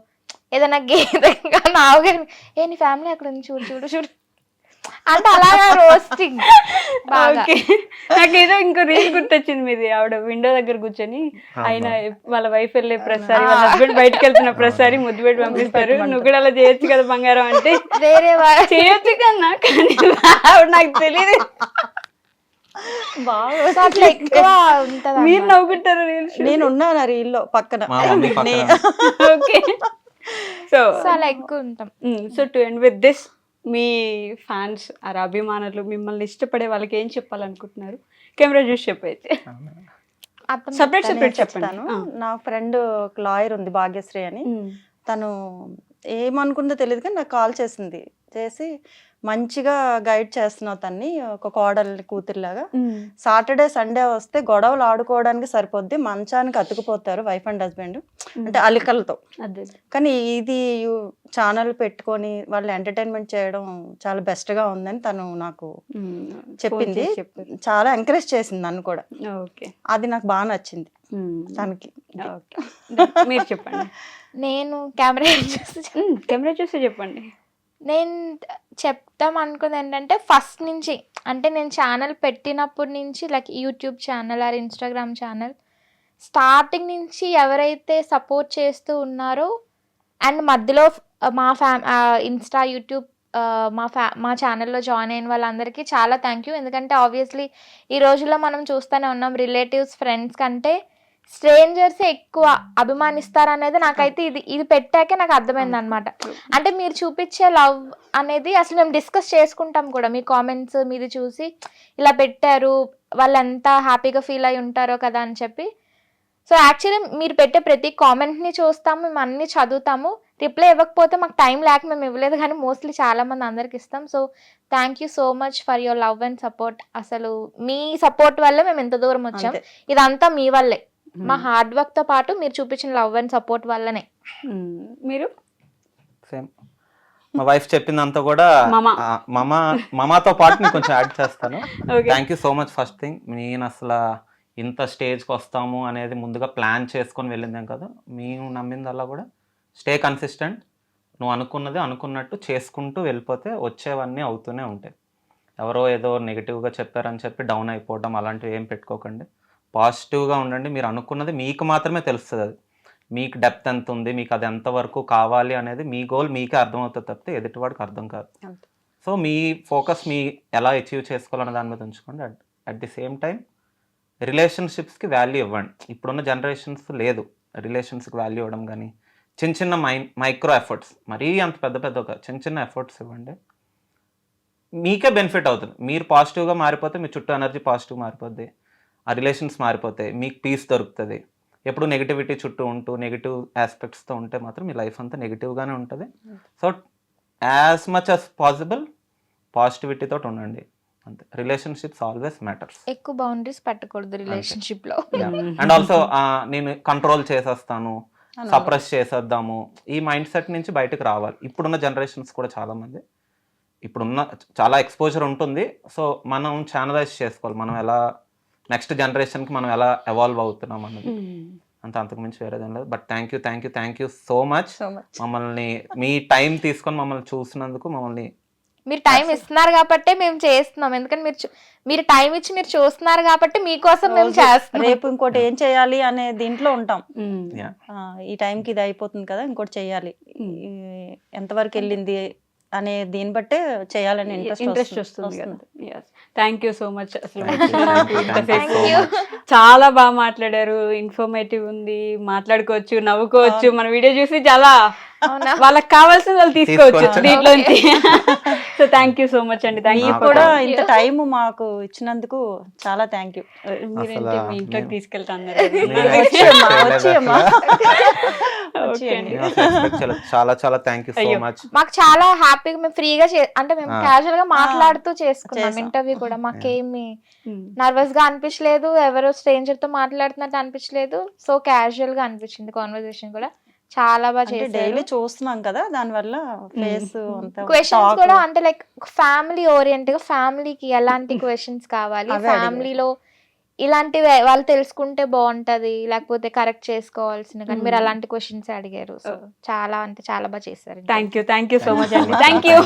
ఏదైనా గేదెగా నావుగా ఏ నీ ఫ్యామిలీ అక్కడ ఉంది చూడు చూడు చూడు అంటే అలాగా రోస్టింగ్ బాగా. నాకేదో ఇంకో రీల్ గుర్తొచ్చింది మీది, ఆవిడ విండో దగ్గర కూర్చొని ఆయన వాళ్ళ వైఫ్ వెళ్ళే ప్రతిసారి వాళ్ళ హస్బెండ్ బయటకు వెళ్తున్న ప్రతిసారి ముద్దు పెట్టి పంపిస్తారు, నువ్వు కూడా అలా చేయొచ్చు కదా బంగారం అంటే. వేరే చేయొచ్చు కన్నా కానీ నాకు తెలియదు, అట్లా ఎక్కువ ఉంటది. మీరు నవ్వుకుంటారు రీల్స్, నేను ఉన్నాను ఆ రీల్లో పక్కన. ఓకే సో అలా ఎక్కువ ఉంటాం. So to end with this, మీ ఫ్యాన్స్ ఆర్ అభిమానులు మిమ్మల్ని ఇష్టపడే వాళ్ళకి ఏం చెప్పాలనుకుంటున్నారు? కెమెరా చూసి చెప్పైతే సపరేట్ చెప్తాను. నా ఫ్రెండ్ ఒక లాయర్ ఉంది భాగ్యశ్రీ అని, తను ఏమనుకుందో తెలియదు కానీ నాకు కాల్ చేసి మంచిగా గైడ్ చేస్తున్నావు తన్ని ఒక కోడలి కూతురులాగా, సాటర్డే సండే వస్తే గొడవలు ఆడుకోవడానికి సరిపోద్ది, మంచానికి అతుకుపోతారు వైఫ్ అండ్ హస్బెండ్ అంటే అలికలతో. కానీ ఇది ఛానల్ పెట్టుకొని వాళ్ళు ఎంటర్టైన్మెంట్ చేయడం చాలా బెస్ట్ గా ఉందని తను నాకు చెప్పింది, చాలా ఎంకరేజ్ చేసింది నన్ను కూడా. అది నాకు బాగా నచ్చింది తనకి. మీరు చెప్పండి. నేను కెమెరా చూసి చెప్పండి. నేను చెప్తాం అనుకుంది ఏంటంటే ఫస్ట్ నుంచి అంటే నేను ఛానల్ పెట్టినప్పటి నుంచి like YouTube channel or Instagram channel starting నుంచి ఎవరైతే సపోర్ట్ చేస్తూ ఉన్నారో అండ్ మధ్యలో మా ఇన్స్టా యూట్యూబ్ మా ఛానల్లో జాయిన్ అయిన వాళ్ళందరికీ చాలా థ్యాంక్ యూ. ఎందుకంటే ఆబ్వియస్లీ ఈ రోజుల్లో మనం చూస్తూనే ఉన్నాం రిలేటివ్స్ ఫ్రెండ్స్ కంటే స్ట్రేంజర్స్ ఎక్కువ అభిమానిస్తారనేది నాకైతే ఇది పెట్టాకే నాకు అర్థమైంది అనమాట. అంటే మీరు చూపించే లవ్ అనేది అసలు మేము డిస్కస్ చేసుకుంటాం కూడా, మీ కామెంట్స్ మీది చూసి ఇలా పెట్టారు, వాళ్ళు ఎంత హ్యాపీగా ఫీల్ అయి ఉంటారో కదా అని చెప్పి. సో యాక్చువల్లీ మీరు పెట్టే ప్రతి కామెంట్ని చూస్తాము, మేము అన్ని చదువుతాము. రిప్లై ఇవ్వకపోతే మాకు టైం లేక మేము ఇవ్వలేదు, కానీ మోస్ట్లీ చాలా మంది అందరికి ఇస్తాం. So thank you so much for your love and support. అసలు మీ సపోర్ట్ వల్ల మేము ఎంత దూరం వచ్చాం, ఇదంతా మీ వల్లే. మా హార్డ్ వర్క్ తో పాటు మీరు చూపించిన లవ్ అండ్ సపోర్ట్ వల్లనే. మీరు సేమ్ మా వైఫ్ చెప్పిందంతా కూడా మమాతో పాటు నేను కొంచెం యాడ్ చేస్తాను. Thank you so much. First thing, నేను అసలు ఇంత స్టేజ్కి వస్తాము అనేది ముందుగా ప్లాన్ చేసుకొని వెళ్ళిందేం కదా. మేము నమ్మిందల్లా కూడా స్టే కన్సిస్టెంట్. నువ్వు అనుకున్నది అనుకున్నట్టు చేసుకుంటూ వెళ్ళిపోతే వచ్చేవన్నీ అవుతూనే ఉంటాయి. ఎవరో ఏదో నెగిటివ్గా చెప్పారని చెప్పి డౌన్ అయిపోవడం అలాంటివి ఏం పెట్టుకోకండి. పాజిటివ్గా ఉండండి. మీరు అనుకున్నది మీకు మాత్రమే తెలుస్తుంది. అది మీకు డెప్త్ ఎంత ఉంది, మీకు అది ఎంతవరకు కావాలి అనేది మీ గోల్ మీకే అర్థమవుతుంది తప్పితే ఎదుటివాడికి అర్థం కాదు. సో మీ ఫోకస్ మీ ఎలా అచీవ్ చేసుకోవాలనే దాని మీద ఉంచుకోండి. అట్ ది సేమ్ టైం రిలేషన్షిప్స్కి వాల్యూ ఇవ్వండి. ఇప్పుడున్న జనరేషన్స్ లేదు రిలేషన్స్కి వాల్యూ ఇవ్వడం. కానీ చిన్న చిన్న మైక్రో ఎఫర్ట్స్, మరీ అంత పెద్ద చిన్న చిన్న ఎఫర్ట్స్ ఇవ్వండి. మీకే బెనిఫిట్ అవుతుంది. మీరు పాజిటివ్గా మారిపోతే మీ చుట్టూ ఎనర్జీ పాజిటివ్ మారిపోద్ది, ఆ రిలేషన్స్ మారిపోతాయి, మీకు పీస్ దొరుకుతుంది. ఎప్పుడు నెగిటివిటీ చుట్టూ ఉంటూ నెగిటివ్ ఆస్పెక్ట్స్తో ఉంటే మాత్రం మీ లైఫ్ అంతా నెగిటివ్గానే ఉంటుంది. So as much as possible పాజిటివిటీతో ఉండండి అంతే. Relationships always matters. ఎక్కువ బౌండరీస్ పెట్టకూడదు రిలేషన్షిప్ లో. అండ్ ఆల్సో నేను కంట్రోల్ చేసేస్తాను, సప్రెస్ చేసేద్దాము, ఈ మైండ్ సెట్ నుంచి బయటకు రావాలి. ఇప్పుడున్న జనరేషన్స్ కూడా చాలామంది ఇప్పుడున్న చాలా ఎక్స్పోజర్ ఉంటుంది. సో మనం ఛానలైజ్ చేసుకోవాలి, మనం ఎలా నెక్స్ట్ జనరేషన్కి మనం ఎలా ఎవాల్వ్ అవుతున్నాం అన్నది. అంతకు మించి వేరేదేం లేదు. But thank you so much. మమ్మల్ని మీ టైం తీసుకొని మమ్మల్ని చూసినందుకు, మమ్మల్ని మీరు టైం ఇస్తున్నారు కాబట్టి మేము చేస్తున్నాం. ఎందుకంటే మీరు టైం ఇచ్చి మీరు చూస్తున్నారు కాబట్టి మీకోసం మేము చేస్తున్నాం. రేపు ఇంకోటి ఏం చేయాలి అనే దీంట్లో ఉంటాం. ఈ టైంకి ఇది అయిపోతుంది కదా, ఇంకోటి చేయాలి, ఎంతవరకు వెళ్ళింది అనే దీన్ని బట్టే చేయాలని ఇంట్రెస్ట్ వస్తుంది కదా. Thank you so much. అసలు Thank you. చాలా బాగా మాట్లాడారు, ఇన్ఫర్మేటివ్ ఉంది, మాట్లాడుకోవచ్చు, నవ్వుకోవచ్చు. మన వీడియో చూసి చాలా వాళ్ళకి కావాల్సింది వాళ్ళు తీసుకోవచ్చు దీంట్లోంచి. So thank you so much అండి. థ్యాంక్ యూ కూడా ఇంత టైం మాకు ఇచ్చినందుకు చాలా థ్యాంక్ యూ. మీరేంటి మీ ఇంట్లోకి తీసుకెళ్తాను. చాలా చాలా థ్యాంక్ యూ సో మచ్. మాకు చాలా హ్యాపీగా మేము ఫ్రీగా అంటే మేము క్యాజువల్ గా మాట్లాడుతూ చేసుకున్నాం ఇంటర్వ్యూ కూడా. మాకేమి నర్వస్ గా అనిపించలేదు, ఎవరో స్ట్రేంజర్ తో మాట్లాడుతున్నట్టు అనిపించలేదు. సో క్యాజువల్ గా అనిపించింది కాన్వర్సేషన్ కూడా. చాలా బాగా చేశారు. డైలీ చూస్తున్నాం కదా, దాని వల్ల ఫేస్ క్వశ్చన్స్ కూడా అంటే లైక్ ఫ్యామిలీ ఓరియంట్ గా, ఫ్యామిలీకి ఎలాంటి క్వశ్చన్స్ కావాలి, ఫ్యామిలీలో ఇలాంటివి వాళ్ళు తెలుసుకుంటే బాగుంటది, లేకపోతే కరెక్ట్ చేసుకోవాల్సిన, కానీ మీరు అలాంటి క్వశ్చన్స్ అడిగారు. సో చాలా అంటే చాలా బాగా చేశారు. థ్యాంక్ యూ సో మచ్ అండి. Thank you.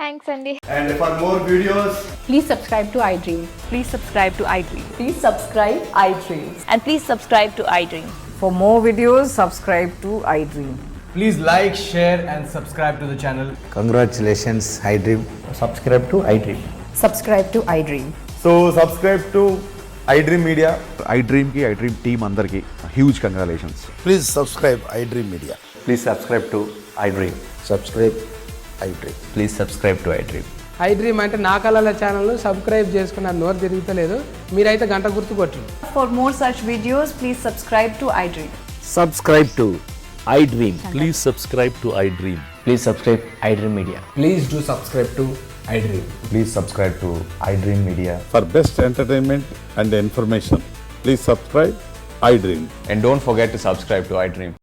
థ్యాంక్స్ అండి. And for more videos, Please subscribe to iDream. Please subscribe to iDream. Please subscribe iDream. And please subscribe to iDream. For more videos, subscribe to iDream. please like, share, and subscribe to the channel. Congratulations, iDream. Subscribe to iDream. Subscribe to iDream. So subscribe to iDream Media. iDream ki iDream team andarki huge congratulations. Please subscribe iDream Media. Please subscribe to iDream. Subscribe iDream. Please subscribe to iDream. iDream అంటే నా కళల channel subscribe చేసుకున్న నోరు తిరుగుతలేదు, మీరైతే గంట గుర్తు కొట్టండి. For more such videos, please subscribe to iDream. Subscribe to iDream. Please subscribe to iDream. Please subscribe iDream Media. Please do subscribe to iDream. Please subscribe to iDream Media. For best entertainment and information, please subscribe iDream. And don't forget to subscribe to iDream.